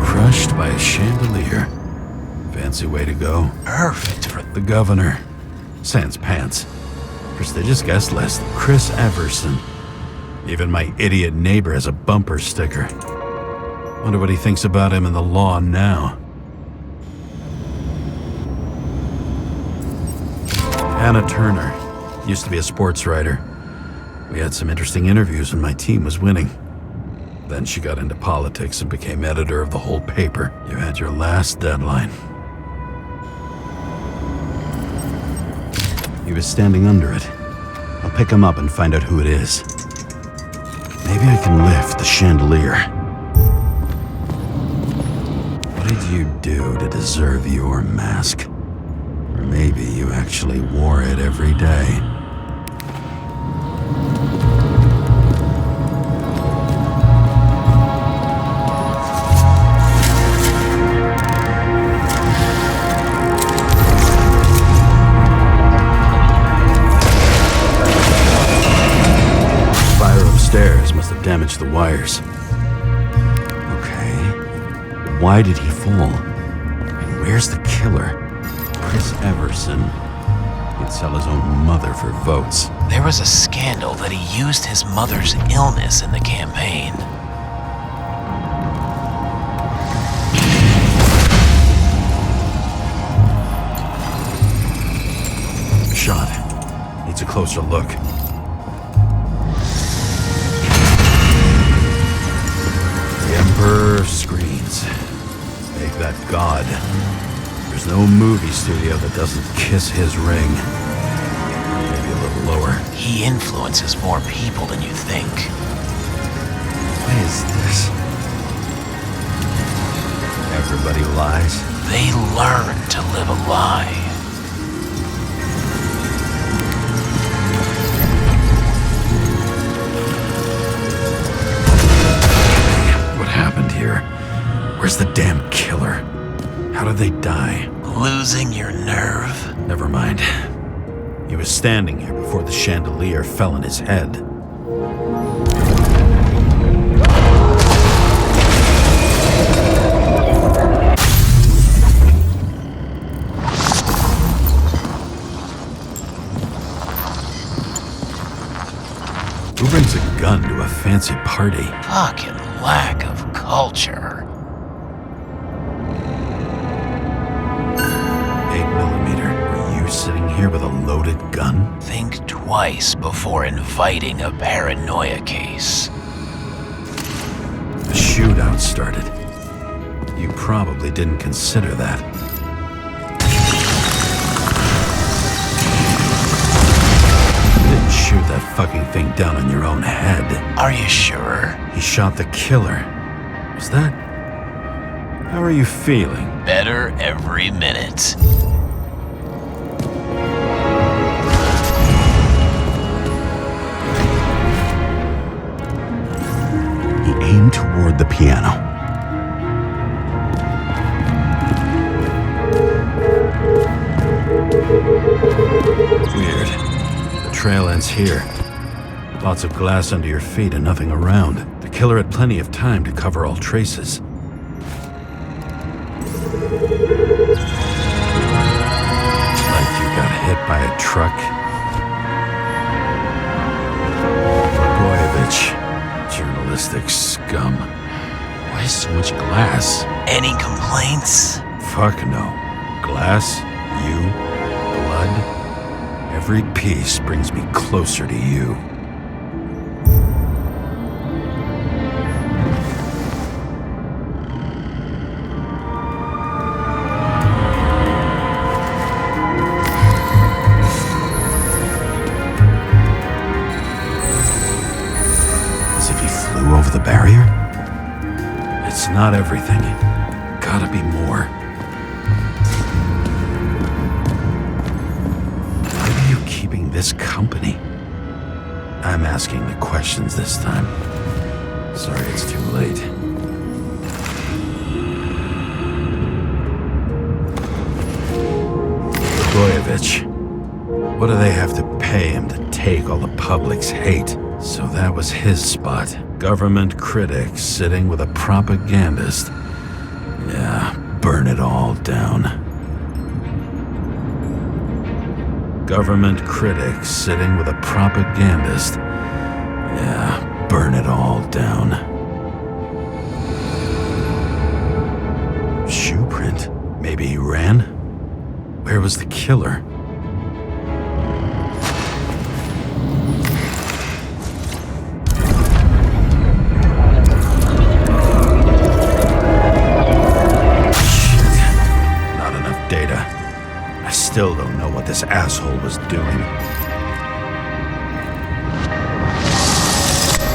Crushed by a chandelier. Fancy way to go. Perfect for The governor. Sans pants. Prestigious guest list. Chris Everson. Even my idiot neighbor has a bumper sticker. Wonder what he thinks about him and the law now. Hannah Turner. Used to be a sports writer. We had some interesting interviews when my team was winning. Then she got into politics and became editor of the whole paper. You had your last deadline. He was standing under it. I'll pick him up and find out who it is. Maybe I can lift the chandelier. What did you do to deserve your mask? Or maybe you actually wore it every day. Stairs must have damaged the wires. Okay. Why did he fall? And where's the killer? Chris Everson. He'd sell his own mother for votes. There was a scandal that he used his mother's illness in the campaign. Shot. Needs a closer look. The Emperor screens. Make that god. There's no movie studio that doesn't kiss his ring. Maybe a little lower. He influences more people than you think. What is this? Everybody lies. They learn to live a lie. What happened here? Where's the damn killer? How did they die? Losing your nerve? Never mind. He was standing here before the chandelier fell on his head. Who brings a gun to a fancy party? Fucking lack of culture. 8mm. Are you sitting here with a loaded gun? Think twice before inviting a paranoia case. The shootout started. You probably didn't consider that. You didn't shoot that fucking thing down on your own head. Are you sure? He shot the killer. Was that... How are you feeling? Better every minute. He aimed toward the piano. Weird. The trail ends here. Lots of glass under your feet and nothing around. The killer had plenty of time to cover all traces. Like you got hit by a truck. Boyevich. Journalistic scum. Why so much glass? Any complaints? Fuck no. Glass, you, blood. Every piece brings me closer to you. As if he flew over the barrier? It's not everything. Gotta be more. How are you keeping this company? I'm asking the questions this time. Sorry it's too late. Blagojevich. What do they have to pay him to take all the public's hate? So that was his spot. Government critic sitting with a propagandist. Yeah, burn it all down. Government critic sitting with a propagandist. Yeah, burn it all down. Shoe print? Maybe he ran? Where was the killer? Still don't know what this asshole was doing.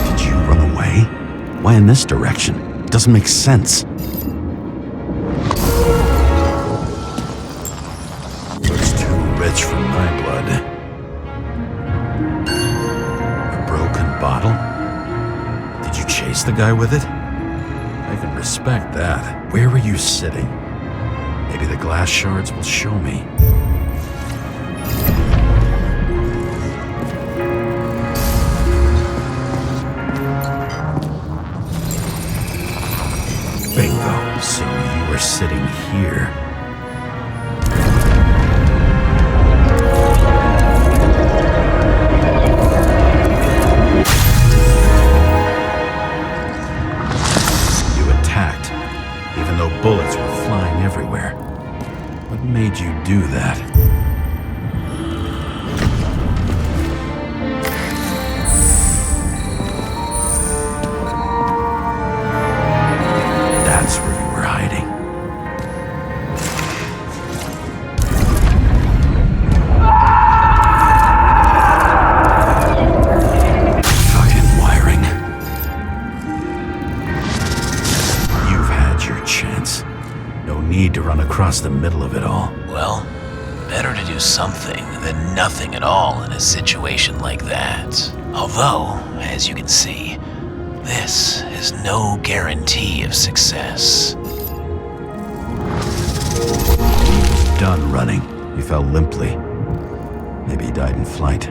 Did you run away? Why in this direction? It doesn't make sense. Looks too rich for my blood. A broken bottle? Did you chase the guy with it? I can respect that. Where were you sitting? Maybe the glass shards will show me. Bingo. So you were sitting here. You attacked, even though bullets were flying everywhere. What made you do that? That's where you were hiding. Fucking wiring. You've had your chance. No need to run across the middle of it all. Well, better to do something than nothing at all in a situation like that. Although, as you can see, this is no guarantee of success. Done running. He fell limply. Maybe he died in flight.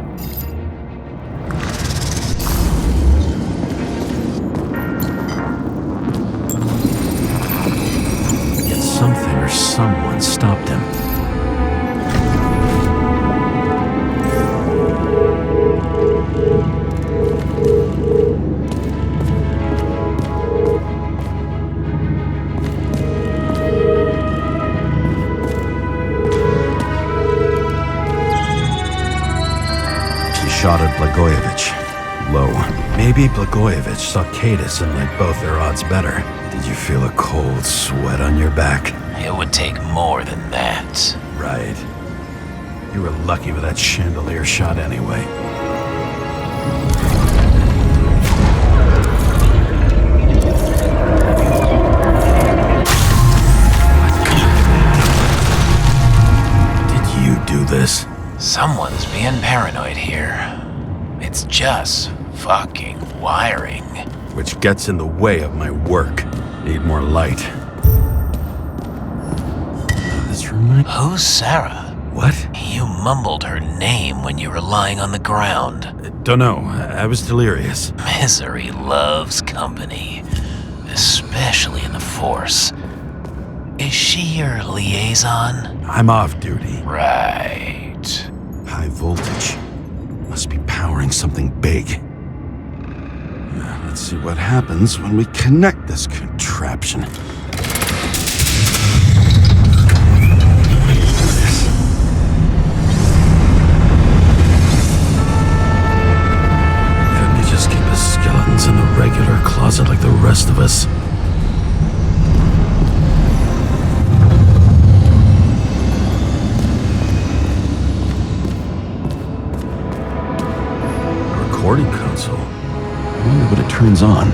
Yet something or someone stopped him. Shot at Blagojevich. Low. Maybe Blagojevich saw Cadis and liked both their odds better. Did you feel a cold sweat on your back? It would take more than that. Right. You were lucky with that chandelier shot anyway. Did you do this? Someone's being paranoid here. It's just fucking wiring. Which gets in the way of my work. Need more light. This reminds... Who's Sarah? What? You mumbled her name when you were lying on the ground. Don't know. I was delirious. Misery loves company, especially in the Force. Is she your liaison? I'm off duty. Right. High voltage. Must be powering something big. Let's see what happens when we connect this contraption. Couldn't you just keep the skeletons in the regular closet like the rest of us? Recording console. I wonder what it turns on.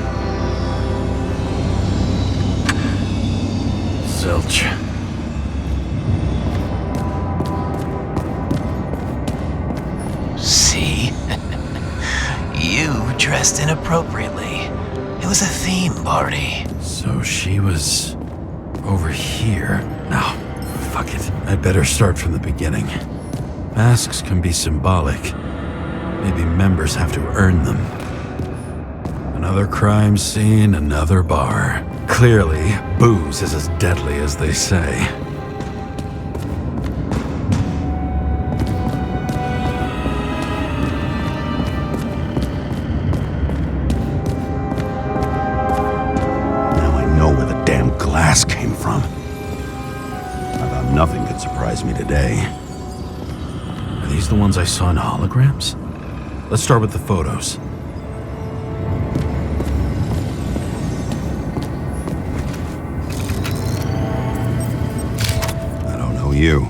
Zilch. See? You dressed inappropriately. It was a theme party. So she was over here. No, fuck it. I'd better start from the beginning. Masks can be symbolic. Maybe members have to earn them. Another crime scene, another bar. Clearly, booze is as deadly as they say. Now I know where the damn glass came from. I thought nothing could surprise me today. Are these the ones I saw in holograms? Let's start with the photos. I don't know you.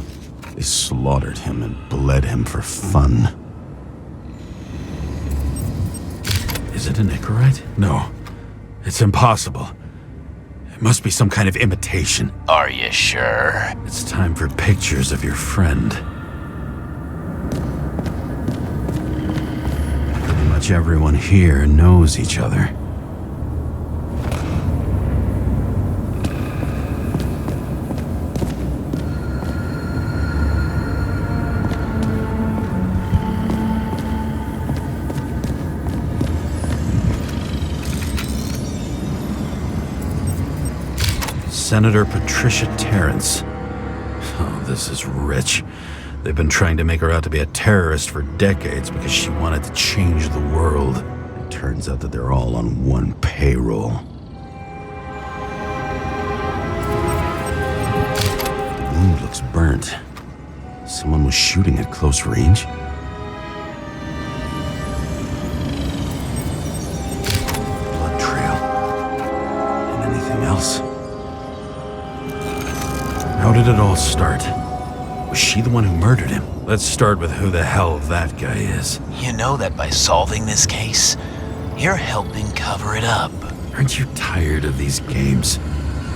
They slaughtered him and bled him for fun. Is it an Icarite? No. It's impossible. It must be some kind of imitation. Are you sure? It's time for pictures of your friend. Pretty much everyone here knows each other. Senator Patricia Terrence. Oh, this is rich. They've been trying to make her out to be a terrorist for decades because she wanted to change the world. It turns out that they're all on one payroll. The wound looks burnt. Someone was shooting at close range? Blood trail. And anything else? How did it all start? Was she the one who murdered him? Let's start with who the hell that guy is. You know that by solving this case, you're helping cover it up. Aren't you tired of these games?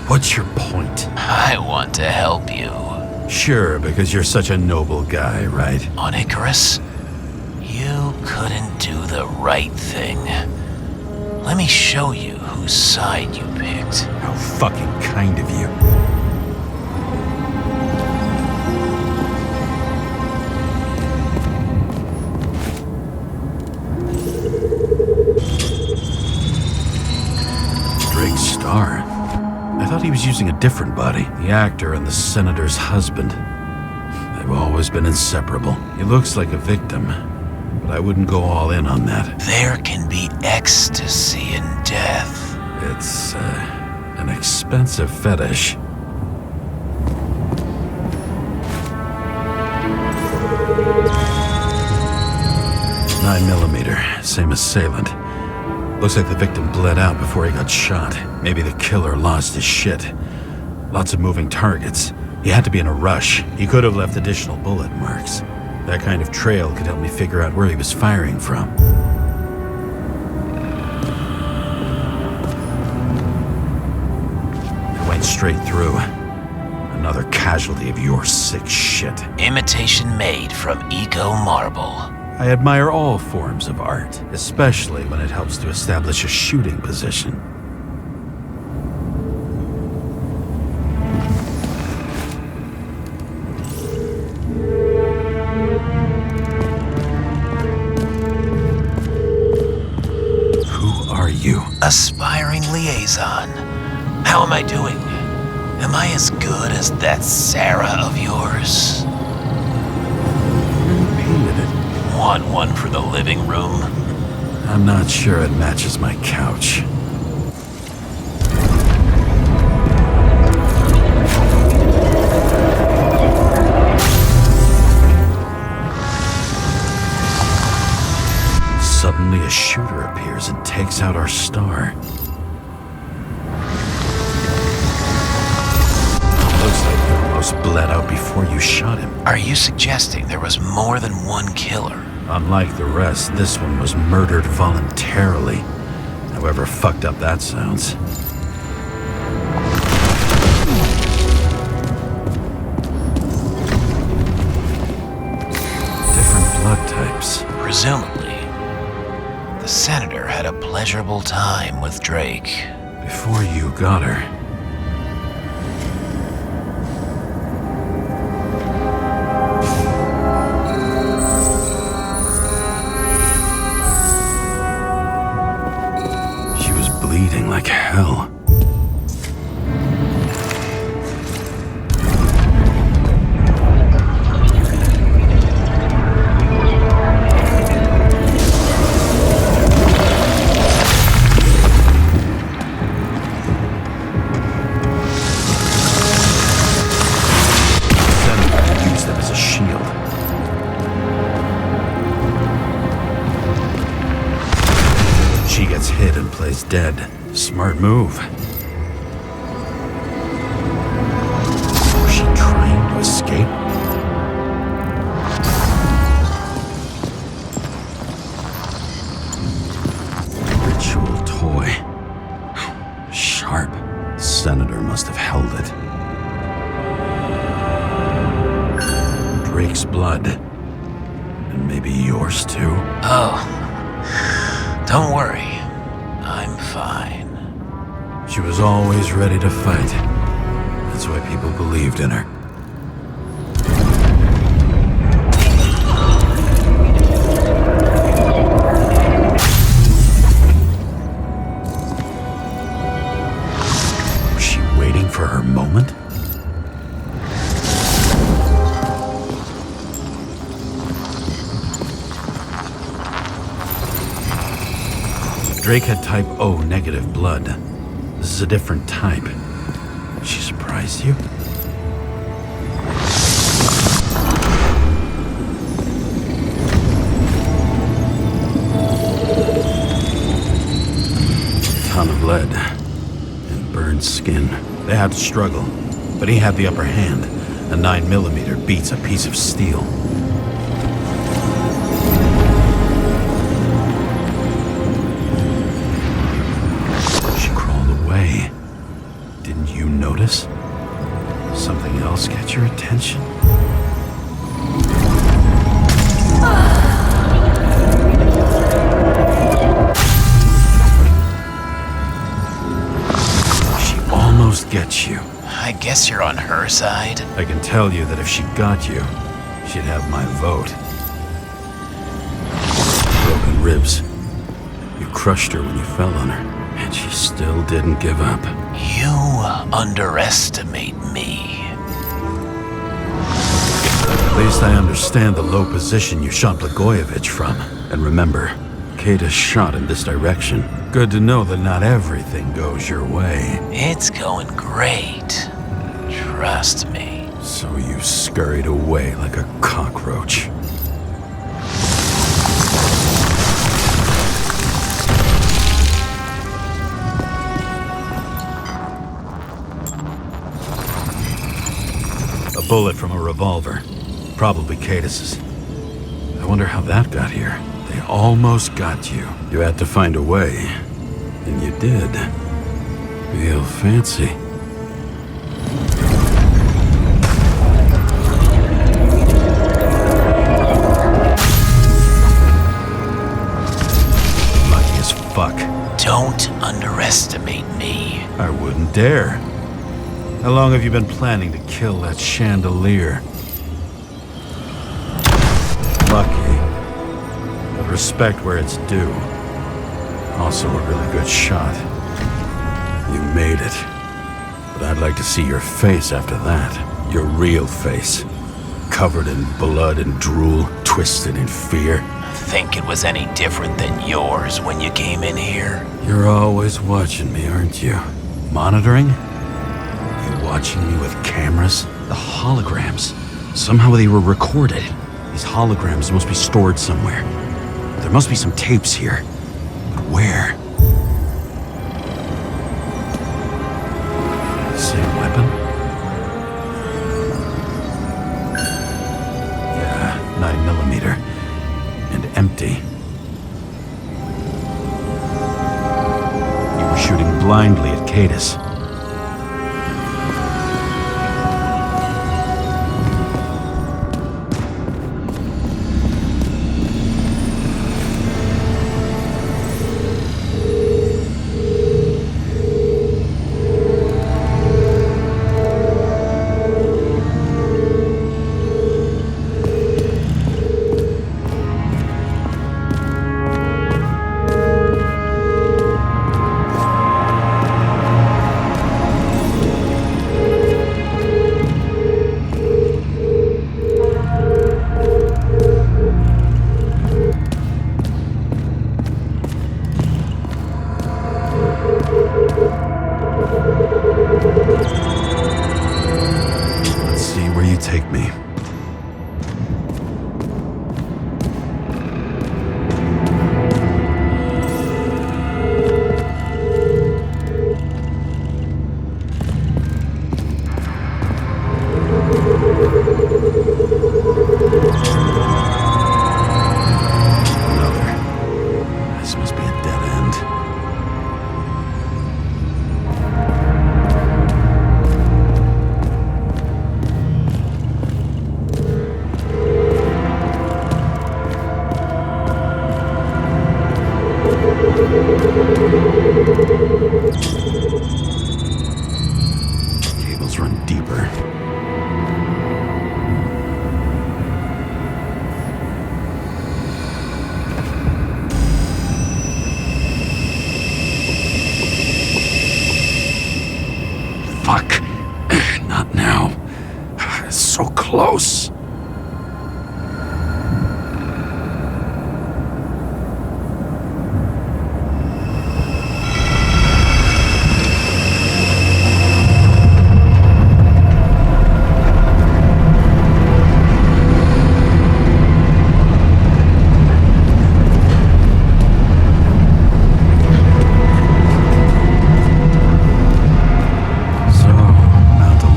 What's your point? I want to help you. Sure, because you're such a noble guy, right? On Icarus, you couldn't do the right thing. Let me show you whose side you picked. How fucking kind of you. I thought he was using a different body. The actor and the senator's husband. They've always been inseparable. He looks like a victim, but I wouldn't go all in on that. There can be ecstasy in death. It's, an expensive fetish. .9mm, same assailant. Looks like the victim bled out before he got shot. Maybe the killer lost his shit. Lots of moving targets. He had to be in a rush. He could have left additional bullet marks. That kind of trail could help me figure out where he was firing from. It went straight through. Another casualty of your sick shit. Imitation made from eco marble. I admire all forms of art, especially when it helps to establish a shooting position. Who are you? Aspiring liaison. How am I doing? Am I as good as that Sarah of yours? Who painted it? Want one for the living room? I'm not sure it matches my couch. Suddenly a shooter appears and takes out our star. Looks like you almost bled out before you shot him. Are you suggesting there was more than one killer? Unlike the rest, this one was murdered voluntarily. However fucked up that sounds. Different blood types. Presumably, the senator had a pleasurable time with Drake. Before you got her. is dead. Smart move. Was she trying to escape? Ritual toy. Sharp. Senator must have held it. Drake's blood. And maybe yours too? Oh, don't worry. I'm fine. She was always ready to fight. That's why people believed in her. Was she waiting for her moment? Drake had type O negative blood. This is a different type. She surprised you? Ton of lead and burned skin. They had to struggle, but he had the upper hand. A 9mm beats a piece of steel. Didn't you notice? Something else get your attention? She almost gets you. I guess you're on her side. I can tell you that if she got you, she'd have my vote. Broken ribs. You crushed her when you fell on her. And she still didn't give up. You underestimate me. At least I understand the low position you shot Blagojevich from. And remember, Kata's shot in this direction. Good to know that not everything goes your way. It's going great. Trust me. So you scurried away like a cockroach. A bullet from a revolver. Probably Cadis's. I wonder how that got here. They almost got you. You had to find a way. And you did. Real fancy. Lucky as fuck. Don't underestimate me. I wouldn't dare. How long have you been planning to kill that chandelier? Lucky. But respect where it's due. Also a really good shot. You made it. But I'd like to see your face after that. Your real face. Covered in blood and drool, twisted in fear. Think it was any different than yours when you came in here? You're always watching me, aren't you? Monitoring? Watching me with cameras? The holograms. Somehow they were recorded. These holograms must be stored somewhere. There must be some tapes here. But where? Same weapon? Yeah, 9mm. And empty. You were shooting blindly at Cadis. Take me. close.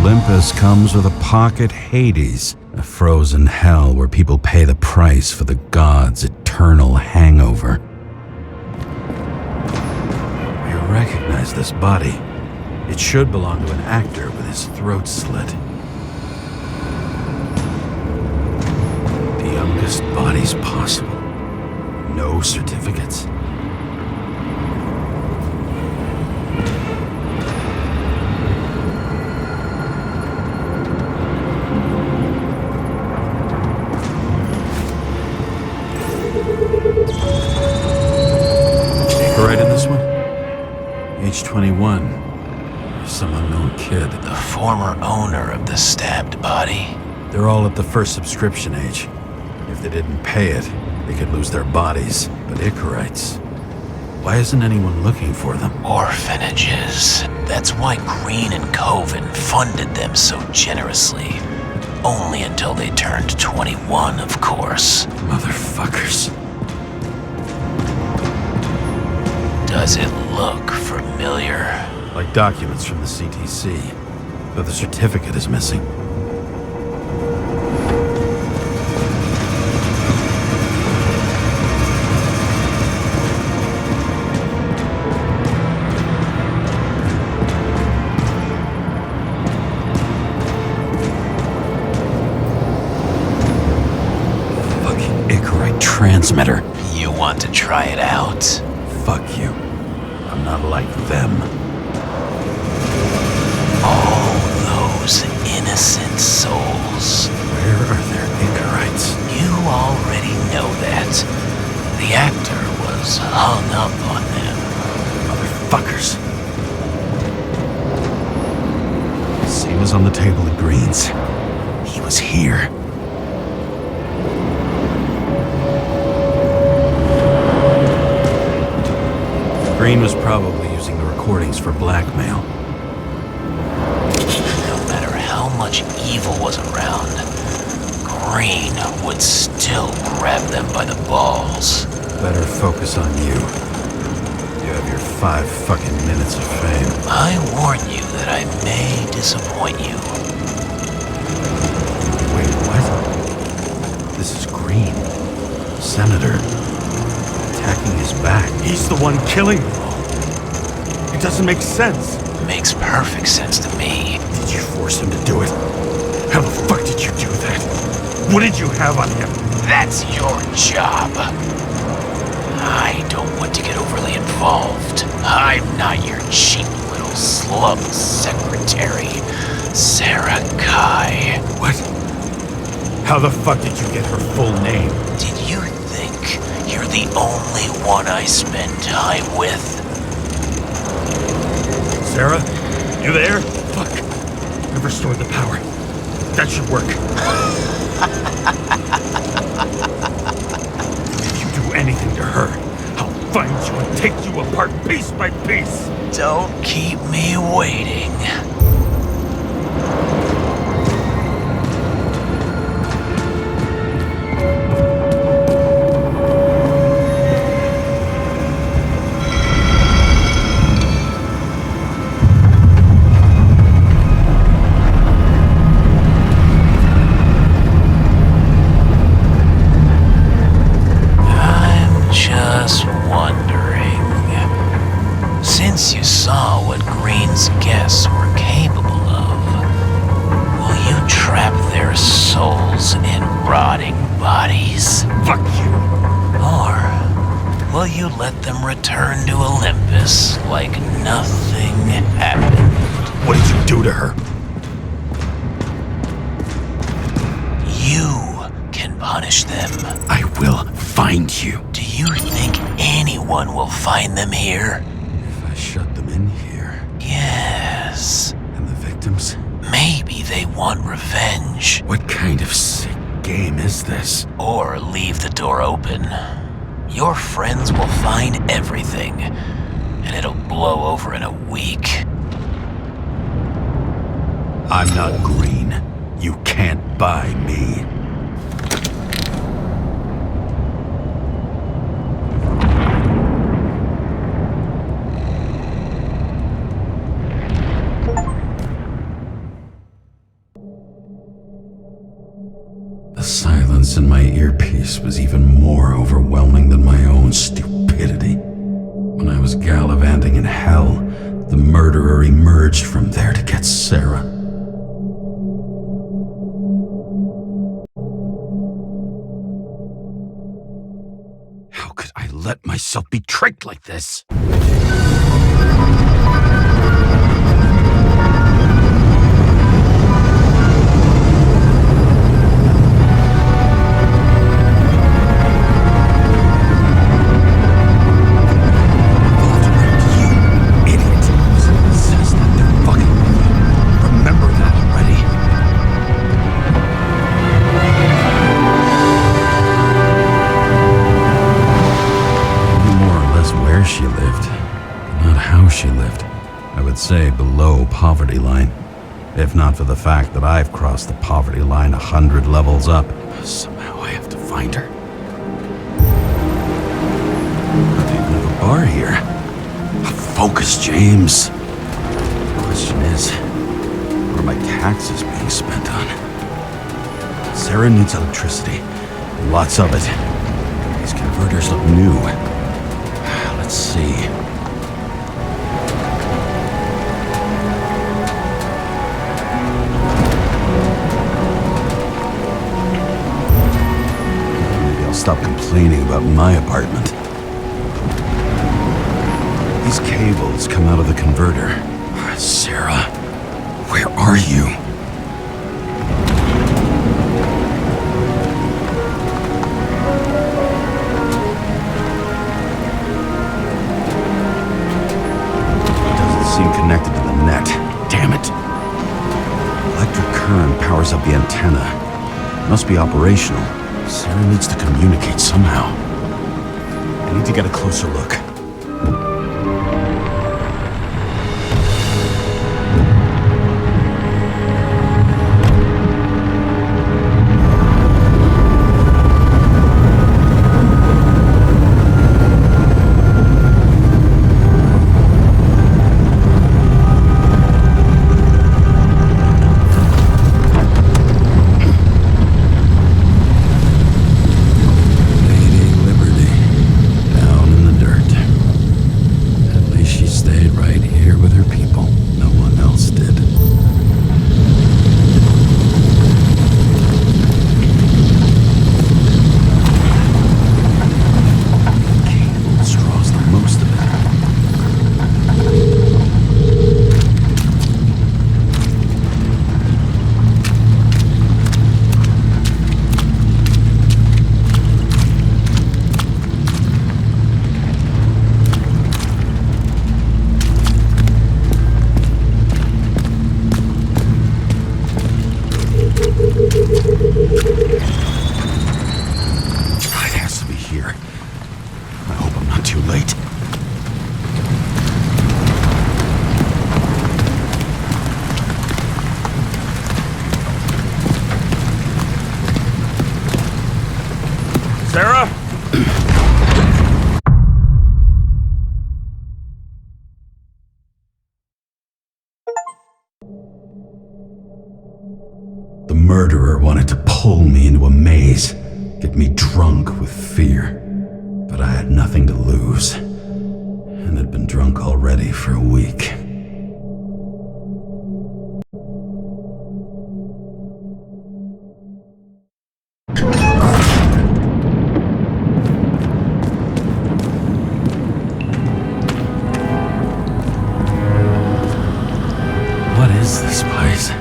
Olympus comes with a pocket Hades, a frozen hell where people pay the price for the gods' eternal hangover. You recognize this body. It should belong to an actor with his throat slit. The youngest bodies possible. No certificates. Right in this one? Age 21. Some unknown kid. The former owner of the stabbed body. They're all at the first subscription age. If they didn't pay it, they could lose their bodies. But Icarites, why isn't anyone looking for them? Orphanages. That's why Green and Coven funded them so generously. Only until they turned 21, of course. Motherfuckers. Does it look familiar? Like documents from the CTC, but the certificate is missing. Fucking Icarite transmitter. You want to try it out? Fuck you. I'm not like them. All those innocent souls. Where are their Icarites? You already know that. The actor was hung up on them. Motherfuckers. Scene was on the table at Green's. He was here. Green was probably using the recordings for blackmail. No matter how much evil was around, Green would still grab them by the balls. Better focus on you. You have your 5 fucking minutes of fame. I warn you that I may disappoint you. Wait, what? This is Green. Senator. Attacking his back. He's the one killing them. It doesn't make sense. Makes perfect sense to me. Did you force him to do it? How the fuck did you do that? What did you have on him? That's your job. I don't want to get overly involved. I'm not your cheap little slum secretary, Sarah Kai. What? How the fuck did you get her full name? Did you think you're the only one I spend time with? Sarah? You there? Fuck. I've restored the power. That should work. If you do anything to her, I'll find you and take you apart piece by piece. Don't keep me waiting. Let them return to Olympus like nothing happened. What did you do to her? You can punish them. I will find you. Do you think anyone will find them here? If I shut them in here. Yes. And the victims? Maybe they want revenge. What kind of sick game is this? Or leave the door open. Your friends will find everything, and it'll blow over in a week. I'm not green. You can't buy me. The silence in my earpiece was even more overwhelming than my own stupidity. When I was gallivanting in hell, the murderer emerged from there to get Sarah. How could I let myself be tricked like this? She lived, not how she lived. I would say below poverty line, if not for the fact that I've crossed the poverty line 100 levels up. Somehow I have to find her. Not even have a bar here. Focus, James. The question is, what are my taxes being spent on? Sarah needs electricity, lots of it. These converters look new. Let's see. Maybe I'll stop complaining about my apartment. These cables come out of the converter. Sarah, where are you? Connected to the net. Damn it. Electric current powers up the antenna. Must be operational. Sarah needs to communicate somehow. I need to get a closer look. The murderer wanted to pull me into a maze, get me drunk with fear. But I had nothing to lose, and had been drunk already for a week. What is this place?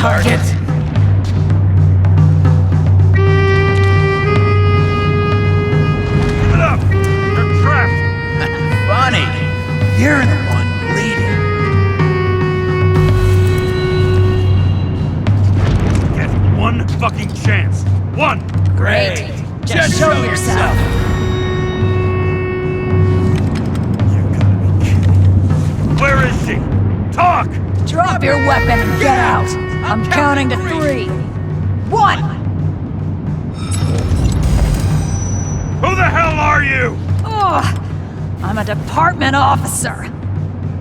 target. Give it up! You're trapped! Funny. You're the one bleeding. Get one fucking chance. One! Great. Just show yourself. You gotta be kidding. Where is she? Talk! Drop your weapon and get out. I'm counting to 3. 1! Who the hell are you? Oh, I'm a department officer.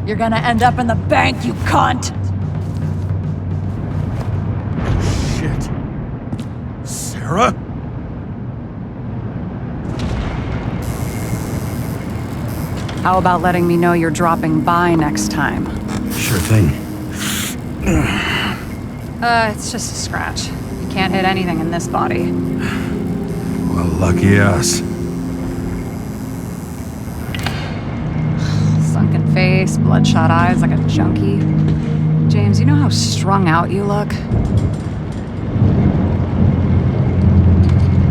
You're gonna end up in the bank, you cunt. Shit. Sarah? How about letting me know you're dropping by next time? Sure thing. It's just a scratch. You can't hit anything in this body. Well, lucky us. Sunken face, bloodshot eyes like a junkie. James, you know how strung out you look?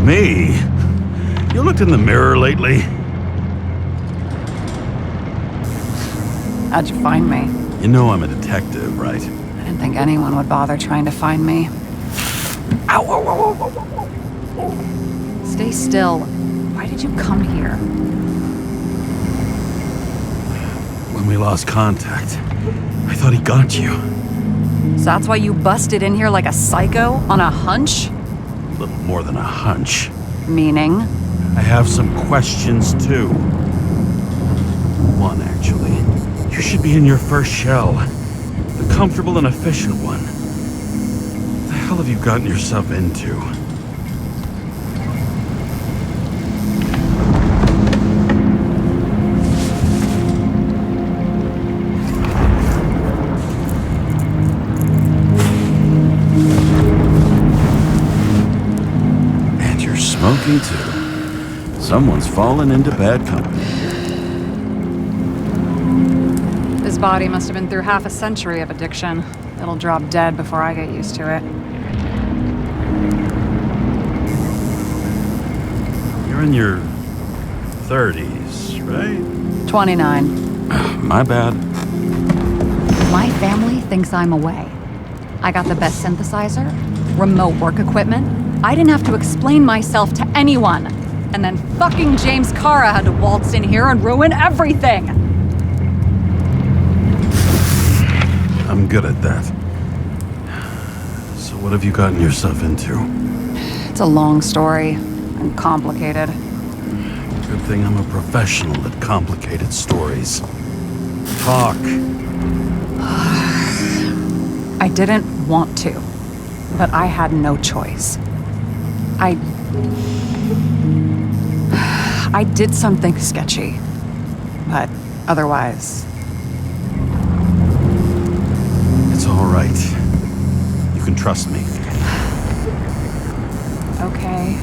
Me? You looked in the mirror lately? How'd you find me? You know I'm a detective, right? I didn't think anyone would bother trying to find me. Ow, ow, ow, ow, ow, ow. Stay still. Why did you come here? When we lost contact, I thought he got you. So that's why you busted in here like a psycho on a hunch? A little more than a hunch. Meaning? I have some questions, too. One, actually. You should be in your first shell. The comfortable and efficient one. What the hell have you gotten yourself into? And you're smoking, too. Someone's fallen into bad company. His body must have been through half a century of addiction. It'll drop dead before I get used to it. You're in your 30s, right? 29. My bad. My family thinks I'm away. I got the best synthesizer, remote work equipment. I didn't have to explain myself to anyone. And then fucking James Cara had to waltz in here and ruin everything. I'm good at that. So what have you gotten yourself into? It's a long story and complicated. Good thing I'm a professional at complicated stories. Talk. I didn't want to, but I had no choice. I did something sketchy, but otherwise... It's all right. You can trust me. Okay.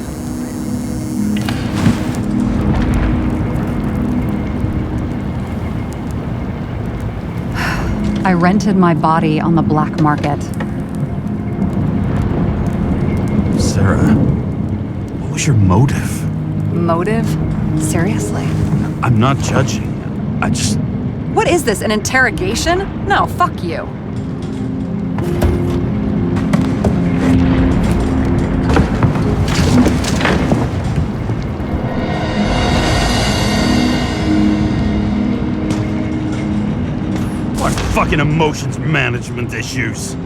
I rented my body on the black market. Sarah, what was your motive? Motive? Seriously? I'm not judging. I just... What is this, an interrogation? No, fuck you. What fucking emotions management issues?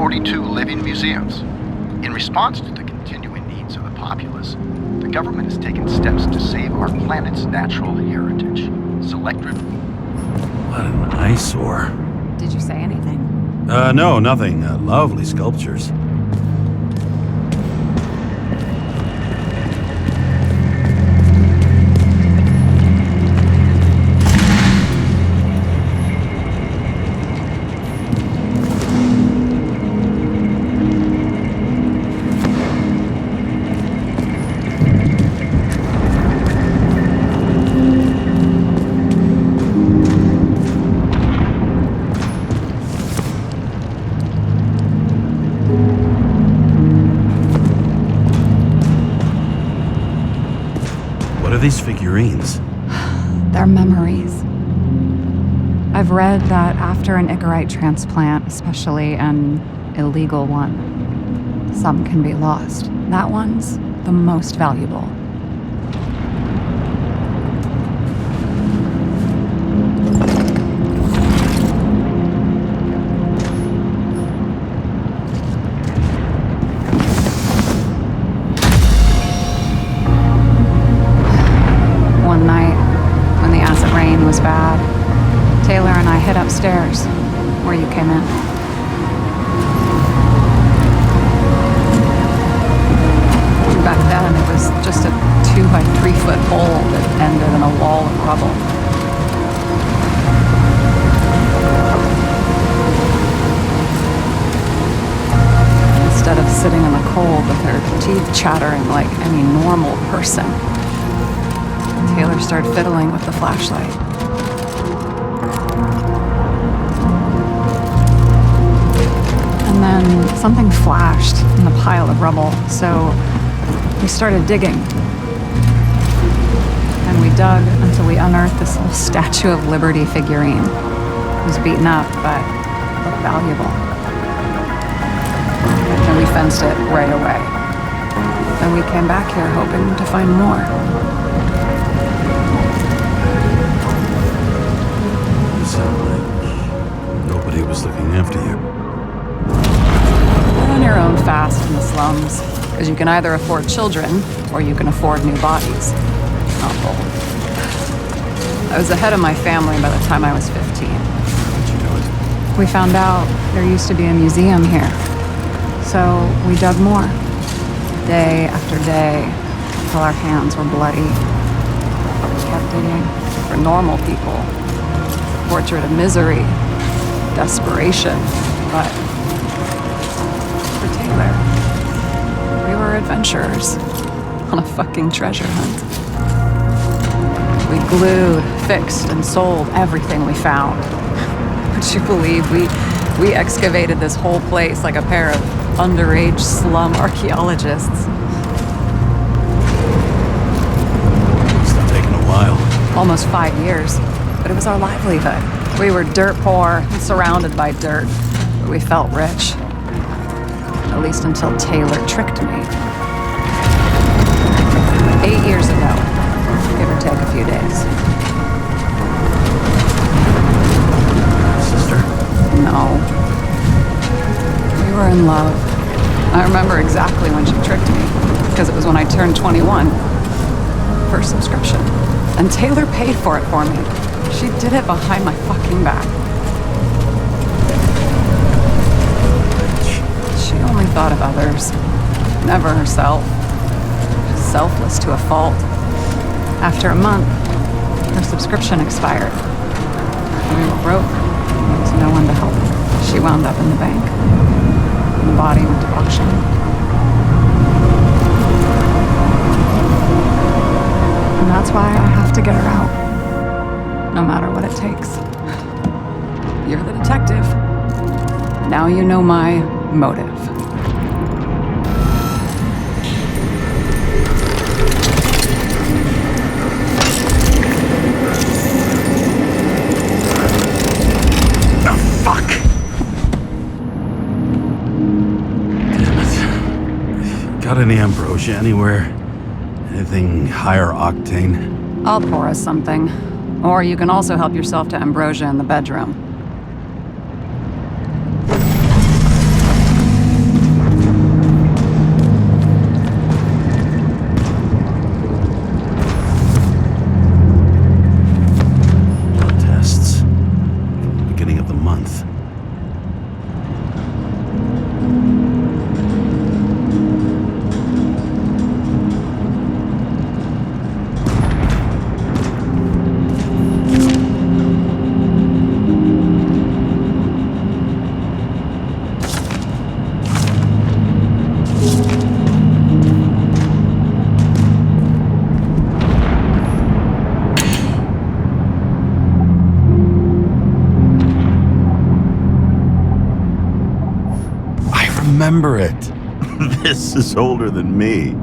42 living museums. In response to the continuing needs of the populace, the government has taken steps to save our planet's natural heritage. Selected. What an eyesore. Did you say anything? No, nothing. Lovely sculptures. These figurines? They're memories. I've read that after an Icarite transplant, especially an illegal one, some can be lost. That one's the most valuable. Upstairs, where you came in. Back then, it was just a 2 by 3 foot hole that ended in a wall of rubble. Instead of sitting in the cold with her teeth chattering like any normal person, Taylor started fiddling with the flashlight. And then something flashed in the pile of rubble, so we started digging. And we dug until we unearthed this little Statue of Liberty figurine. It was beaten up, but looked valuable. And we fenced it right away. And we came back here hoping to find more. You sound like nobody was looking after you. On your own fast in the slums, because you can either afford children or you can afford new bodies. Not both. I was ahead of my family by the time I was 15. How'd you know it? We found out there used to be a museum here, so we dug more, day after day, until our hands were bloody. We kept digging for normal people, portrait of misery, desperation, but Taylor. We were adventurers on a fucking treasure hunt. We glued, fixed, and sold everything we found. Would you believe we excavated this whole place like a pair of underage slum archaeologists? Must have taken a while. Almost 5 years, but it was our livelihood. We were dirt poor and surrounded by dirt, but we felt rich. At least until Taylor tricked me. 8 years ago, give or take a few days. Sister? No. We were in love. I remember exactly when she tricked me, because it was when I turned 21. First subscription. And Taylor paid for it for me. She did it behind my fucking back. She only thought of others, never herself. Selfless to a fault. After a month, her subscription expired. We were broke. There was no one to help. She wound up in the bank. And the body went to auction. And that's why I have to get her out. No matter what it takes. You're the detective. Now you know my motive. Fuck! Damn it. Got any ambrosia anywhere? Anything higher octane? I'll pour us something. Or you can also help yourself to ambrosia in the bedroom. remember it. This is older than me.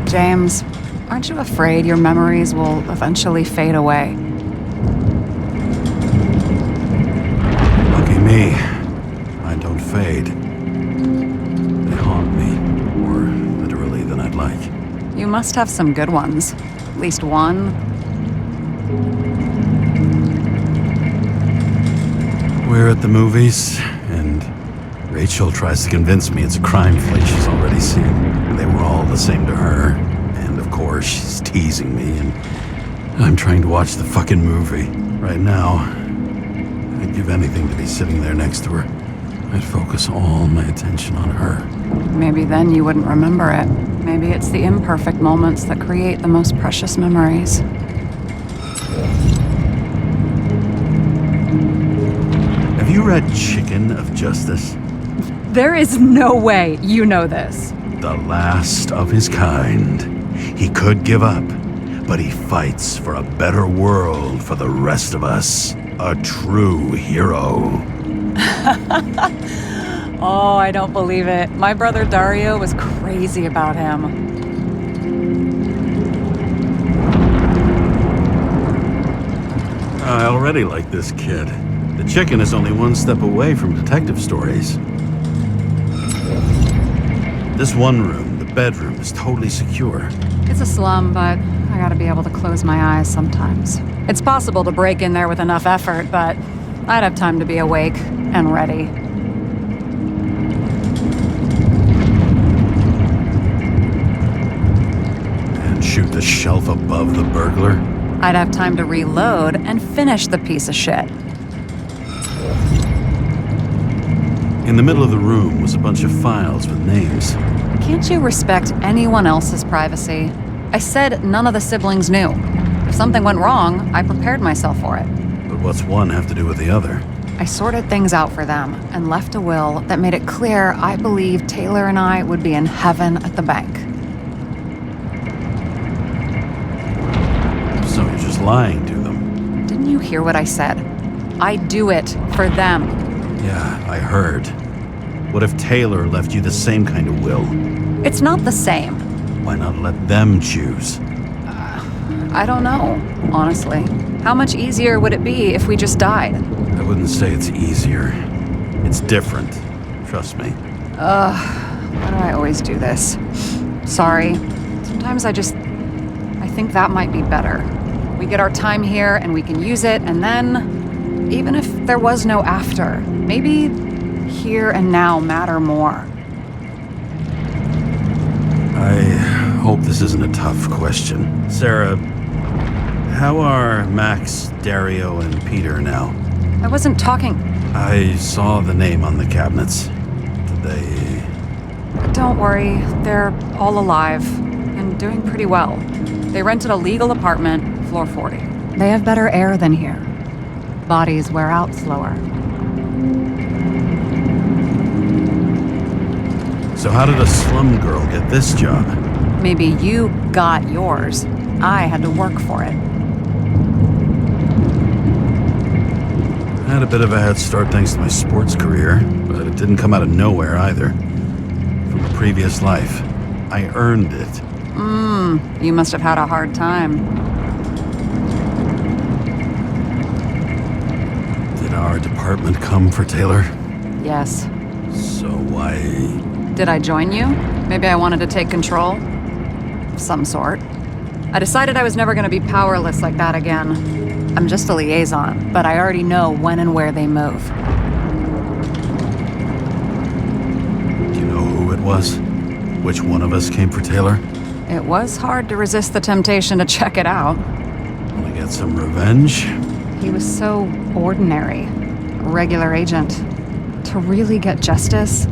James, aren't you afraid your memories will eventually fade away? Lucky me, I don't fade. They haunt me, more literally than I'd like. You must have some good ones. At least one. We're at the movies, and Rachel tries to convince me it's a crime flick she's already seen. They were all the same to her, and of course she's teasing me, and I'm trying to watch the fucking movie. Right now, I'd give anything to be sitting there next to her. I'd focus all my attention on her. Maybe then you wouldn't remember it. Maybe it's the imperfect moments that create the most precious memories. Have you read Chicken of Justice? There is no way you know this. The last of his kind. He could give up, but he fights for a better world for the rest of us. A true hero. Oh, I don't believe it. My brother Dario was crazy about him. I already like this kid. The Chicken is only one step away from detective stories. This one room, the bedroom, is totally secure. It's a slum, but I gotta be able to close my eyes sometimes. It's possible to break in there with enough effort, but I'd have time to be awake and ready. And shoot the shelf above the burglar? I'd have time to reload and finish the piece of shit. In the middle of the room was a bunch of files with names. Can't you respect anyone else's privacy? I said none of the siblings knew. If something went wrong, I prepared myself for it. But what's one have to do with the other? I sorted things out for them and left a will that made it clear I believed Taylor and I would be in heaven at the bank. So you're just lying to them? Didn't you hear what I said? I do it for them. Yeah, I heard. What if Taylor left you the same kind of will? It's not the same. Why not let them choose? I don't know, honestly. How much easier would it be if we just died? I wouldn't say it's easier. It's different. Trust me. Why do I always do this? Sorry. Sometimes I think that might be better. We get our time here and we can use it, and then, even if there was no after, maybe here and now matter more. I hope this isn't a tough question. Sarah, how are Max, Dario, and Peter now? I wasn't talking. I saw the name on the cabinets. Did they... Don't worry, they're all alive and doing pretty well. They rented a legal apartment, floor 40. They have better air than here. Bodies wear out slower. So how did a slum girl get this job? Maybe you got yours. I had to work for it. I had a bit of a head start thanks to my sports career, but it didn't come out of nowhere either. From a previous life. I earned it. You must have had a hard time. Did our department come for Taylor? Yes. So why Did I join you? Maybe I wanted to take control? Of some sort. I decided I was never gonna be powerless like that again. I'm just a liaison, but I already know when and where they move. Do you know who it was? Which one of us came for Taylor? It was hard to resist the temptation to check it out. Wanna get some revenge? He was so ordinary. A regular agent. To really get justice,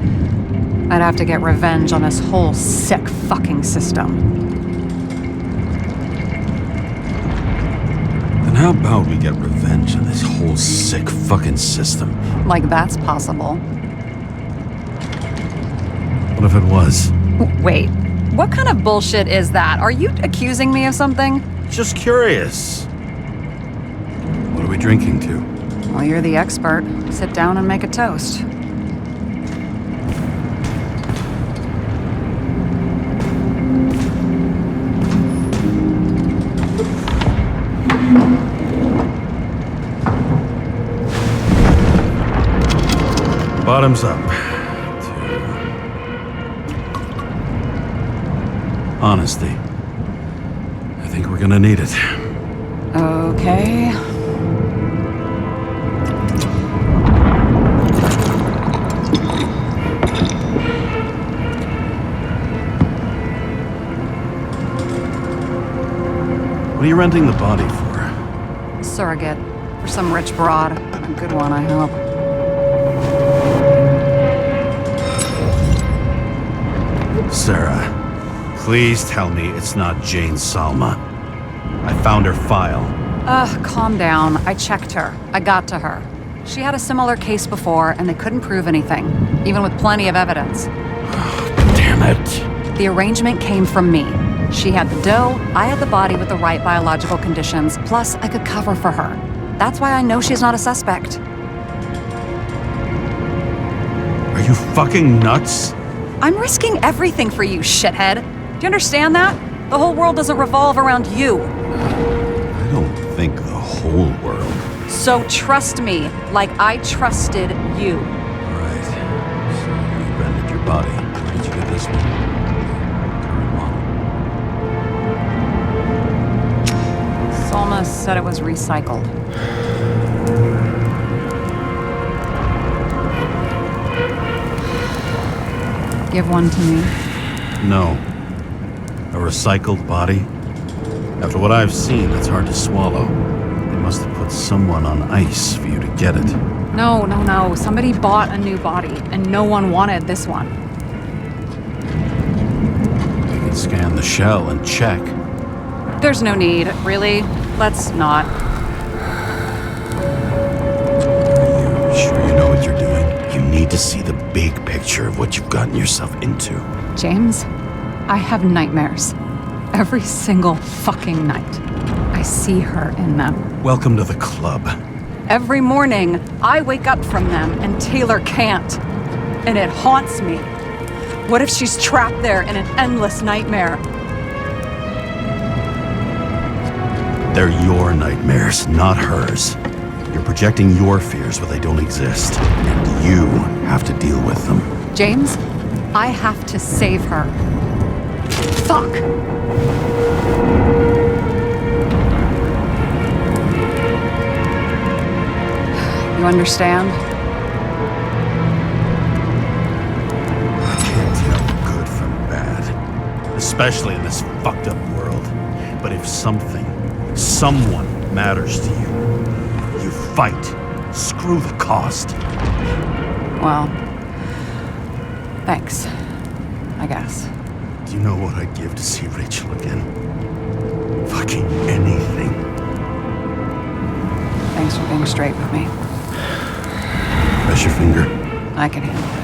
I'd have to get revenge on this whole sick fucking system. Then how about we get revenge on this whole sick fucking system? Like that's possible. What if it was? Wait, what kind of bullshit is that? Are you accusing me of something? Just curious. What are we drinking to? Well, you're the expert. Sit down and make a toast. Bottoms up. Honesty. I think we're gonna need it. Okay. What are you renting the body for? Surrogate. For some rich broad. A good one, I hope. Sarah, please tell me it's not Jane Salma. I found her file. Calm down. I checked her. I got to her. She had a similar case before, and they couldn't prove anything, even with plenty of evidence. Damn it. The arrangement came from me. She had the dough, I had the body with the right biological conditions, plus I could cover for her. That's why I know she's not a suspect. Are you fucking nuts? I'm risking everything for you, shithead. Do you understand that? The whole world doesn't revolve around you. I don't think the whole world. So trust me, like I trusted you. All right. So you rented your body. Where did you get this one? Current model. Salma said it was recycled. Give one to me. No. A recycled body? After what I've seen, that's hard to swallow. They must have put someone on ice for you to get it. No. Somebody bought a new body, and no one wanted this one. You can scan the shell and check. There's no need, really. Let's not. Are you sure you know what you're doing? You need to see the big picture of what you've gotten yourself into. James, I have nightmares. Every single fucking night. I see her in them. Welcome to the club. Every morning, I wake up from them and Taylor can't. And it haunts me. What if she's trapped there in an endless nightmare? They're your nightmares, not hers. You're projecting your fears where they don't exist, and you have to deal with them. James, I have to save her. Fuck! You understand? I can't tell good from bad, especially in this fucked up world. But if someone matters to you, you fight. Screw the cost. Well, thanks, I guess. Do you know what I'd give to see Rachel again? Fucking anything. Thanks for being straight with me. Press your finger. I can handle it.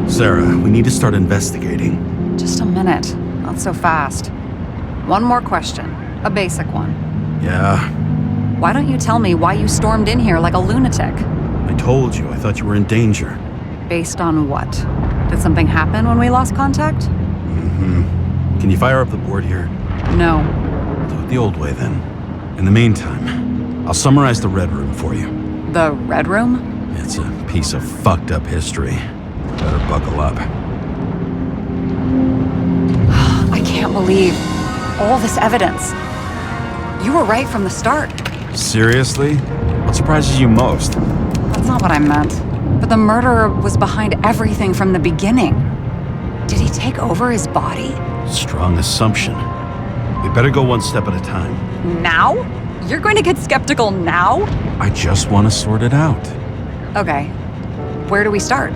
Sarah, we need to start investigating. Just a minute. Not so fast. One more question. A basic one. Yeah? Why don't you tell me why you stormed in here like a lunatic? I told you, I thought you were in danger. Based on what? Did something happen when we lost contact? Mm-hmm. Can you fire up the board here? No. I'll do it the old way then. In the meantime, I'll summarize the Red Room for you. The Red Room? It's a piece of fucked up history. Better buckle up. I can't believe all this evidence. You were right from the start. Seriously? What surprises you most? That's not what I meant. But the murderer was behind everything from the beginning. Did he take over his body? Strong assumption. We better go one step at a time. Now? You're going to get skeptical now? I just want to sort it out. Okay. Where do we start?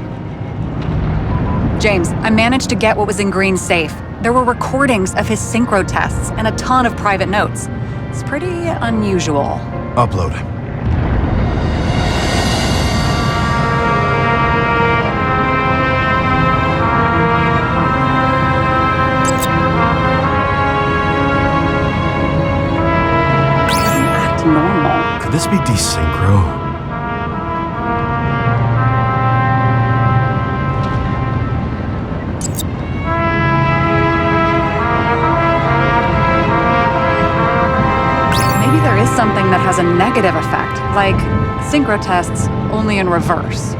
James, I managed to get what was in Green's safe. There were recordings of his synchro tests and a ton of private notes. It's pretty unusual. Upload. Normal. Could this be desynchro? Maybe there is something that has a negative effect, like synchro tests, only in reverse.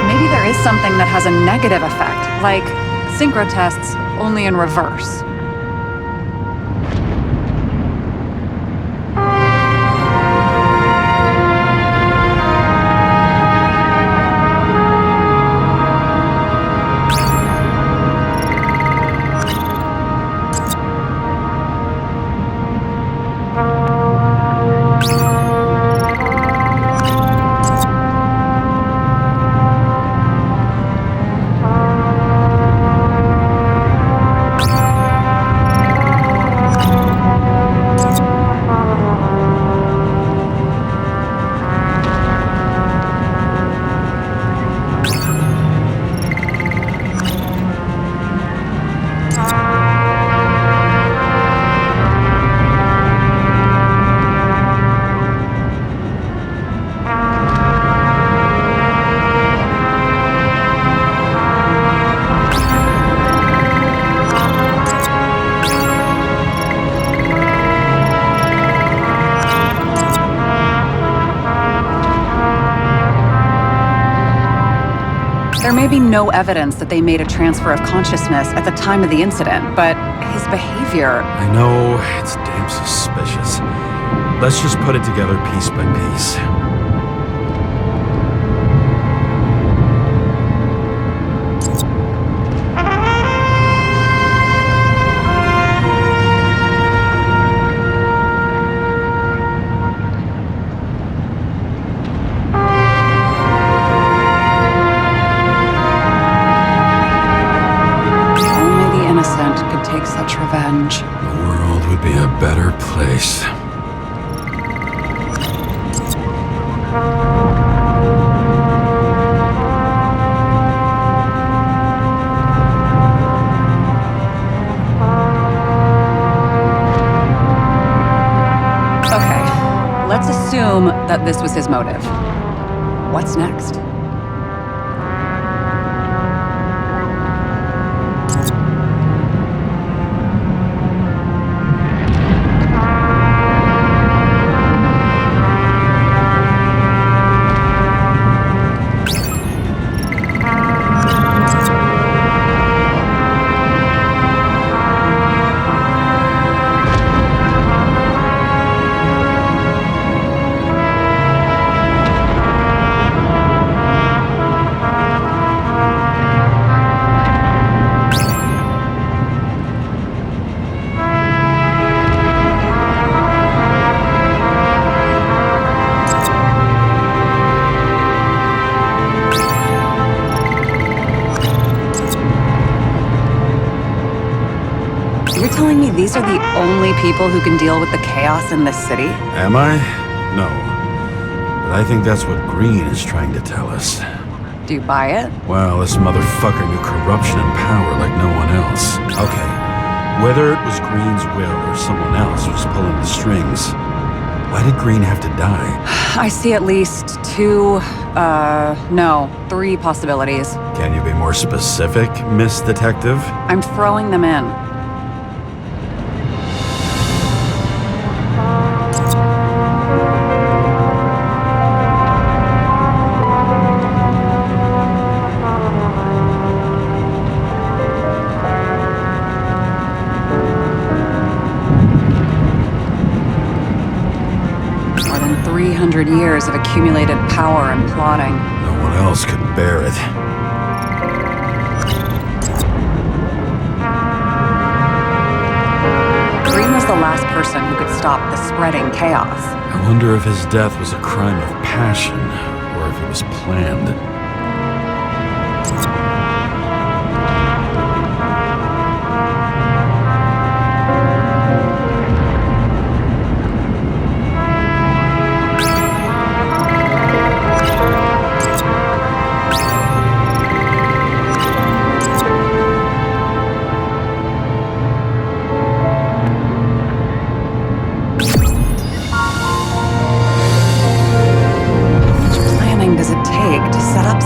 Maybe there is something that has a negative effect, like synchro tests, only in reverse. There may be no evidence that they made a transfer of consciousness at the time of the incident, but his behavior... I know, it's damn suspicious. Let's just put it together piece by piece. Such revenge. The world would be a better place. Okay, let's assume that this was his motive. What's next? You're telling me these are the only people who can deal with the chaos in this city? Am I? No. But I think that's what Green is trying to tell us. Do you buy it? Well, this motherfucker knew corruption and power like no one else. Okay, Whether it was Green's will or someone else was pulling the strings, why did Green have to die? I see at least 3 possibilities. Can you be more specific, Miss Detective? I'm throwing them in. More than 300 years of accumulated power and plotting. No one else could bear it. Green was the last person who could stop the spreading chaos. I wonder if his death was a crime of passion, or if it was planned.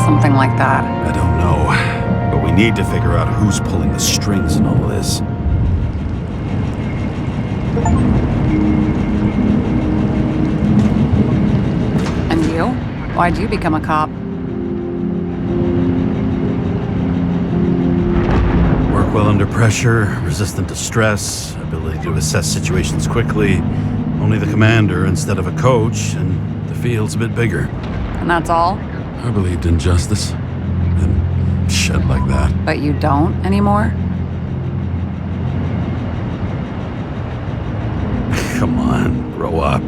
Something like that. I don't know, but we need to figure out who's pulling the strings in all this. And you? Why'd you become a cop? Work well under pressure, resistant to stress, ability to assess situations quickly. Only the commander instead of a coach, and the field's a bit bigger. And that's all? I believed in justice. And shit like that. But you don't anymore? Come on, grow up.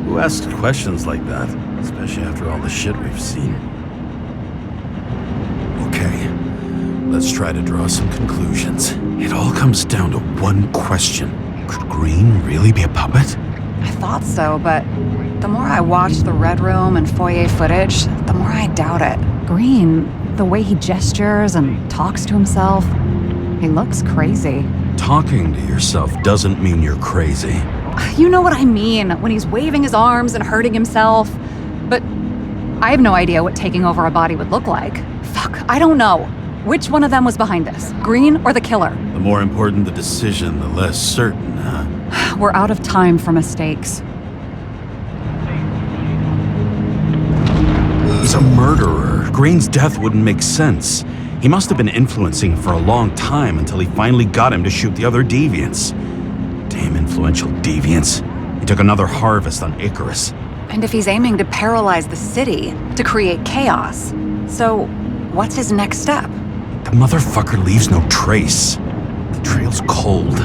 Who asks questions like that? Especially after all the shit we've seen. Okay, let's try to draw some conclusions. It all comes down to one question. Could Green really be a puppet? I thought so, but the more I watch the Red Room and foyer footage, the more I doubt it. Green, the way he gestures and talks to himself, he looks crazy. Talking to yourself doesn't mean you're crazy. You know what I mean, when he's waving his arms and hurting himself. But I have no idea what taking over a body would look like. Fuck, I don't know. Which one of them was behind this, Green or the killer? The more important the decision, the less certain, huh? We're out of time for mistakes. He's a murderer. Green's death wouldn't make sense. He must have been influencing for a long time until he finally got him to shoot the other deviants. Damn influential deviants. He took another harvest on Icarus. And if he's aiming to paralyze the city, to create chaos, so what's his next step? The motherfucker leaves no trace. The trail's cold.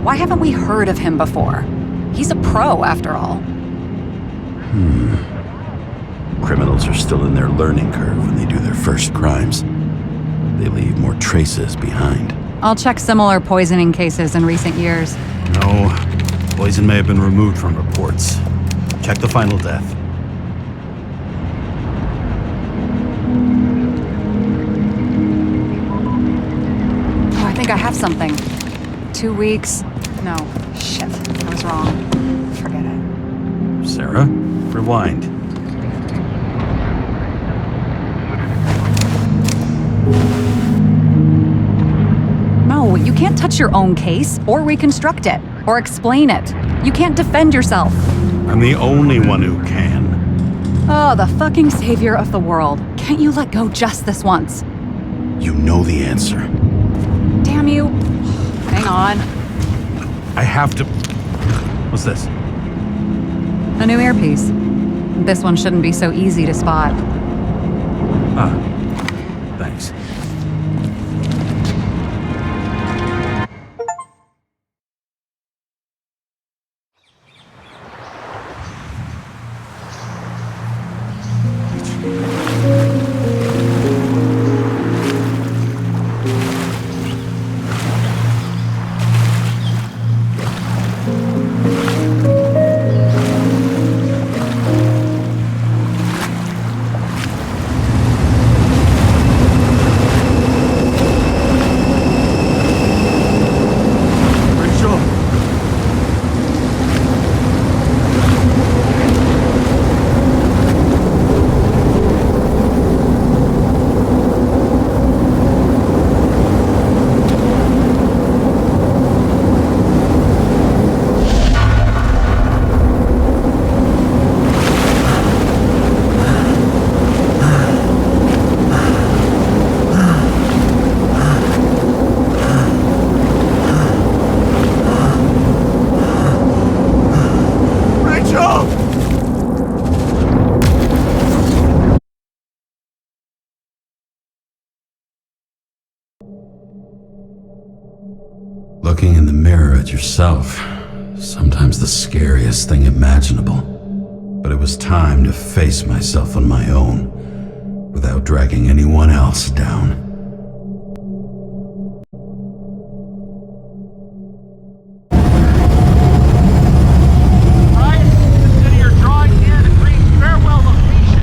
Why haven't we heard of him before? He's a pro, after all. Criminals are still in their learning curve when they do their first crimes. They leave more traces behind. I'll check similar poisoning cases in recent years. No, poison may have been removed from reports. Check the final death. Oh, I think I have something. 2 weeks. No, shit, I was wrong. Forget it. Sarah, rewind. No, you can't touch your own case, or reconstruct it, or explain it. You can't defend yourself. I'm the only one who can. Oh, the fucking savior of the world. Can't you let go just this once? You know the answer. Damn you. Hang on. I have to... What's this? A new earpiece. This one shouldn't be so easy to spot. Ah, thanks. stare at yourself. Sometimes the scariest thing imaginable. But it was time to face myself on my own, without dragging anyone else down. Ryan, consider your drawing near the green farewell location,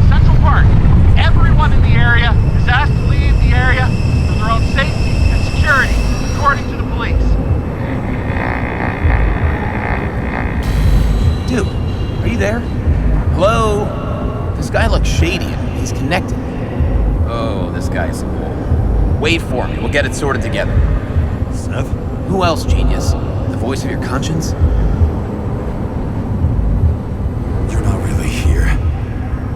Central Park. Everyone in the area is asked to leave the area for their own safety and security, according to the police. Dude, are you there? Hello? This guy looks shady and he's connected. Oh, this guy's cool. Wait for me, we'll get it sorted together. Seth? Who else, genius? The voice of your conscience? You're not really here.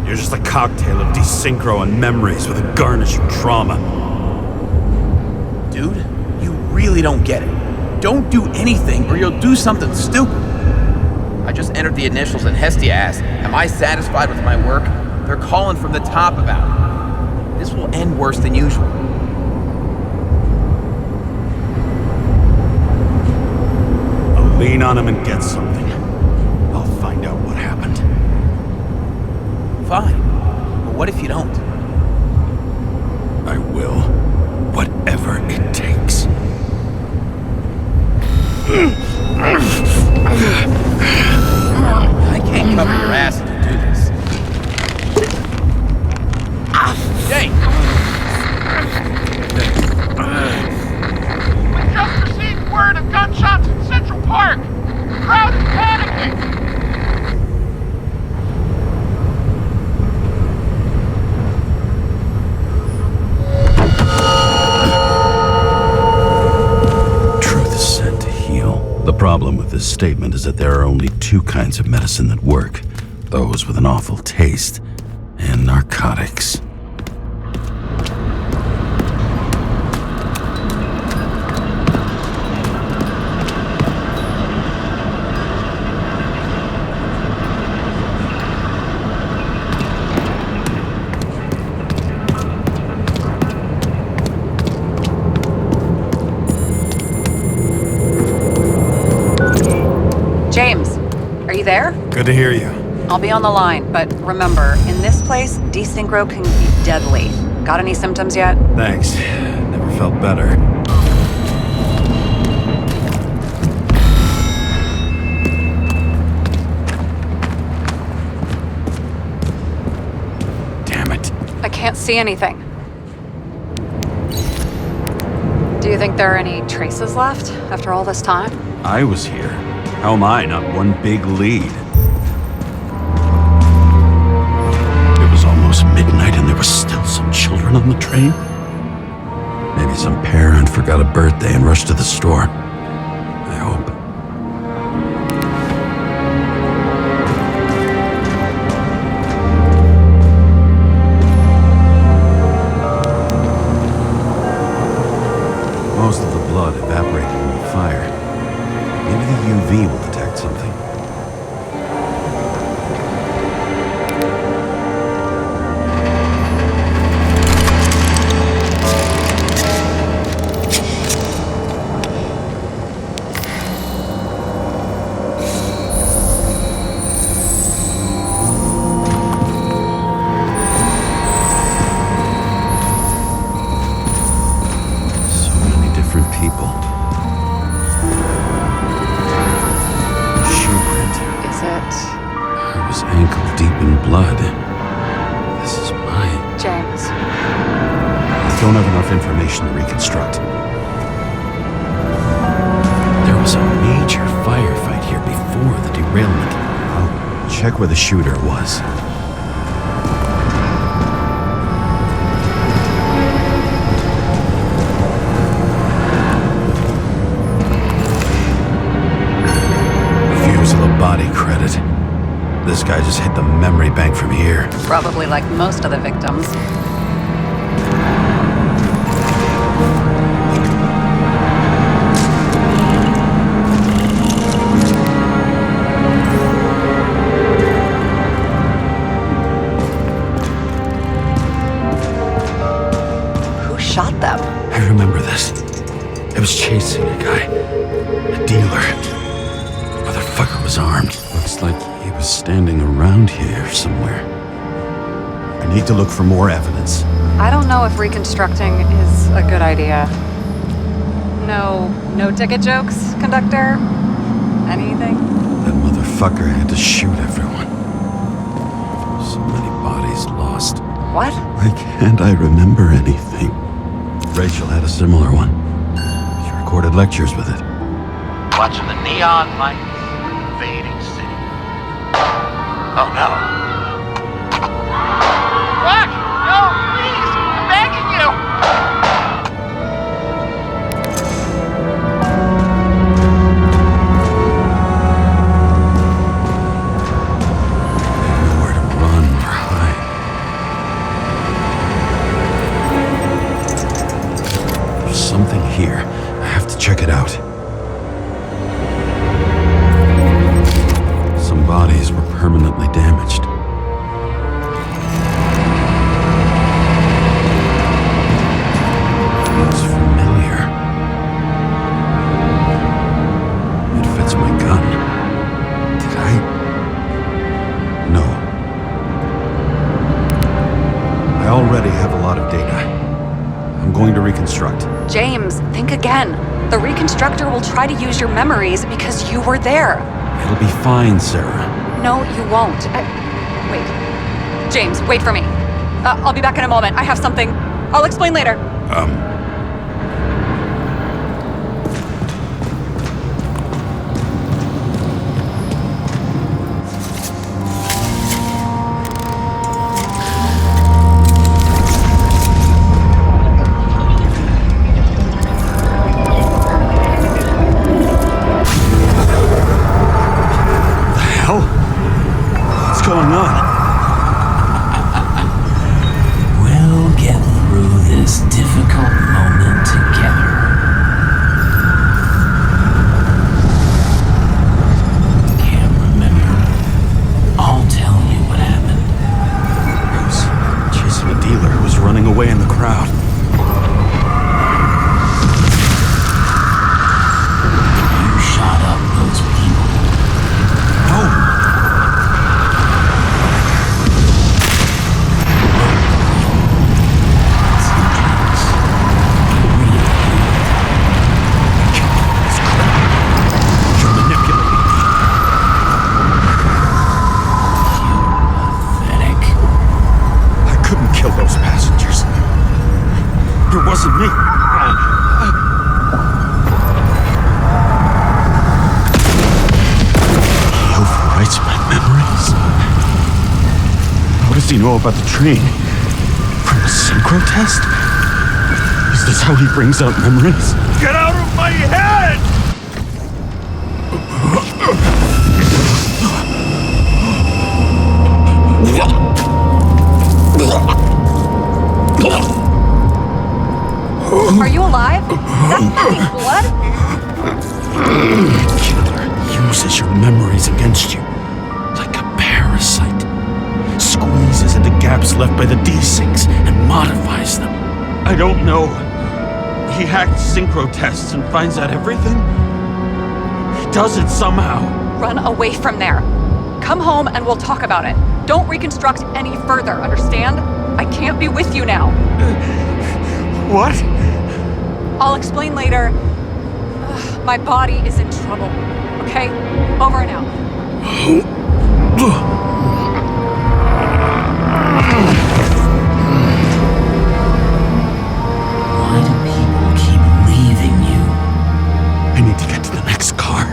You're just a cocktail of desynchro and memories with a garnish of trauma. Dude, you really don't get it. Don't do anything or you'll do something stupid. I just entered the initials and Hestia asked, am I satisfied with my work? They're calling from the top about it. This will end worse than usual. I'll lean on him and get something. I'll find out what happened. Fine, but what if you don't? I will. Whatever it takes. I can't cover your ass if you do this. Jay! We just received word of gunshots in Central Park. The crowd is panicking. Truth is said to heal. The problem with this statement is that there are only two kinds of medicine that work. Those with an awful taste and narcotics. James, are you there? Good to hear you. I'll be on the line, but remember, in this place, desynchro can be deadly. Got any symptoms yet? Thanks. Never felt better. Damn it. I can't see anything. Do you think there are any traces left after all this time? I was here. How am I not one big lead? It was almost midnight and there were still some children on the train. Maybe some parent forgot a birthday and rushed to the store. I hope. Most of the blood evaporated in the fire. Maybe the UV will detect something. So many different people. Is it... I was ankle deep in blood. This is mine. James? I don't have enough information to reconstruct. There was a major firefight here before the derailment. I'll check where the shooter was. Body credit. This guy just hit the memory bank from here. Probably like most of the victims. Who shot them? I remember this. I was chasing a guy. Just like he was standing around here somewhere. I need to look for more evidence. I don't know if reconstructing is a good idea. No ticket jokes, conductor? Anything? That motherfucker had to shoot everyone. So many bodies lost. What? Why can't I remember anything? Rachel had a similar one. She recorded lectures with it. Watching the neon lights fading city. Oh no. Fuck! No, please! I'm begging you! Nowhere to run or hide. There's something here. I have to check it out. Some bodies were permanently damaged. Looks familiar. It fits my gun. Did I? No. I already have a lot of data. I'm going to reconstruct. James, think again. The reconstructor will try to use your memories because you were there. It'll be fine, Sarah. No, you won't. Wait. James, wait for me. I'll be back in a moment. I have something. I'll explain later. What's going on? We'll get through this difficult moment together. Can't remember. I'll tell you what happened. I was chasing a dealer who was running away in the crowd. You shot up those people. No! It wasn't me. He overwrites my memories. What does he know about the train? From a synchro test? Is this how he brings out memories? Get out of my head! Are you alive? Is that fucking blood? Killer uses your memories against you. Like a parasite. Squeezes into gaps left by the desyncs and modifies them. I don't know. He hacked synchro tests and finds out everything? He does it somehow. Run away from there. Come home and we'll talk about it. Don't reconstruct any further, understand? I can't be with you now. What? I'll explain later. My body is in trouble. Okay? Over and out. Why do people keep leaving you? I need to get to the next car.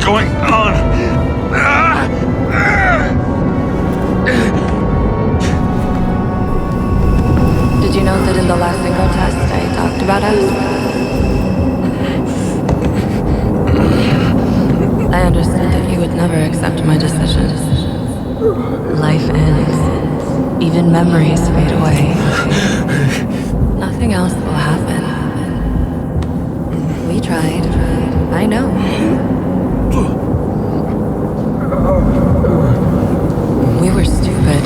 going on? Did you know that in the last synchro test I talked about us? I understood that you would never accept my decisions. Life ends. Even memories fade away. Nothing else will happen. We tried. I know. We were stupid.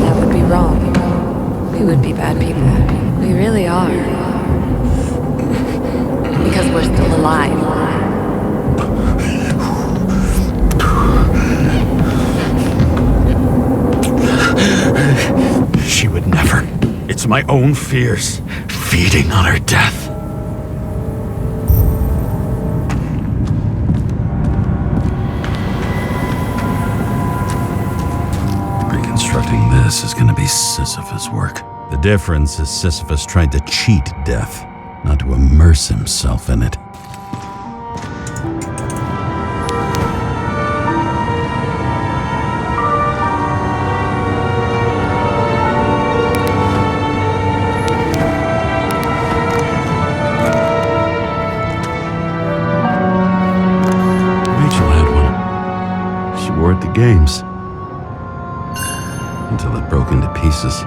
That would be wrong. We would be bad people. We really are. Because we're still alive. She would never. It's my own fears feeding on her death. Reconstructing this is going to be Sisyphus work. The difference is Sisyphus tried to cheat death, not to immerse himself in it. At the games until it broke into pieces.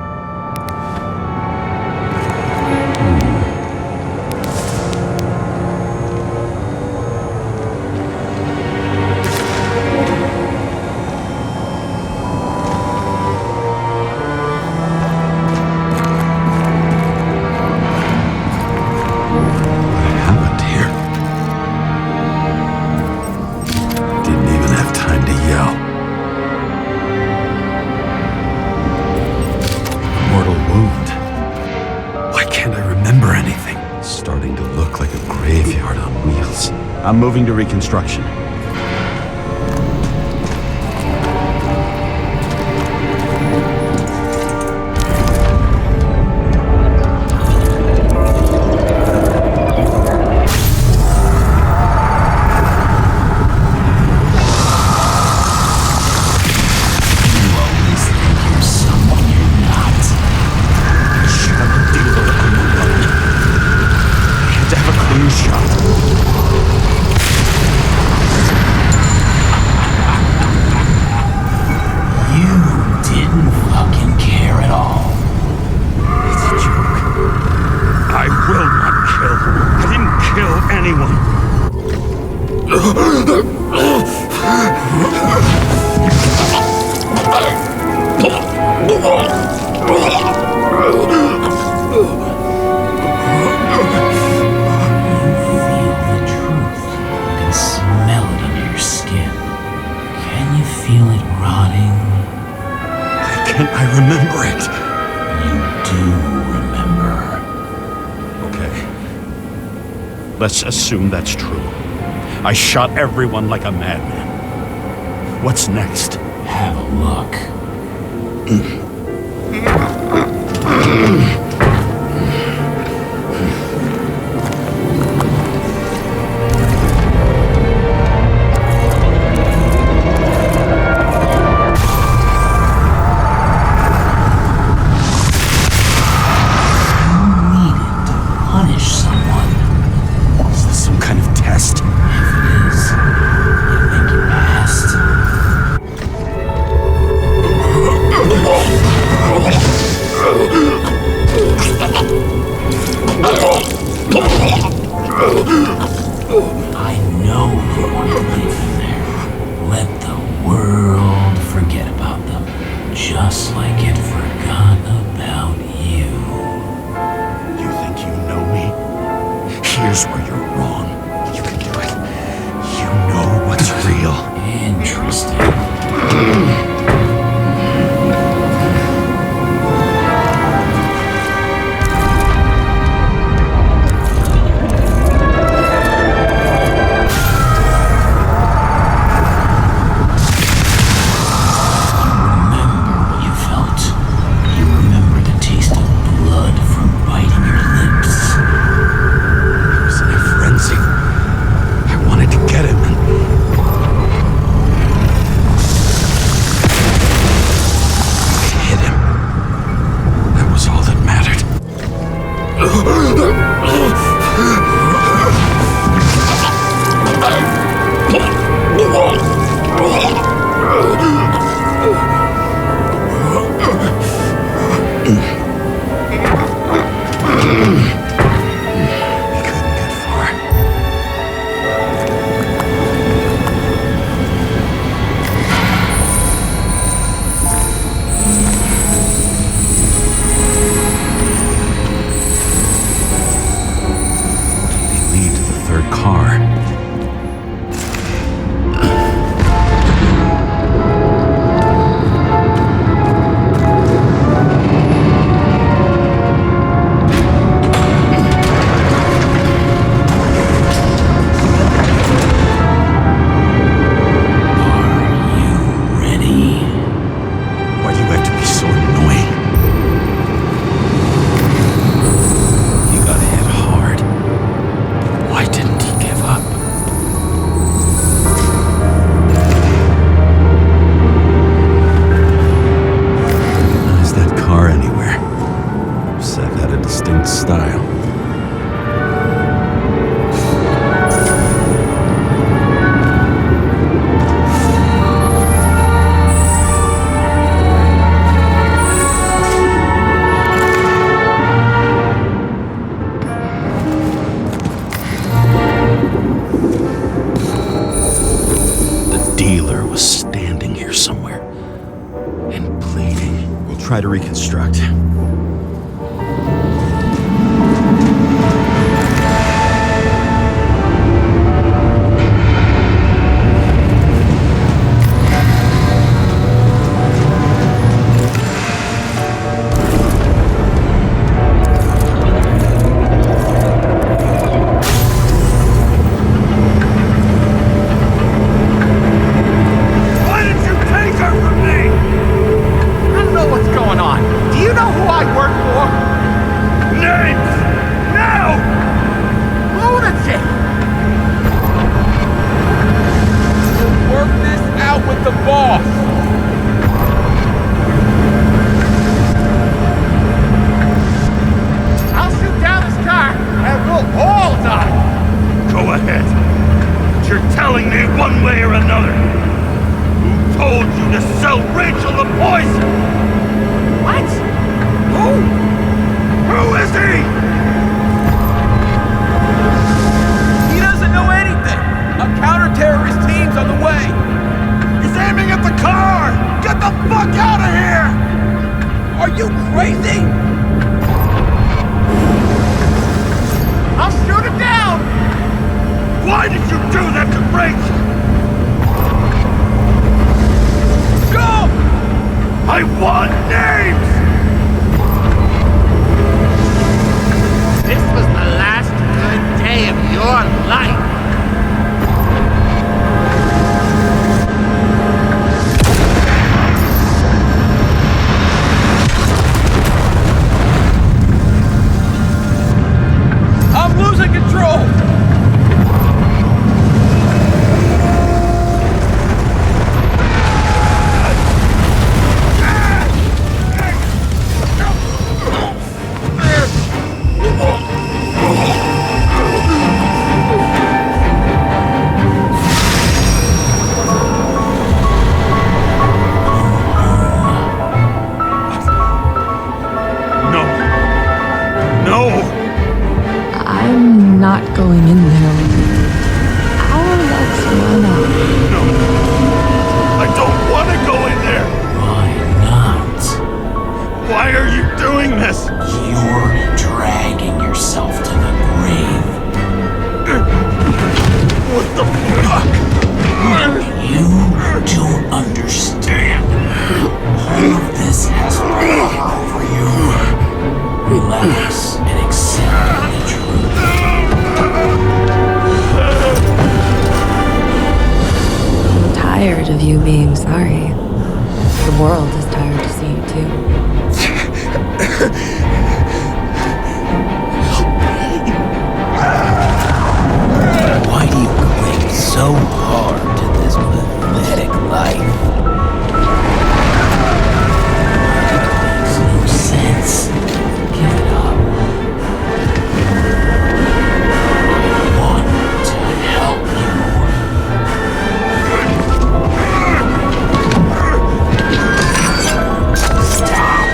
What happened here? Didn't even have time to yell. Wound. Why can't I remember anything? It's starting to look like a graveyard on wheels. I'm moving to reconstruction. Let's assume that's true. I shot everyone like a madman. What's next? Have a look. couldn't get far. They lead to the third car. Style. The dealer was standing here somewhere and bleeding. We'll try to reconstruct. Going in there. Our lights run out. No. I don't want to go in there. Why not? Why are you doing this? You're dragging yourself to the grave. What the fuck? You don't understand. All of this has power over you. Relax and accept the truth. I'm tired of you being sorry. The world is tired to see you too. Why do you cling so hard to this pathetic life? It makes no sense. Give it up. I want to help you. Stop.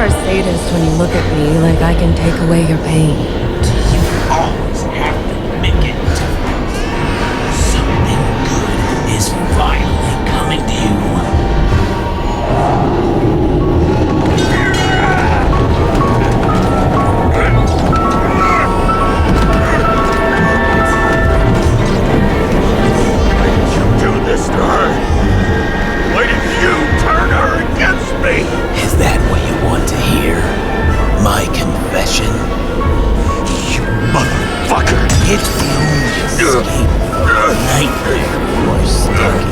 are a sadist when you look at me like I can take away your pain. You always have to make it different. Something good is finally coming to you. Is that what you want to hear? My confession? You motherfucker! It's the only escape from the nightmare you're stuck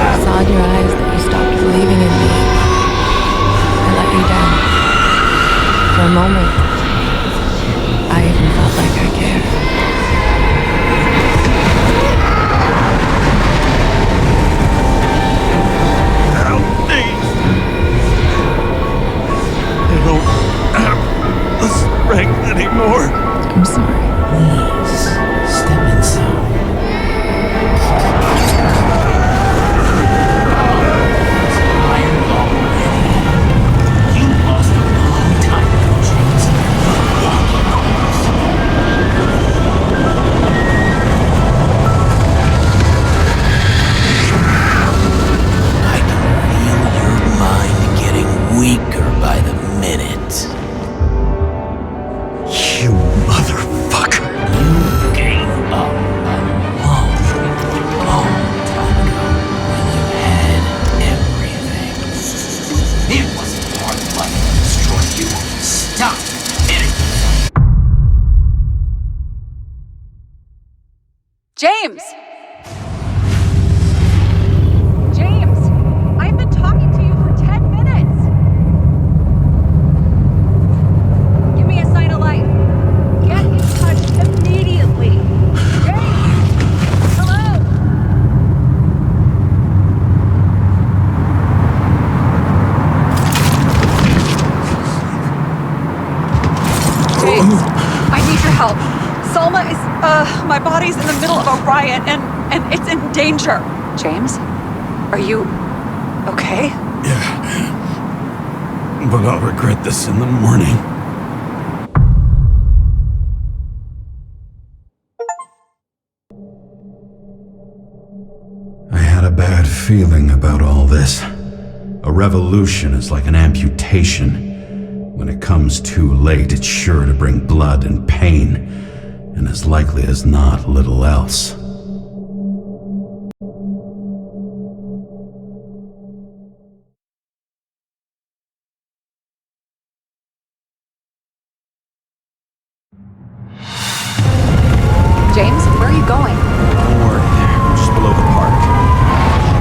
I saw in your eyes that you stopped believing in me. I let you down. For a moment, I even felt like I cared. Help me! I don't have the strength anymore. I'm sorry. Please, step inside. Tired already. You lost a long time ago, James. Walking hours. I can feel your mind getting weaker by the minute. You motherfucker! You gave up a long, long time ago when you had everything. It wasn't part of life to destroy you. Stop hitting yourself. James! James! I've been talking to you for 10 minutes! Give me a sign of life. Get in touch immediately. James! Hello? James, I need your help. Salma is, my body's in the middle of a riot and it's in danger. James? Are you okay? Yeah. But I'll regret this in the morning. I had a bad feeling about all this. A revolution is like an amputation. When it comes too late, it's sure to bring blood and pain, and as likely as not, little else. James, where are you going? Don't worry, I'm just below the park.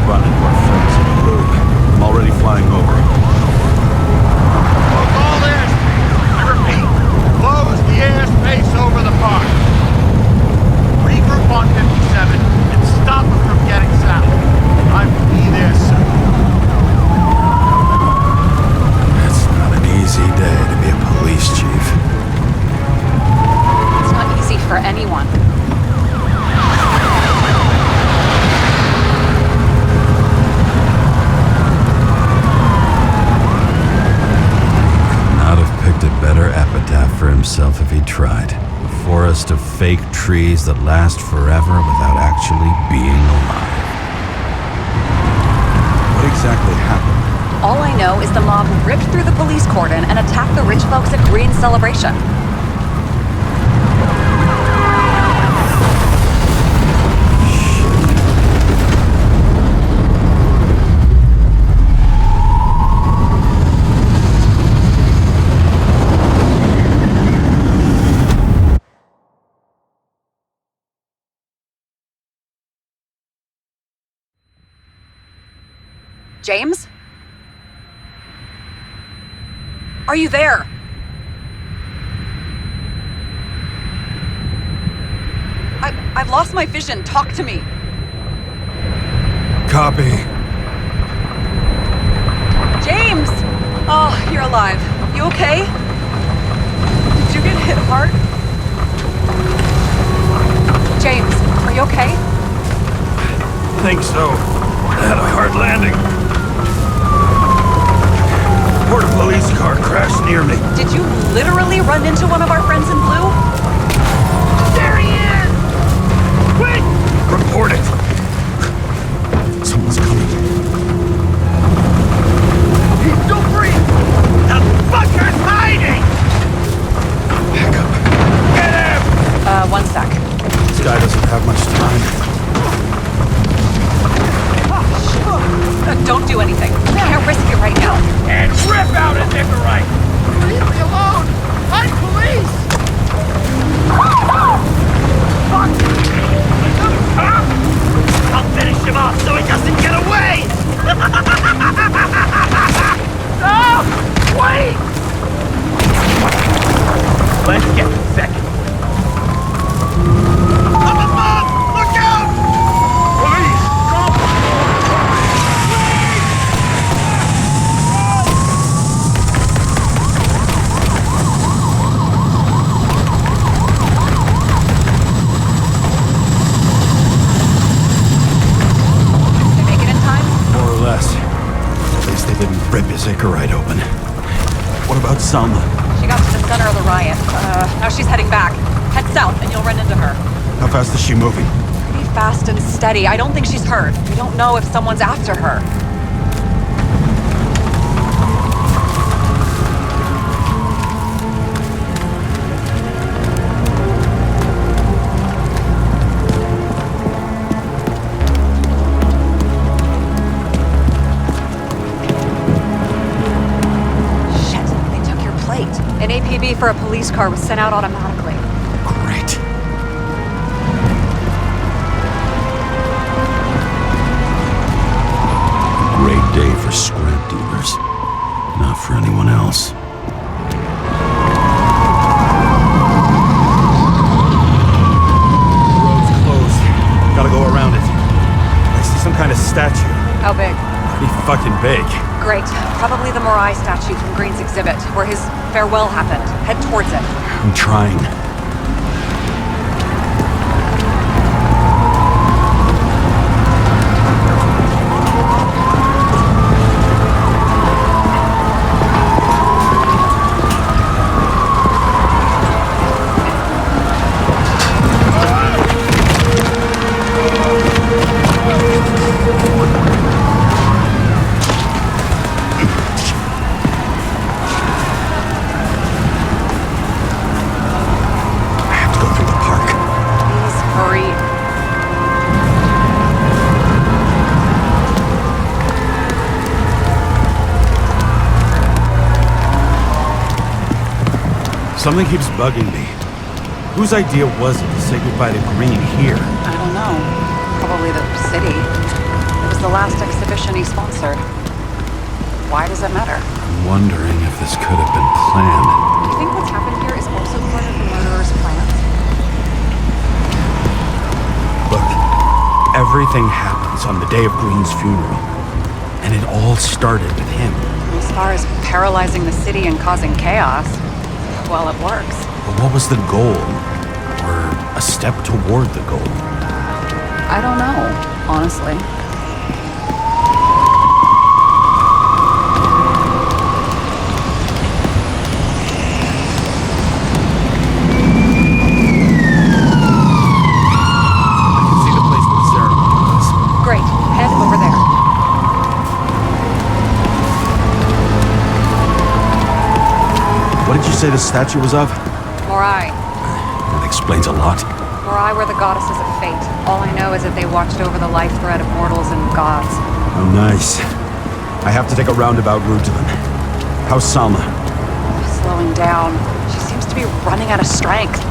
Run into our friends in the loop. I'm already flying over. All airspace, I repeat, close the airspace over the park. Regroup on 57 and stop them from getting south. I will be there soon. It's not an easy day to be a police chief. It's not easy for anyone. Not have picked a better epitaph for himself if he tried. A forest of fake trees that last forever without actually being alive. What exactly happened? All I know is the mob ripped through the police cordon and attacked the rich folks at Green Celebration. James? Are you there? I've lost my vision. Talk to me. Copy. James! Oh, You're alive. You okay? Did you get hit hard? James, are you okay? Think so. I had a hard landing. Port police car crashed near me. Did you literally run into one of our friends in blue? There he is! Quick! Report it. Someone's coming. He's still free! The fucker's hiding! Back up. Get him! One sec. This guy doesn't have much time. Don't do anything. I can't risk it right now. And rip out a Nicorite! Leave me alone! I'm police! Fuck! I'll finish him off so he doesn't get away! No! Wait! Let's get the second. Up above! Look out! Police! They make it in time? More or less. At least they didn't rip his Icarite open. What about Salma? She got to the center of the riot. Now she's heading back. Head south and you'll run into her. How fast is she moving? Pretty fast and steady. I don't think she's hurt. We don't know if someone's after her. Shit, they took your plate. An APB for a police car was sent out automatically. Great. Great day for scrap dealers. Not for anyone else. The road's closed. Gotta go around it. I see some kind of statue. How big? Pretty fucking big. Great. Probably the Morai statue from Green's exhibit, where his farewell happened. Head towards it. I'm trying. Something keeps bugging me. Whose idea was it to say goodbye to Green here? I don't know. Probably the city. It was the last exhibition he sponsored. Why does it matter? I'm wondering if this could have been planned. Do you think what's happened here is also part of the murderer's plan? Look, everything happens on the day of Green's funeral. And it all started with him. As far as paralyzing the city and causing chaos, well, it works. But what was the goal? Or a step toward the goal? I don't know, honestly. I can see the place where the ceremony was. Great. Head over there. What did you say the statue was of? Morai. That explains a lot. Morai were the goddesses of fate. All I know is that they watched over the life thread of mortals and gods. Oh, nice. I have to take a roundabout route to them. How's Salma? Slowing down. She seems to be running out of strength.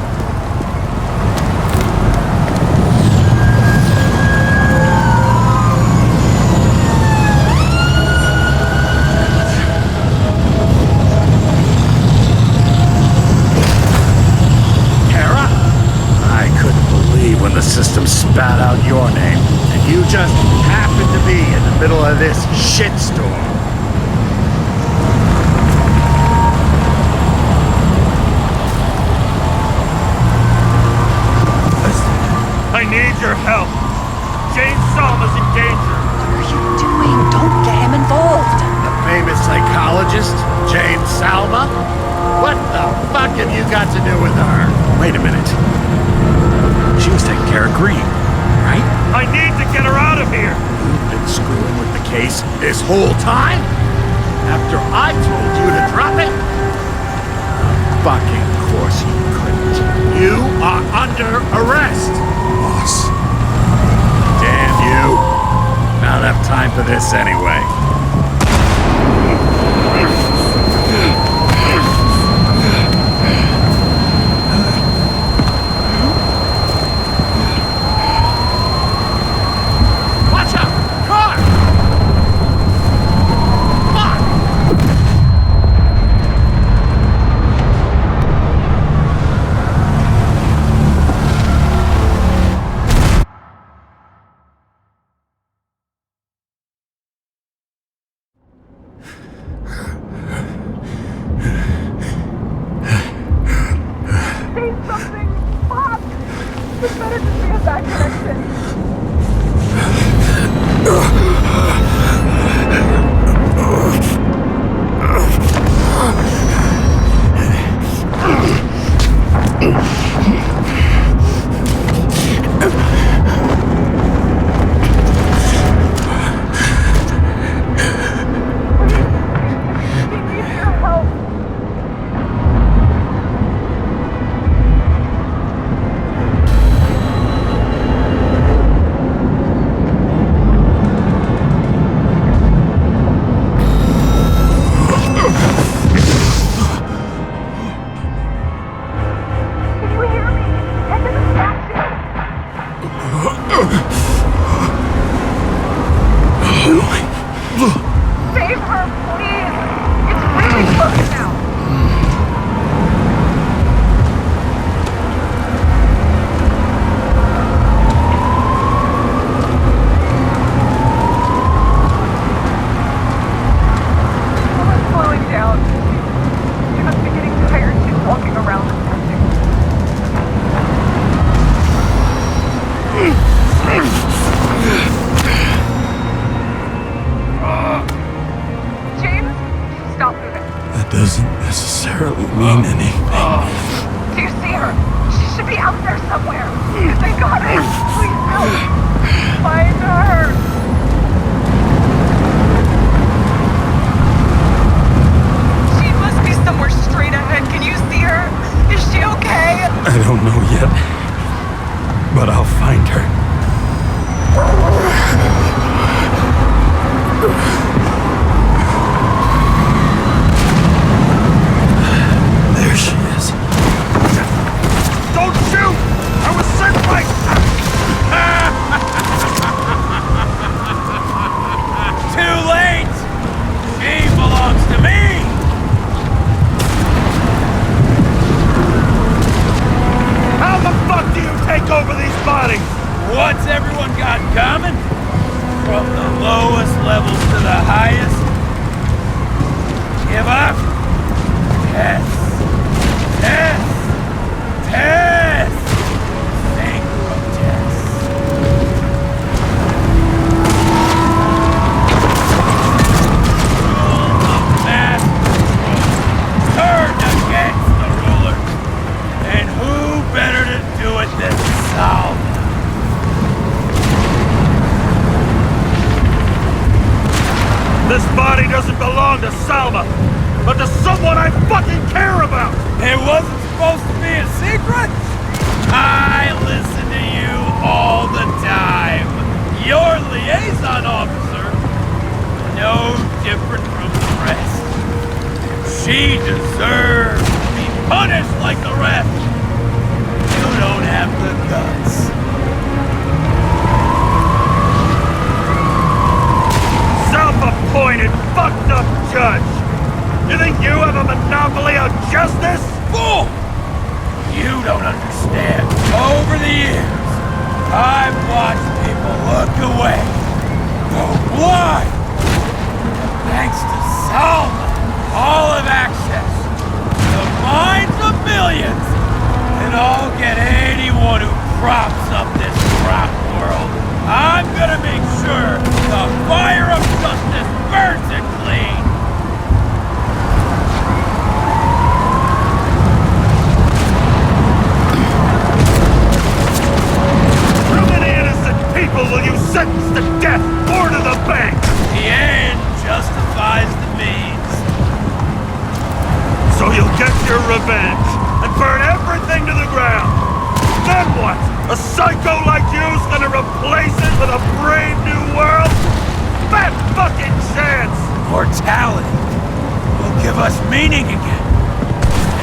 When the system spat out your name, and you just happened to be in the middle of this shitstorm. case this whole time? After I told you to drop it? Fucking course you couldn't. You are under arrest. Boss. Damn you. Not enough time for this anyway. Watch out! Car! Fuck! Say something! Fuck! This better just be a bad connection. We need your help. Can you hear me? Head to the station. Save her, please. It's really close now. Someone's slowing down. She must be getting tired. She's walking around the station. James, stop moving. That doesn't necessarily mean anything. Do you see her? She should be out there somewhere. Thank God. Please help. Find her. She must be somewhere straight ahead. Can you see her? Is she okay? I don't know yet, but I'll find her. There she is. Don't shoot! I was sent by... Too late! She belongs to me! How the fuck do you take over these bodies? What's everyone got in common? From the lowest levels to the highest? Give up? Test. Test. Test. Think of test. Rule of mass control. Turned against the rulers. And who better to do it than Salva? This body doesn't belong to Salma, but to someone I fucking care about! It wasn't supposed to be a secret? I listen to you all the time. Your liaison officer. No different from the rest. She deserves to be punished like the rest. You don't have the guts. Self-appointed, fucked up judge! You think you have a monopoly on justice? Fool! You don't understand. Over the years, I've watched people look away, go blind. Thanks to Salma, all have access to the minds of millions, and I'll get anyone who props up this crap world. I'm gonna make sure the fire of justice burns it clean. How many innocent people will you sentence to death or to the bank? The immortality will give us meaning again.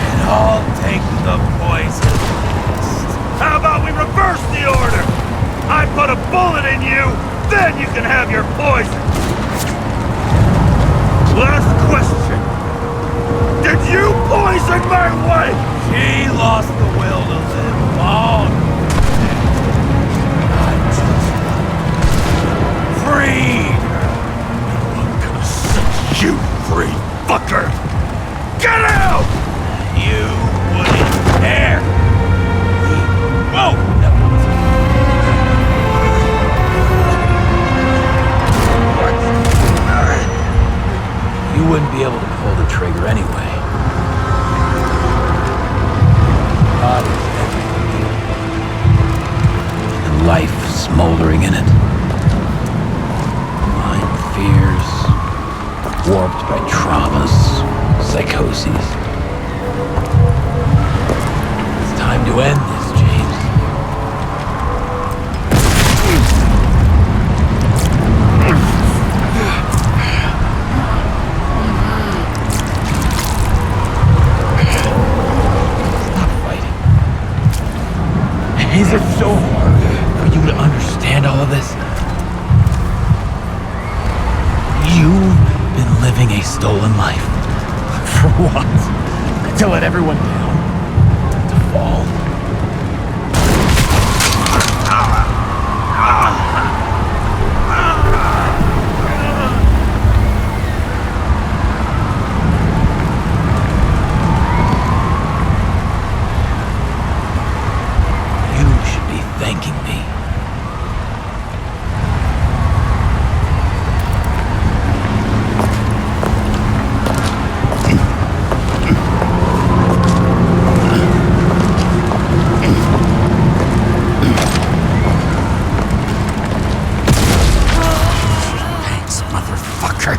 And I'll take the poison. How about we reverse the order? I put a bullet in you, then you can have your poison. Last question. Did you poison my wife? She lost the will to live long. I took her. Freed her. I'm gonna set you free, fucker! Get out! You wouldn't care. We won't know. You wouldn't be able to pull the trigger anyway. God is everything. And life smoldering in it. Mind fears, warped by traumas, psychoses. It's time to end this, James. Is it so hard for you to understand all of this? You've been living a stolen life. For what? To let everyone down? To fall? Thanking me. Thanks, motherfucker.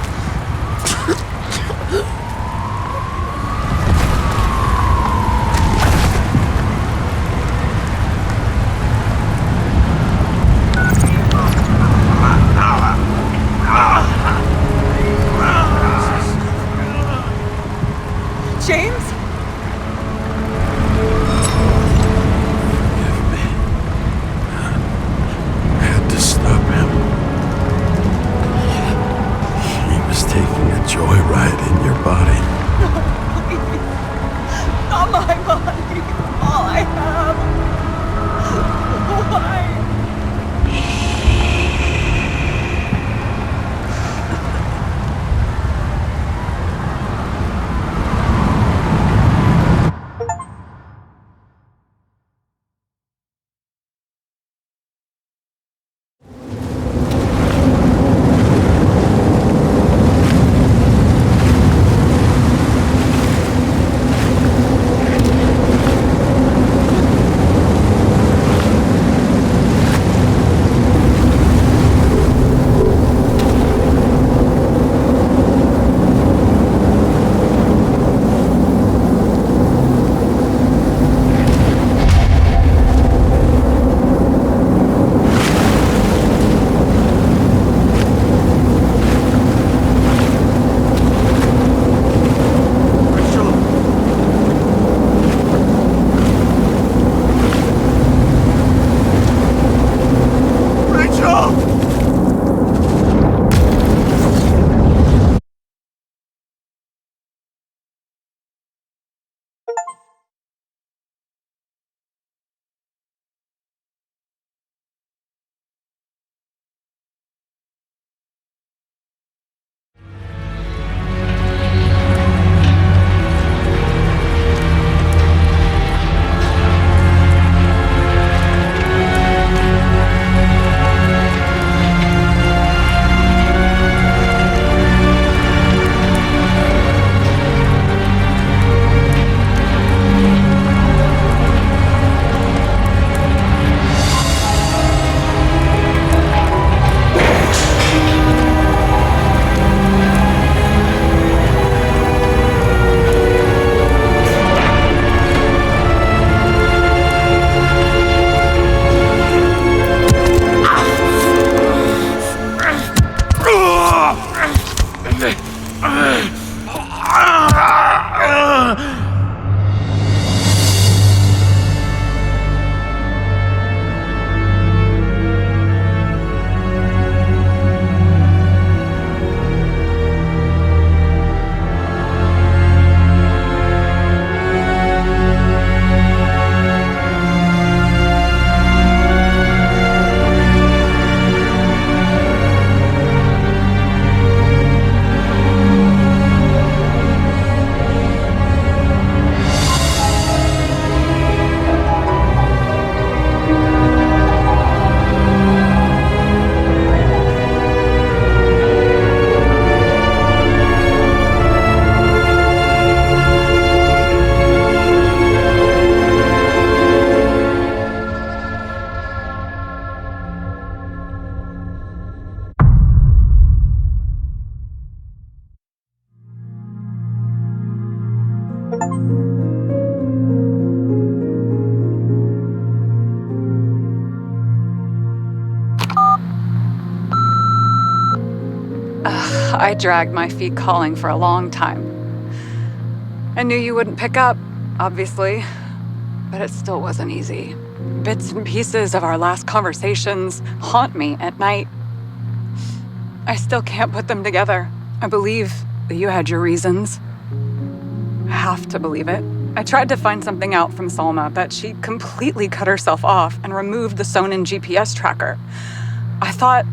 James? Forgive me. I had to stop him. He was taking a joyride in your body. Not my body. All I have. Why? I dragged my feet calling for a long time. I knew you wouldn't pick up, obviously, but it still wasn't easy. Bits and pieces of our last conversations haunt me at night. I still can't put them together. I believe that you had your reasons. I have to believe it. I tried to find something out from Salma, but she completely cut herself off and removed the Sonin GPS tracker. I thought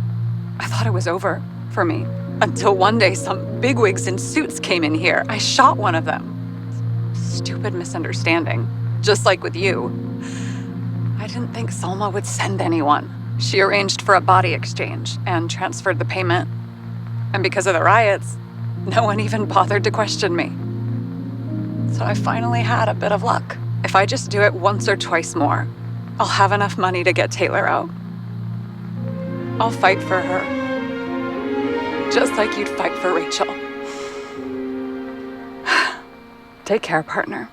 it was over for me. Until one day some bigwigs in suits came in here. I shot one of them. Stupid misunderstanding, just like with you. I didn't think Salma would send anyone. She arranged for a body exchange and transferred the payment. And because of the riots, no one even bothered to question me. So I finally had a bit of luck. If I just do it once or twice more, I'll have enough money to get Taylor out. I'll fight for her. Just like you'd fight for Rachel. Take care, partner.